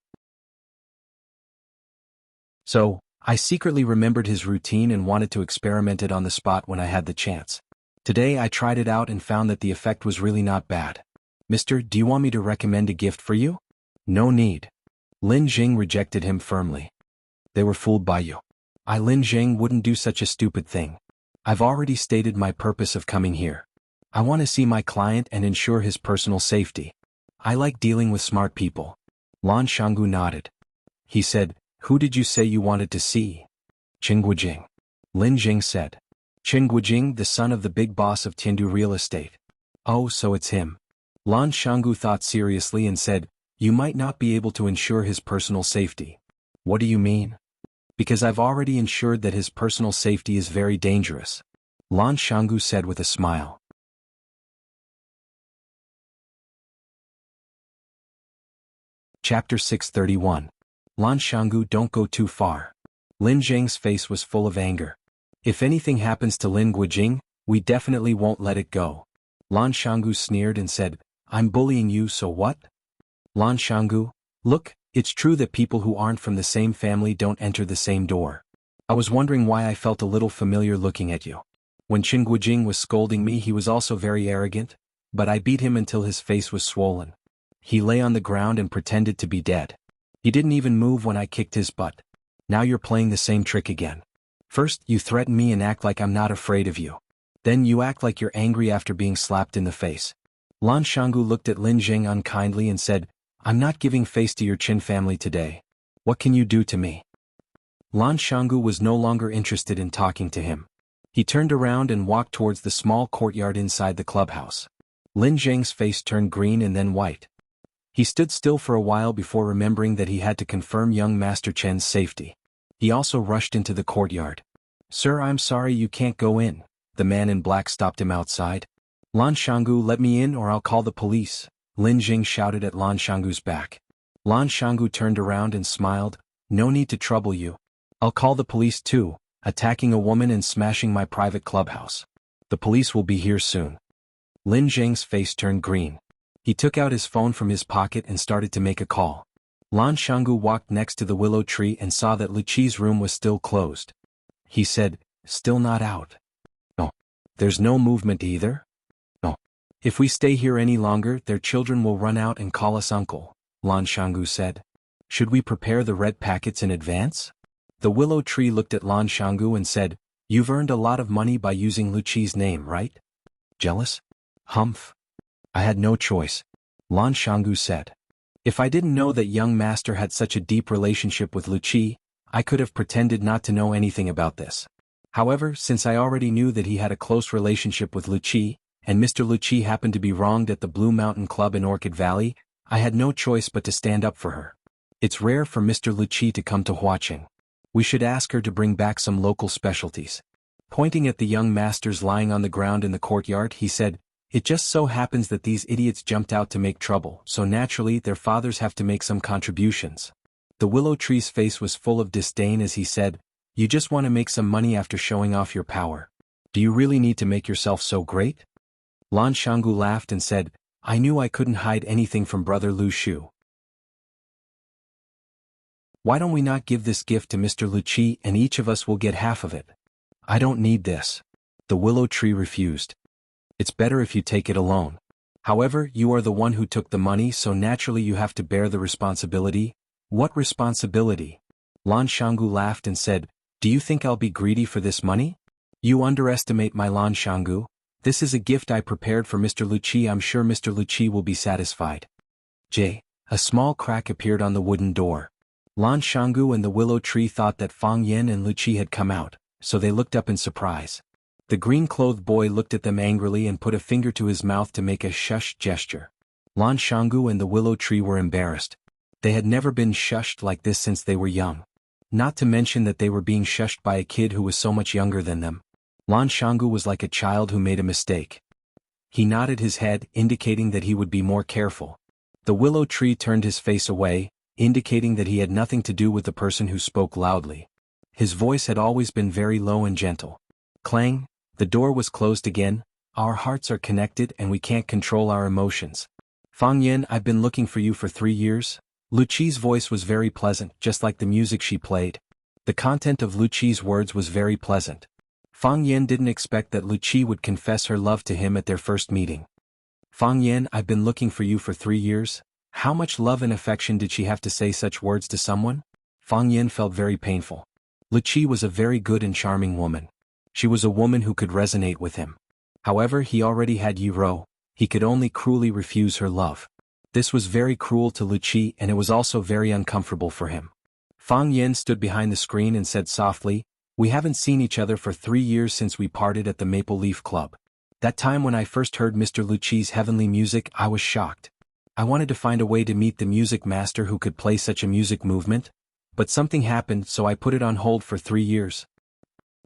So, I secretly remembered his routine and wanted to experiment it on the spot when I had the chance. Today I tried it out and found that the effect was really not bad. Mister, do you want me to recommend a gift for you? No need. Lin Zheng rejected him firmly. They were fooled by you. Lin Zheng wouldn't do such a stupid thing. I've already stated my purpose of coming here. I want to see my client and ensure his personal safety. I like dealing with smart people. Lan Shanggu nodded. He said, who did you say you wanted to see? Qinguojing. Lin Zheng said. Qinguojing, the son of the big boss of Tiandu Real Estate. Oh, so it's him. Lan Shanggu thought seriously and said, you might not be able to ensure his personal safety. What do you mean? Because I've already ensured that his personal safety is very dangerous. Lan Shanggu said with a smile. Chapter 631. Lan Shanggu, don't go too far. Lin Zheng's face was full of anger. If anything happens to Lin Guojing, we definitely won't let it go. Lan Shanggu sneered and said, I'm bullying you, so what? Lan Shanggu, look, it's true that people who aren't from the same family don't enter the same door. I was wondering why I felt a little familiar looking at you. When Qinguojing was scolding me, he was also very arrogant, but I beat him until his face was swollen. He lay on the ground and pretended to be dead. He didn't even move when I kicked his butt. Now you're playing the same trick again. First, you threaten me and act like I'm not afraid of you. Then you act like you're angry after being slapped in the face. Lan Shanggu looked at Lin Zheng unkindly and said, I'm not giving face to your Qin family today. What can you do to me? Lan Shanggu was no longer interested in talking to him. He turned around and walked towards the small courtyard inside the clubhouse. Lin Zheng's face turned green and then white. He stood still for a while before remembering that he had to confirm young Master Chen's safety. He also rushed into the courtyard. Sir, I'm sorry, you can't go in. The man in black stopped him outside. Lan Shanggu, let me in or I'll call the police. Lin Zheng shouted at Lan Shanggu's back. Lan Shanggu turned around and smiled. No need to trouble you. I'll call the police too, attacking a woman and smashing my private clubhouse. The police will be here soon. Lin Zheng's face turned green. He took out his phone from his pocket and started to make a call. Lan Shanggu walked next to the willow tree and saw that Liqi's room was still closed. He said, still not out. No. There's no movement either? No. If we stay here any longer, their children will run out and call us uncle, Lan Shanggu said. Should we prepare the red packets in advance? The willow tree looked at Lan Shanggu and said, you've earned a lot of money by using Liqi's name, right? Jealous? Humph. I had no choice. Lan Shanggu said. If I didn't know that young master had such a deep relationship with Wuxia, I could have pretended not to know anything about this. However, since I already knew that he had a close relationship with Wuxia, and Mr. Wuxia happened to be wronged at the Blue Mountain Club in Orchid Valley, I had no choice but to stand up for her. It's rare for Mr. Wuxia to come to Huaqing. We should ask her to bring back some local specialties. Pointing at the young masters lying on the ground in the courtyard, he said, "It just so happens that these idiots jumped out to make trouble, so naturally their fathers have to make some contributions." The willow tree's face was full of disdain as he said, "You just want to make some money after showing off your power. Do you really need to make yourself so great?" Lan Shanggu laughed and said, "I knew I couldn't hide anything from Brother Lu Shu. Why don't we not give this gift to Mr. Wuxia and each of us will get half of it?" "I don't need this." The willow tree refused. "It's better if you take it alone. However, you are the one who took the money, so naturally you have to bear the responsibility." "What responsibility?" Lan Shanggu laughed and said, "Do you think I'll be greedy for this money? You underestimate my Lan Shanggu. This is a gift I prepared for Mr. Wuxia. I'm sure Mr. Wuxia will be satisfied." A small crack appeared on the wooden door. Lan Shanggu and the willow tree thought that Fang Yen and Wuxia had come out, so they looked up in surprise. The green-clothed boy looked at them angrily and put a finger to his mouth to make a shush gesture. Lan Shanggu and the willow tree were embarrassed. They had never been shushed like this since they were young. Not to mention that they were being shushed by a kid who was so much younger than them. Lan Shanggu was like a child who made a mistake. He nodded his head, indicating that he would be more careful. The willow tree turned his face away, indicating that he had nothing to do with the person who spoke loudly. His voice had always been very low and gentle. Clang, the door was closed again. "Our hearts are connected and we can't control our emotions. Fang Yen, I've been looking for you for 3 years. Wuxia's voice was very pleasant, just like the music she played. The content of Wuxia's words was very pleasant. Fang Yen didn't expect that Wuxia would confess her love to him at their first meeting. "Fang Yen, I've been looking for you for 3 years. How much love and affection did she have to say such words to someone?" Fang Yen felt very painful. Wuxia was a very good and charming woman. She was a woman who could resonate with him. However, he already had Yi Ro. He could only cruelly refuse her love. This was very cruel to Wuxia and it was also very uncomfortable for him. Fang Yen stood behind the screen and said softly, "We haven't seen each other for 3 years since we parted at the Maple Leaf Club. That time when I first heard Mr. Wuxia's heavenly music, I was shocked. I wanted to find a way to meet the music master who could play such a music movement, but something happened so I put it on hold for 3 years.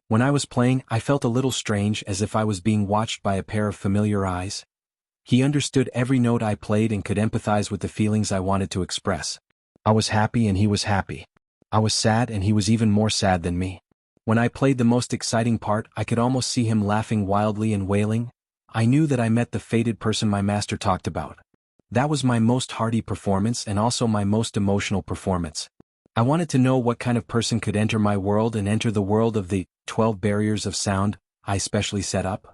When I was playing, I felt a little strange, as if I was being watched by a pair of familiar eyes. He understood every note I played and could empathize with the feelings I wanted to express. I was happy and he was happy. I was sad and he was even more sad than me. When I played the most exciting part, I could almost see him laughing wildly and wailing. I knew that I met the fated person my master talked about. That was my most hearty performance and also my most emotional performance. I wanted to know what kind of person could enter my world and enter the world of the 12 barriers of sound I specially set up."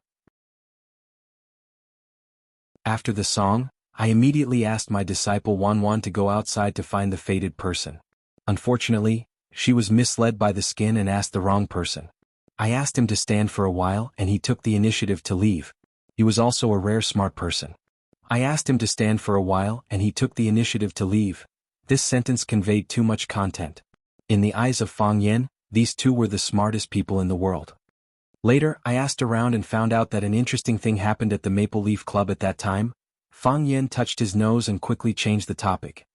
After the song, I immediately asked my disciple Wan Wan to go outside to find the fated person. Unfortunately, she was misled by the skin and asked the wrong person. I asked him to stand for a while and he took the initiative to leave. He was also a rare smart person. I asked him to stand for a while and he took the initiative to leave. This sentence conveyed too much content. In the eyes of Fang Yen, these two were the smartest people in the world. Later, I asked around and found out that an interesting thing happened at the Maple Leaf Club at that time. Fang Yen touched his nose and quickly changed the topic.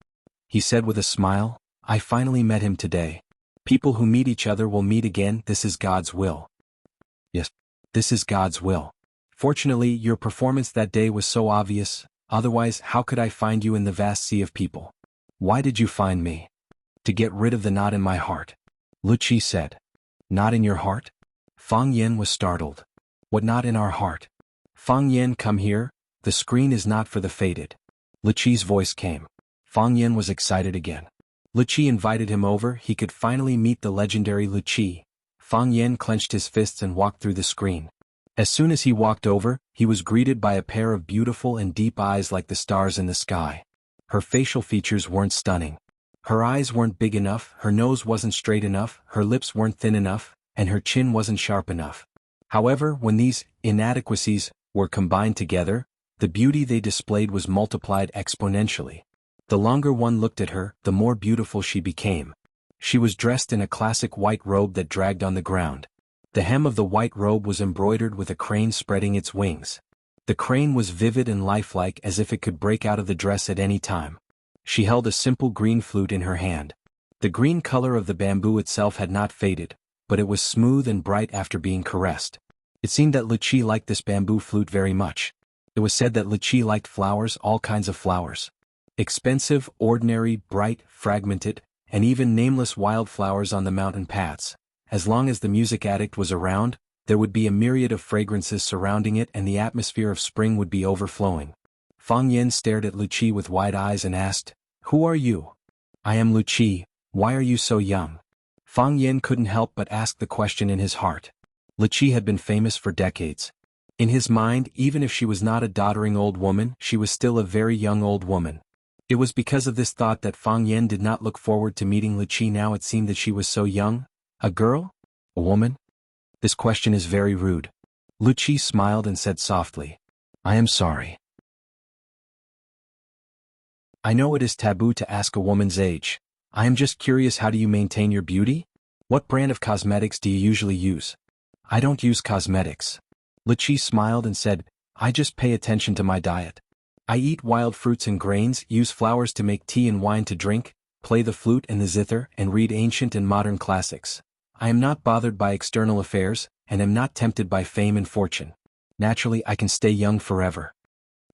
He said with a smile, "I finally met him today. People who meet each other will meet again. This is God's will." Yes, this is God's will. Fortunately, your performance that day was so obvious, otherwise how could I find you in the vast sea of people? Why did you find me? To get rid of the knot in my heart. Wuxia said. Knot in your heart? Fang Yen was startled. What knot in our heart? Fang Yen, come here, the screen is not for the fated. Wuxia's voice came. Fang Yen was excited again. Wuxia invited him over, he could finally meet the legendary Wuxia. Fang Yen clenched his fists and walked through the screen. As soon as he walked over, he was greeted by a pair of beautiful and deep eyes like the stars in the sky. Her facial features weren't stunning. Her eyes weren't big enough, her nose wasn't straight enough, her lips weren't thin enough, and her chin wasn't sharp enough. However, when these inadequacies were combined together, the beauty they displayed was multiplied exponentially. The longer one looked at her, the more beautiful she became. She was dressed in a classic white robe that dragged on the ground. The hem of the white robe was embroidered with a crane spreading its wings. The crane was vivid and lifelike, as if it could break out of the dress at any time. She held a simple green flute in her hand. The green color of the bamboo itself had not faded, but it was smooth and bright after being caressed. It seemed that Wuxia liked this bamboo flute very much. It was said that Wuxia liked flowers, all kinds of flowers. Expensive, ordinary, bright, fragmented, and even nameless wildflowers on the mountain paths. As long as the music addict was around, there would be a myriad of fragrances surrounding it, and the atmosphere of spring would be overflowing. Fang Yen stared at Wuxia with wide eyes and asked, "Who are you?" "I am Wuxia. Why are you so young?" Fang Yen couldn't help but ask the question in his heart. Wuxia had been famous for decades. In his mind, even if she was not a doddering old woman, she was still a very young old woman. It was because of this thought that Fang Yen did not look forward to meeting Wuxia. Now it seemed that she was so young. A girl? A woman? This question is very rude. Wuxia smiled and said softly, "I am sorry. I know it is taboo to ask a woman's age. I am just curious, how do you maintain your beauty? What brand of cosmetics do you usually use?" "I don't use cosmetics." Wuxia smiled and said, "I just pay attention to my diet. I eat wild fruits and grains, use flowers to make tea and wine to drink, play the flute and the zither, and read ancient and modern classics. I am not bothered by external affairs, and am not tempted by fame and fortune. Naturally, I can stay young forever."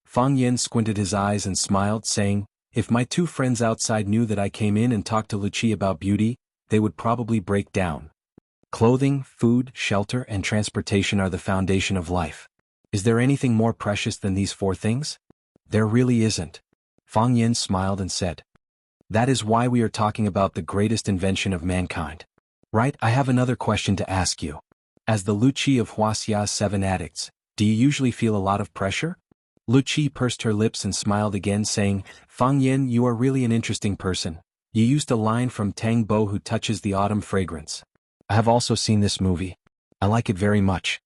Fang Yen squinted his eyes and smiled, saying, "If my two friends outside knew that I came in and talked to Wuxia about beauty, they would probably break down. Clothing, food, shelter, and transportation are the foundation of life. Is there anything more precious than these four things? There really isn't." Fang Yen smiled and said, "That is why we are talking about the greatest invention of mankind. Right, I have another question to ask you. As the Wuxia of Wuxia's 7 addicts, do you usually feel a lot of pressure?" Wuxia pursed her lips and smiled again, saying, "Fang Yen, you are really an interesting person. You used a line from Tang Bo who touches the autumn fragrance. I have also seen this movie. I like it very much."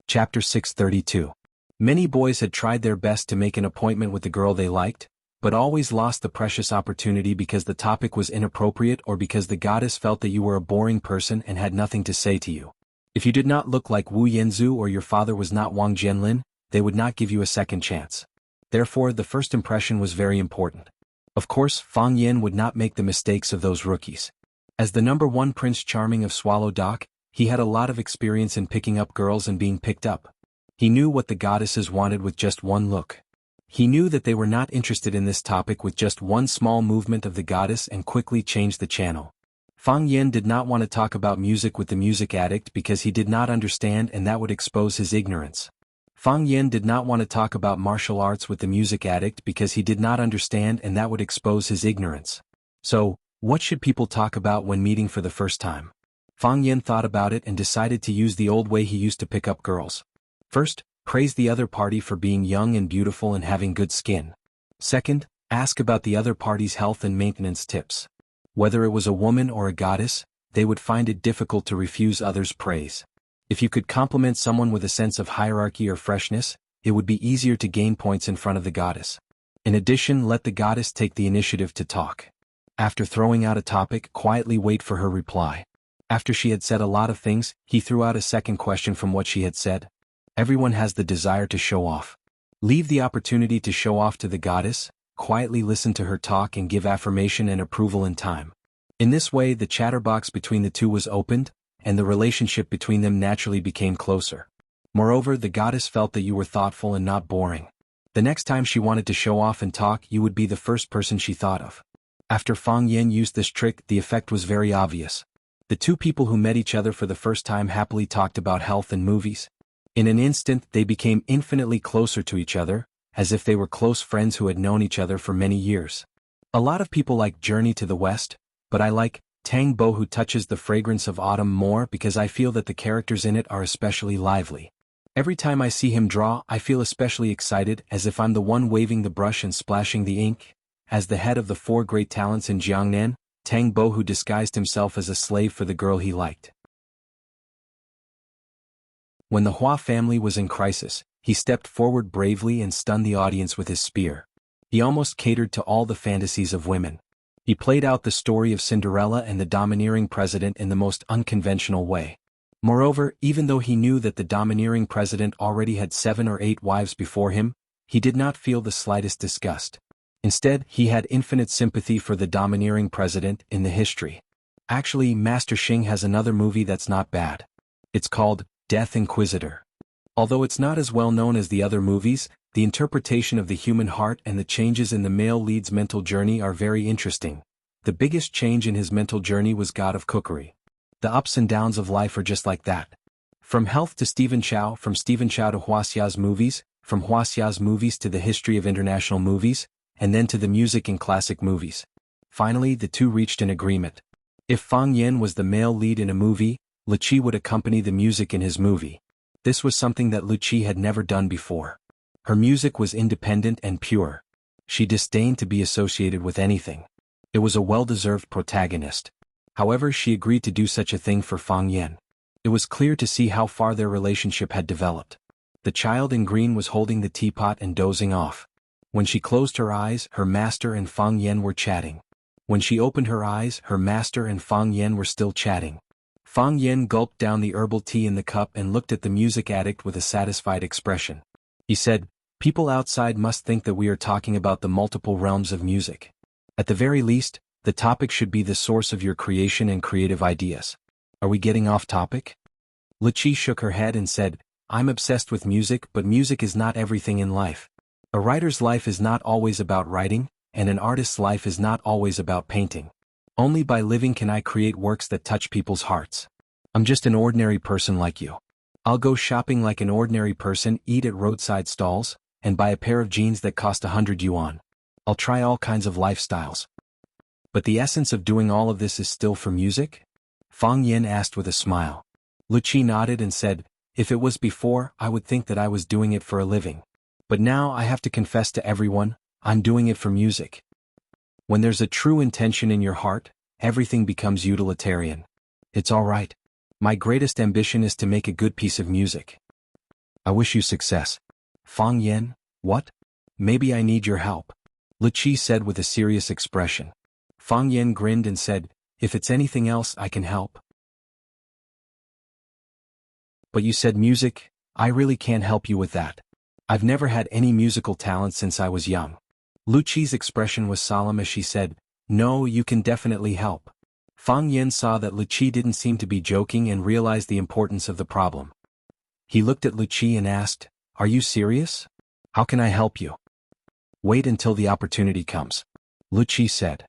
Chapter 632. Many boys had tried their best to make an appointment with the girl they liked, but always lost the precious opportunity because the topic was inappropriate or because the goddess felt that you were a boring person and had nothing to say to you. If you did not look like Wu Yanzu or your father was not Wang Jianlin, they would not give you a second chance. Therefore, the first impression was very important. Of course, Fang Yen would not make the mistakes of those rookies. As the #1 Prince Charming of Swallow Dock, he had a lot of experience in picking up girls and being picked up. He knew what the goddesses wanted with just one look. He knew that they were not interested in this topic with just one small movement of the goddess and quickly changed the channel. Fang Yen did not want to talk about music with the music addict because he did not understand and that would expose his ignorance. Fang Yen did not want to talk about martial arts with the music addict because he did not understand and that would expose his ignorance. So, what should people talk about when meeting for the first time? Fang Yen thought about it and decided to use the old way he used to pick up girls. First, praise the other party for being young and beautiful and having good skin. Second, ask about the other party's health and maintenance tips. Whether it was a woman or a goddess, they would find it difficult to refuse others' praise. If you could compliment someone with a sense of hierarchy or freshness, it would be easier to gain points in front of the goddess. In addition, let the goddess take the initiative to talk. After throwing out a topic, quietly wait for her reply. After she had said a lot of things, he threw out a second question from what she had said. Everyone has the desire to show off. Leave the opportunity to show off to the goddess, quietly listen to her talk and give affirmation and approval in time. In this way, the chatterbox between the two was opened, and the relationship between them naturally became closer. Moreover, the goddess felt that you were thoughtful and not boring. The next time she wanted to show off and talk, you would be the first person she thought of. After Fang Yen used this trick, the effect was very obvious. The two people who met each other for the first time happily talked about health and movies. In an instant, they became infinitely closer to each other, as if they were close friends who had known each other for many years. A lot of people like Journey to the West, but I like Tang Bo who touches the fragrance of autumn more because I feel that the characters in it are especially lively. Every time I see him draw, I feel especially excited, as if I'm the one waving the brush and splashing the ink. As the head of the 4 great talents in Jiangnan, Tang Bo who disguised himself as a slave for the girl he liked. When the Hua family was in crisis, he stepped forward bravely and stunned the audience with his spear. He almost catered to all the fantasies of women. He played out the story of Cinderella and the domineering president in the most unconventional way. Moreover, even though he knew that the domineering president already had 7 or 8 wives before him, he did not feel the slightest disgust. Instead, he had infinite sympathy for the domineering president in the history. Actually, Master Xing has another movie that's not bad. It's called Death Inquisitor. Although it's not as well known as the other movies, the interpretation of the human heart and the changes in the male lead's mental journey are very interesting. The biggest change in his mental journey was God of Cookery. The ups and downs of life are just like that. From health to Stephen Chow, from Stephen Chow to Wuxia's movies, from Wuxia's movies to the history of international movies, and then to the music in classic movies. Finally, the two reached an agreement. If Fang Yan was the male lead in a movie, Lu Qi would accompany the music in his movie. This was something that Lu Qi had never done before. Her music was independent and pure. She disdained to be associated with anything. It was a well-deserved protagonist. However, she agreed to do such a thing for Fang Yan. It was clear to see how far their relationship had developed. The child in green was holding the teapot and dozing off. When she closed her eyes, her master and Fang Yan were chatting. When she opened her eyes, her master and Fang Yan were still chatting. Fang Yan gulped down the herbal tea in the cup and looked at the music addict with a satisfied expression. He said, "People outside must think that we are talking about the multiple realms of music. At the very least, the topic should be the source of your creation and creative ideas. Are we getting off topic?" Lu Qi shook her head and said, "I'm obsessed with music, but music is not everything in life. A writer's life is not always about writing, and an artist's life is not always about painting. Only by living can I create works that touch people's hearts. I'm just an ordinary person like you. I'll go shopping like an ordinary person, eat at roadside stalls, and buy a pair of jeans that cost 100 yuan. I'll try all kinds of lifestyles. But the essence of doing all of this is still for music?" Fang Yan asked with a smile. Lu Qi nodded and said, "If it was before, I would think that I was doing it for a living. But now I have to confess to everyone, I'm doing it for music. When there's a true intention in your heart, everything becomes utilitarian. It's all right. My greatest ambition is to make a good piece of music. I wish you success." Fang Yan, what? Maybe I need your help, Lu Qi said with a serious expression. Fang Yan grinned and said, "If it's anything else, I can help." "But you said music, I really can't help you with that. I've never had any musical talent since I was young." Lu Qi's expression was solemn as she said, "No, you can definitely help." Fang Yan saw that Lu Qi didn't seem to be joking and realized the importance of the problem. He looked at Lu Qi and asked, "Are you serious? How can I help you?" "Wait until the opportunity comes," Lu Qi said.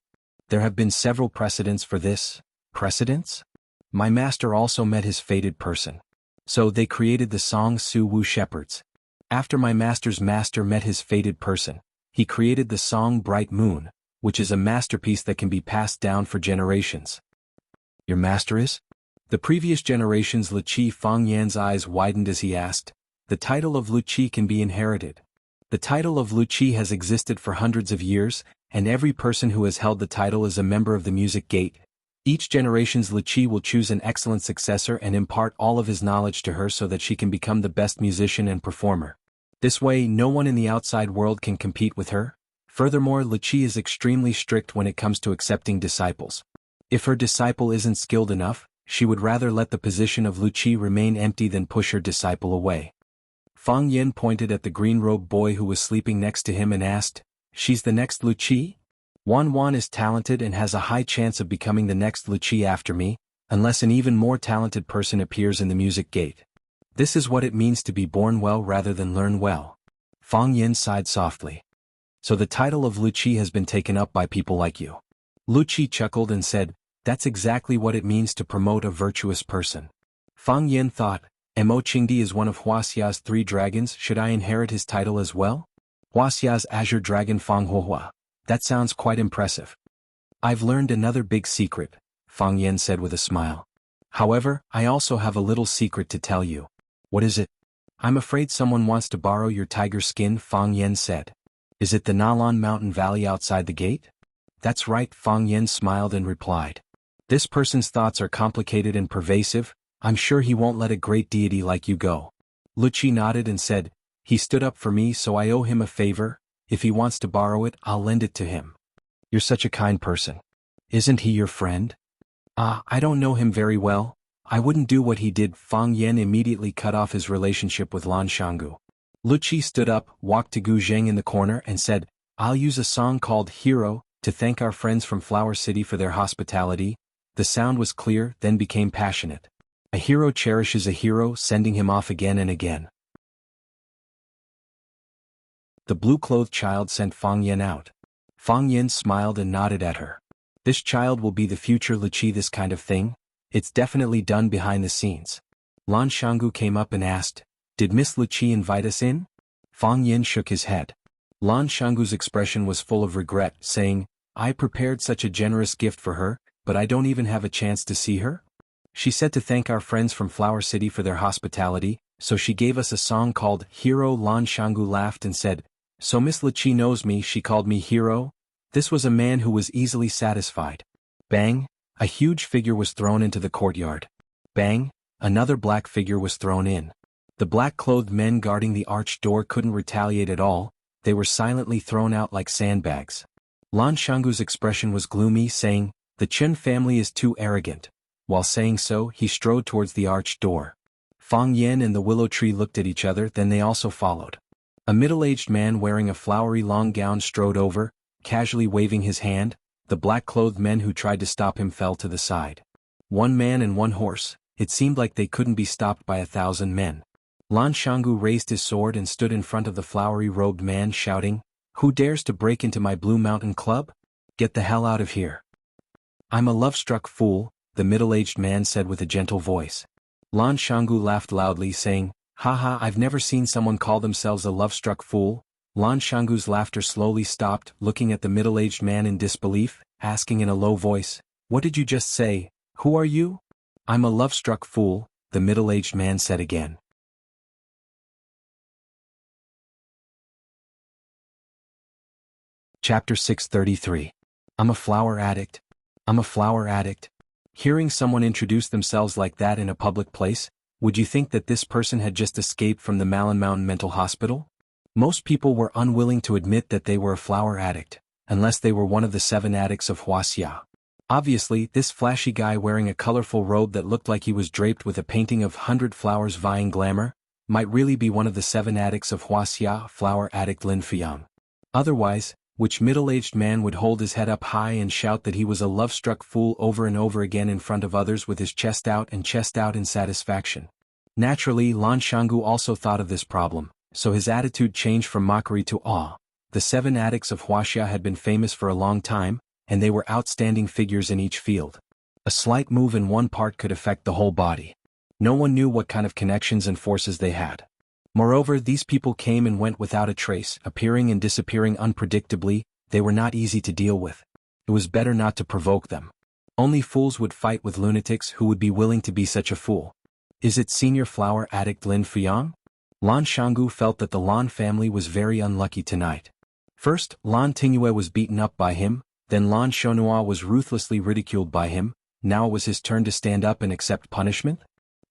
"There have been several precedents for this." "Precedents?" "My master also met his fated person. So they created the song Su Wu Shepherds. After my master's master met his fated person, he created the song Bright Moon, which is a masterpiece that can be passed down for generations." "Your master is?" The previous generations. Lu Qi. Fang Yan's eyes widened as he asked, "The title of Lu Qi can be inherited." The title of Lu Qi has existed for hundreds of years, and every person who has held the title is a member of the music gate. Each generation's Lu Qi will choose an excellent successor and impart all of his knowledge to her so that she can become the best musician and performer. This way, no one in the outside world can compete with her. Furthermore, Lu Qi is extremely strict when it comes to accepting disciples. If her disciple isn't skilled enough, she would rather let the position of Lu Qi remain empty than push her disciple away. Fang Yan pointed at the green-robed boy who was sleeping next to him and asked, "She's the next Lu Qi? Wan is talented and has a high chance of becoming the next Lu Qi after me, unless an even more talented person appears in the music gate. This is what it means to be born well rather than learn well." Fang Yan sighed softly. "So the title of Lu Qi has been taken up by people like you." Lu Qi chuckled and said, "That's exactly what it means to promote a virtuous person." Fang Yan thought, "Mo Qingdi is one of Wuxia's 3 dragons, should I inherit his title as well? Wuxia's azure dragon Fang Huohua. That sounds quite impressive." "I've learned another big secret," Fang Yan said with a smile. "However, I also have a little secret to tell you." "What is it?" "I'm afraid someone wants to borrow your tiger skin," Fang Yan said. "Is it the Nalan Mountain Valley outside the gate?" "That's right," Fang Yan smiled and replied. "This person's thoughts are complicated and pervasive, I'm sure he won't let a great deity like you go. Wuxia nodded and said, he stood up for me so I owe him a favor. If he wants to borrow it, I'll lend it to him. You're such a kind person. Isn't he your friend? I don't know him very well. I wouldn't do what he did. Fang Yan immediately cut off his relationship with Lan Shanggu. Wuxia stood up, walked to Gu Zheng in the corner and said, I'll use a song called Hero to thank our friends from Flower City for their hospitality. The sound was clear, then became passionate. A hero cherishes a hero, sending him off again and again. The blue-clothed child sent Fang Yan out. Fang Yan smiled and nodded at her. This child will be the future Wuxia. This kind of thing? It's definitely done behind the scenes. Lan Shanggu came up and asked, did Miss Wuxia invite us in? Fang Yan shook his head. Lan Shanggu's expression was full of regret, saying, I prepared such a generous gift for her, but I don't even have a chance to see her? She said to thank our friends from Flower City for their hospitality, so she gave us a song called Hero. Lan Shanggu laughed and said, so Miss Wuxia knows me, she called me Hero? This was a man who was easily satisfied. Bang! A huge figure was thrown into the courtyard. Bang! Another black figure was thrown in. The black-clothed men guarding the arched door couldn't retaliate at all, they were silently thrown out like sandbags. Lan Shanggu's expression was gloomy, saying, the Chen family is too arrogant. While saying so, he strode towards the arched door. Fang Yan and the willow tree looked at each other, then they also followed. A middle-aged man wearing a flowery long gown strode over, casually waving his hand. The black-clothed men who tried to stop him fell to the side. One man and one horse, it seemed like they couldn't be stopped by 1,000 men. Lan Shanggu raised his sword and stood in front of the flowery-robed man shouting, who dares to break into my Blue Mountain Club? Get the hell out of here. I'm a love-struck fool, the middle-aged man said with a gentle voice. Lan Shanggu laughed loudly saying, haha, I've never seen someone call themselves a love-struck fool. Lan Shanggu's laughter slowly stopped, looking at the middle-aged man in disbelief, asking in a low voice, what did you just say? Who are you? I'm a love-struck fool, the middle-aged man said again. Chapter 633. I'm a flower addict. I'm a flower addict. Hearing someone introduce themselves like that in a public place, would you think that this person had just escaped from the Malin Mountain Mental Hospital? Most people were unwilling to admit that they were a flower addict, unless they were one of the 7 addicts of Wuxia. Obviously, this flashy guy wearing a colorful robe that looked like he was draped with a painting of 100 flowers vying glamour, might really be one of the 7 addicts of Wuxia, flower addict Lin Fuyang. Otherwise, which middle-aged man would hold his head up high and shout that he was a love-struck fool over and over again in front of others with his chest out in satisfaction? Naturally, Lan Shanggu also thought of this problem, so his attitude changed from mockery to awe. The 7 addicts of Wuxia had been famous for a long time, and they were outstanding figures in each field. A slight move in one part could affect the whole body. No one knew what kind of connections and forces they had. Moreover, these people came and went without a trace, appearing and disappearing unpredictably. They were not easy to deal with. It was better not to provoke them. Only fools would fight with lunatics who would be willing to be such a fool. Is it senior flower addict Lin Fuyang? Lan Shanggu felt that the Lan family was very unlucky tonight. First, Lan Tingyue was beaten up by him, then Lan Shonhua was ruthlessly ridiculed by him. Now it was his turn to stand up and accept punishment?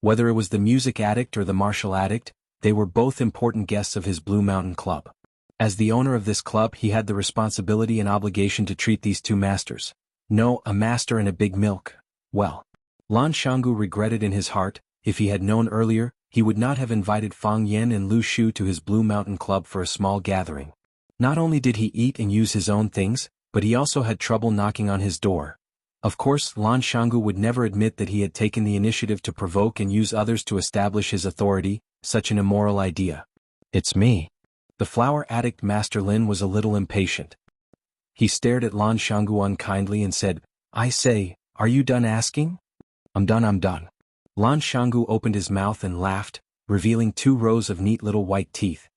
Whether it was the music addict or the martial addict, they were both important guests of his Blue Mountain Club. As the owner of this club, he had the responsibility and obligation to treat these 2 masters. No, a master and a big milk. Well, Lan Shanggu regretted in his heart. If he had known earlier, he would not have invited Fang Yan and Lu Shu to his Blue Mountain Club for a small gathering. Not only did he eat and use his own things, but he also had trouble knocking on his door. Of course, Lan Shanggu would never admit that he had taken the initiative to provoke and use others to establish his authority, such an immoral idea. It's me. The flower addict Master Lin was a little impatient. He stared at Lan Shanggu unkindly and said, I say, are you done asking? I'm done. Lan Shanggu opened his mouth and laughed, revealing 2 rows of neat little white teeth.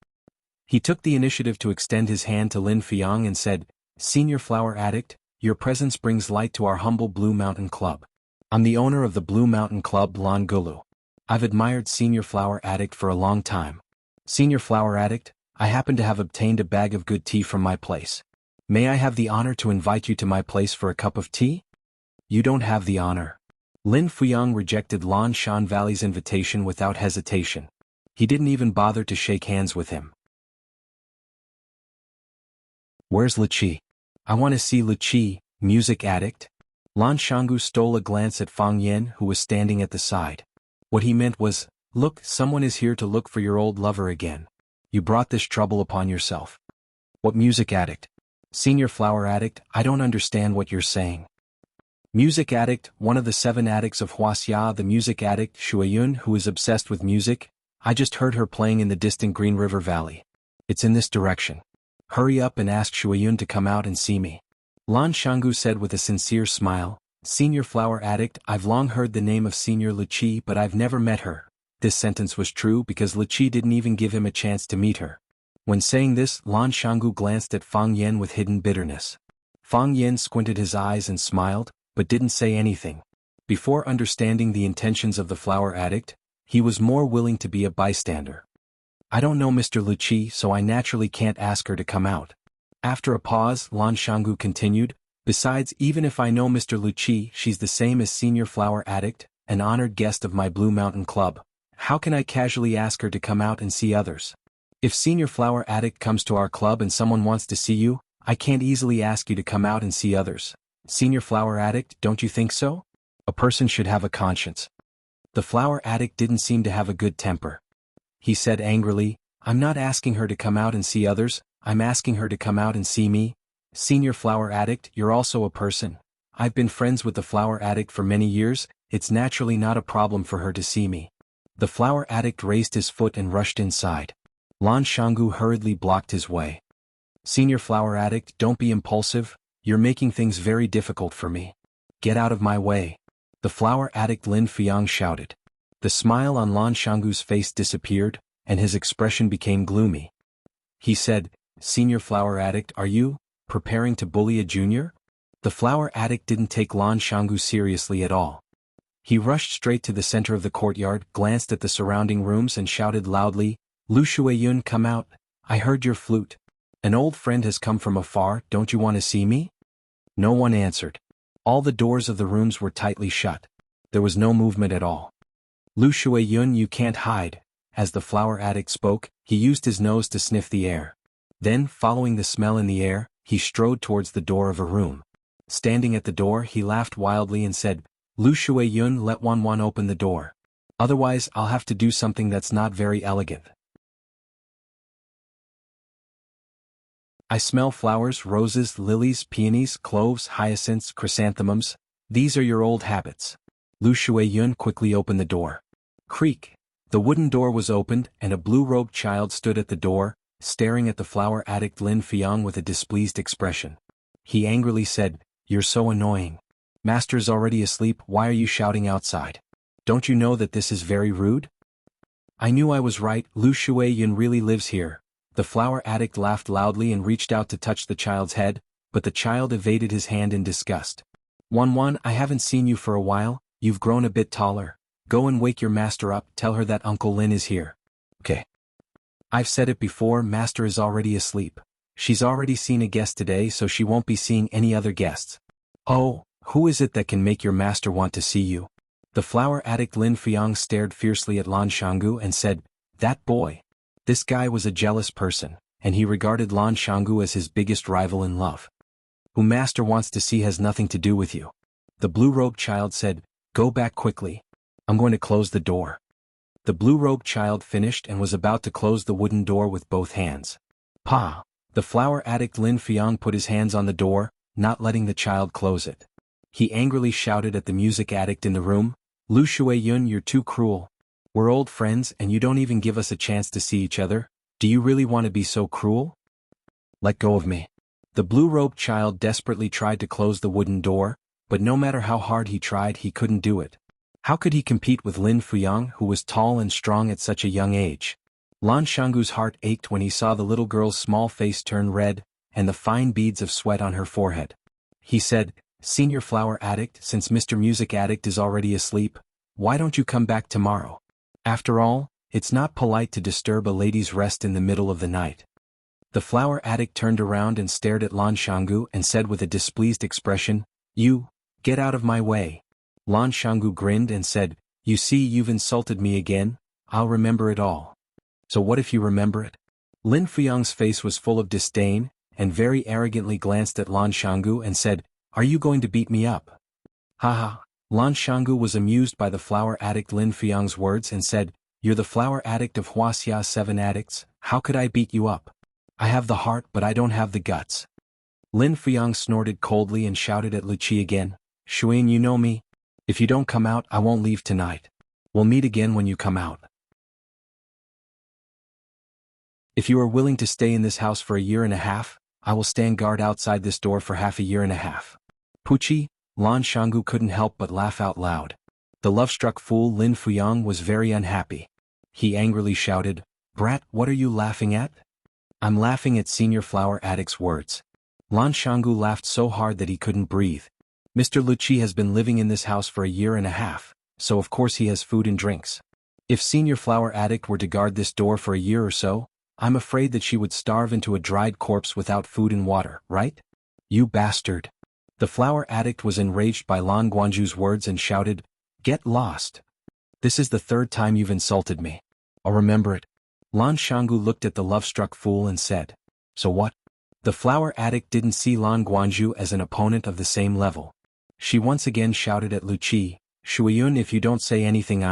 He took the initiative to extend his hand to Lin Fuyang and said, Senior flower addict, your presence brings light to our humble Blue Mountain Club. I'm the owner of the Blue Mountain Club, Lan Gulu. I've admired Senior Flower Addict for a long time. Senior Flower Addict, I happen to have obtained a bag of good tea from my place. May I have the honor to invite you to my place for a cup of tea? You don't have the honor. Lin Fuyang rejected Lan Shanvali's invitation without hesitation. He didn't even bother to shake hands with him. Where's Liqi? I want to see Liqi, music addict. Lan Shanggu stole a glance at Fang Yen, who was standing at the side. What he meant was, look, someone is here to look for your old lover again. You brought this trouble upon yourself. What music addict? Senior flower addict, I don't understand what you're saying. Music addict, one of the 7 addicts of Wuxia, the music addict Shuayun, who is obsessed with music. I just heard her playing in the distant Green River Valley. It's in this direction. Hurry up and ask Shuayun to come out and see me. Lan Shanggu said with a sincere smile, Senior flower addict, I've long heard the name of Senior Liqi, but I've never met her. This sentence was true because Liqi didn't even give him a chance to meet her. When saying this, Lan Shanggu glanced at Fang Yen with hidden bitterness. Fang Yen squinted his eyes and smiled, but didn't say anything. Before understanding the intentions of the flower addict, he was more willing to be a bystander. I don't know Mr. Liqi, so I naturally can't ask her to come out. After a pause, Lan Shanggu continued, besides, even if I know Mr. Liqi, she's the same as Senior Flower Addict, an honored guest of my Blue Mountain Club. How can I casually ask her to come out and see others? If Senior Flower Addict comes to our club and someone wants to see you, I can't easily ask you to come out and see others. Senior Flower Addict, don't you think so? A person should have a conscience. The flower addict didn't seem to have a good temper. He said angrily, I'm not asking her to come out and see others, I'm asking her to come out and see me. Senior flower addict, you're also a person. I've been friends with the flower addict for many years, it's naturally not a problem for her to see me. The flower addict raised his foot and rushed inside. Lan Shanggu hurriedly blocked his way. Senior flower addict, don't be impulsive, you're making things very difficult for me. Get out of my way. The flower addict Lin Fuyang shouted. The smile on Lan Shanggu's face disappeared, and his expression became gloomy. He said, Senior flower addict, are you preparing to bully a junior? The flower addict didn't take Lan Shanggu seriously at all. He rushed straight to the center of the courtyard, glanced at the surrounding rooms and shouted loudly, Lu Shuayun, come out, I heard your flute. An old friend has come from afar, don't you want to see me? No one answered. All the doors of the rooms were tightly shut. There was no movement at all. Lu Shuayun, you can't hide. As the flower addict spoke, he used his nose to sniff the air. Then, following the smell in the air, he strode towards the door of a room. Standing at the door, he laughed wildly and said, Lu Shuayun, let Wan open the door. Otherwise, I'll have to do something that's not very elegant. I smell flowers, roses, lilies, peonies, cloves, hyacinths, chrysanthemums. These are your old habits. Lu Shuayun quickly opened the door. Creak. The wooden door was opened, and a blue-robed child stood at the door, staring at the flower addict Lin Fuyang with a displeased expression. He angrily said, You're so annoying. Master's already asleep, why are you shouting outside? Don't you know that this is very rude? I knew I was right, Lu Shuayun really lives here. The flower addict laughed loudly and reached out to touch the child's head, but the child evaded his hand in disgust. Wan, I haven't seen you for a while, you've grown a bit taller. Go and wake your master up, tell her that Uncle Lin is here. Okay. I've said it before, master is already asleep. She's already seen a guest today, so she won't be seeing any other guests. Oh, who is it that can make your master want to see you? The flower addict Lin Fuyang stared fiercely at Lan Shanggu and said, That boy. This guy was a jealous person, and he regarded Lan Shanggu as his biggest rival in love. Who master wants to see has nothing to do with you. The blue-robed child said, Go back quickly. I'm going to close the door. The blue-robed child finished and was about to close the wooden door with both hands. Pa! The flower addict Lin Fuyang put his hands on the door, not letting the child close it. He angrily shouted at the music addict in the room, Lu Shuayun, you're too cruel. We're old friends and you don't even give us a chance to see each other. Do you really want to be so cruel? Let go of me. The blue-robed child desperately tried to close the wooden door, but no matter how hard he tried, he couldn't do it. How could he compete with Lin Fuyang, who was tall and strong at such a young age? Lan Shanggu's heart ached when he saw the little girl's small face turn red, and the fine beads of sweat on her forehead. He said, Senior flower addict, since Mr. Music Addict is already asleep, why don't you come back tomorrow? After all, it's not polite to disturb a lady's rest in the middle of the night. The flower addict turned around and stared at Lan Shanggu and said with a displeased expression, You, get out of my way. Lan Shanggu grinned and said, "You see, you've insulted me again. I'll remember it all." "So what if you remember it?" Lin Fuyang's face was full of disdain, and very arrogantly glanced at Lan Shanggu and said, "Are you going to beat me up?" Haha. Lan Shanggu was amused by the flower addict Lin Fuyang's words and said, "You're the flower addict of Huaxia 7 addicts, how could I beat you up? I have the heart but I don't have the guts." Lin Fuyang snorted coldly and shouted at Luqi again, "Shuin, you know me? If you don't come out, I won't leave tonight. We'll meet again when you come out. If you are willing to stay in this house for a year and a half, I will stand guard outside this door for half a year and a half." Puchi, Lan Shanggu couldn't help but laugh out loud. The love-struck fool Lin Fuyang was very unhappy. He angrily shouted, "Brat, what are you laughing at?" "I'm laughing at Senior Flower Addict's words." Lan Shanggu laughed so hard that he couldn't breathe. Mr. Luqi has been living in this house for a year and a half, so of course he has food and drinks. If Senior Flower Addict were to guard this door for a year or so, I'm afraid that she would starve into a dried corpse without food and water, right? "You bastard." The flower addict was enraged by Lan Guanju's words and shouted, "Get lost. This is the third time you've insulted me. I'll remember it." Lan Shanggu looked at the love-struck fool and said, "So what?" The flower addict didn't see Lan Guanju as an opponent of the same level. She once again shouted at Luqi, "Shuiyun, if you don't say anything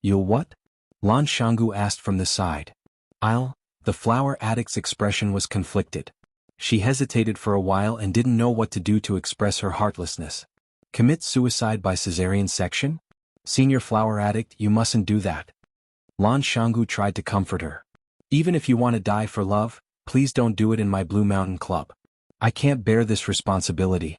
you'll what?" Lan Shanggu asked from the side. "I'll..." The flower addict's expression was conflicted. She hesitated for a while and didn't know what to do to express her heartlessness. Commit suicide by cesarean section? Senior flower addict, you mustn't do that. Lan Shanggu tried to comfort her. "Even if you want to die for love, please don't do it in my Blue Mountain Club. I can't bear this responsibility."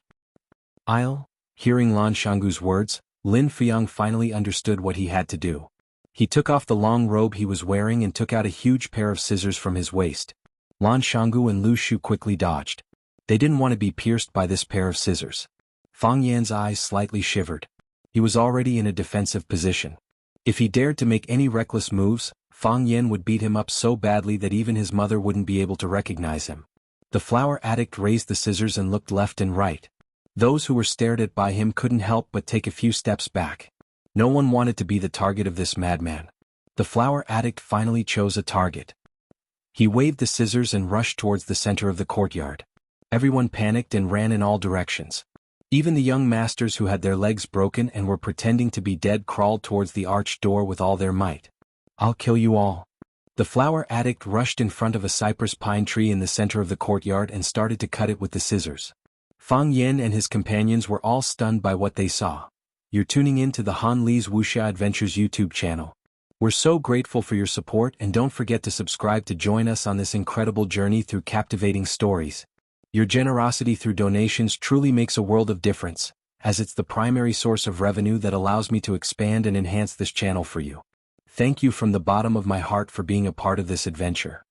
Hearing Lan Shanggu's words, Lin Fuyang finally understood what he had to do. He took off the long robe he was wearing and took out a huge pair of scissors from his waist. Lan Shanggu and Lu Shu quickly dodged. They didn't want to be pierced by this pair of scissors. Fang Yan's eyes slightly shivered. He was already in a defensive position. If he dared to make any reckless moves, Fang Yan would beat him up so badly that even his mother wouldn't be able to recognize him. The flower addict raised the scissors and looked left and right. Those who were stared at by him couldn't help but take a few steps back. No one wanted to be the target of this madman. The flower addict finally chose a target. He waved the scissors and rushed towards the center of the courtyard. Everyone panicked and ran in all directions. Even the young masters who had their legs broken and were pretending to be dead crawled towards the arched door with all their might. "I'll kill you all." The flower addict rushed in front of a cypress pine tree in the center of the courtyard and started to cut it with the scissors. Fang Yan and his companions were all stunned by what they saw. You're tuning in to the Han Li's Wuxia Adventures YouTube channel. We're so grateful for your support, and don't forget to subscribe to join us on this incredible journey through captivating stories. Your generosity through donations truly makes a world of difference, as it's the primary source of revenue that allows me to expand and enhance this channel for you. Thank you from the bottom of my heart for being a part of this adventure.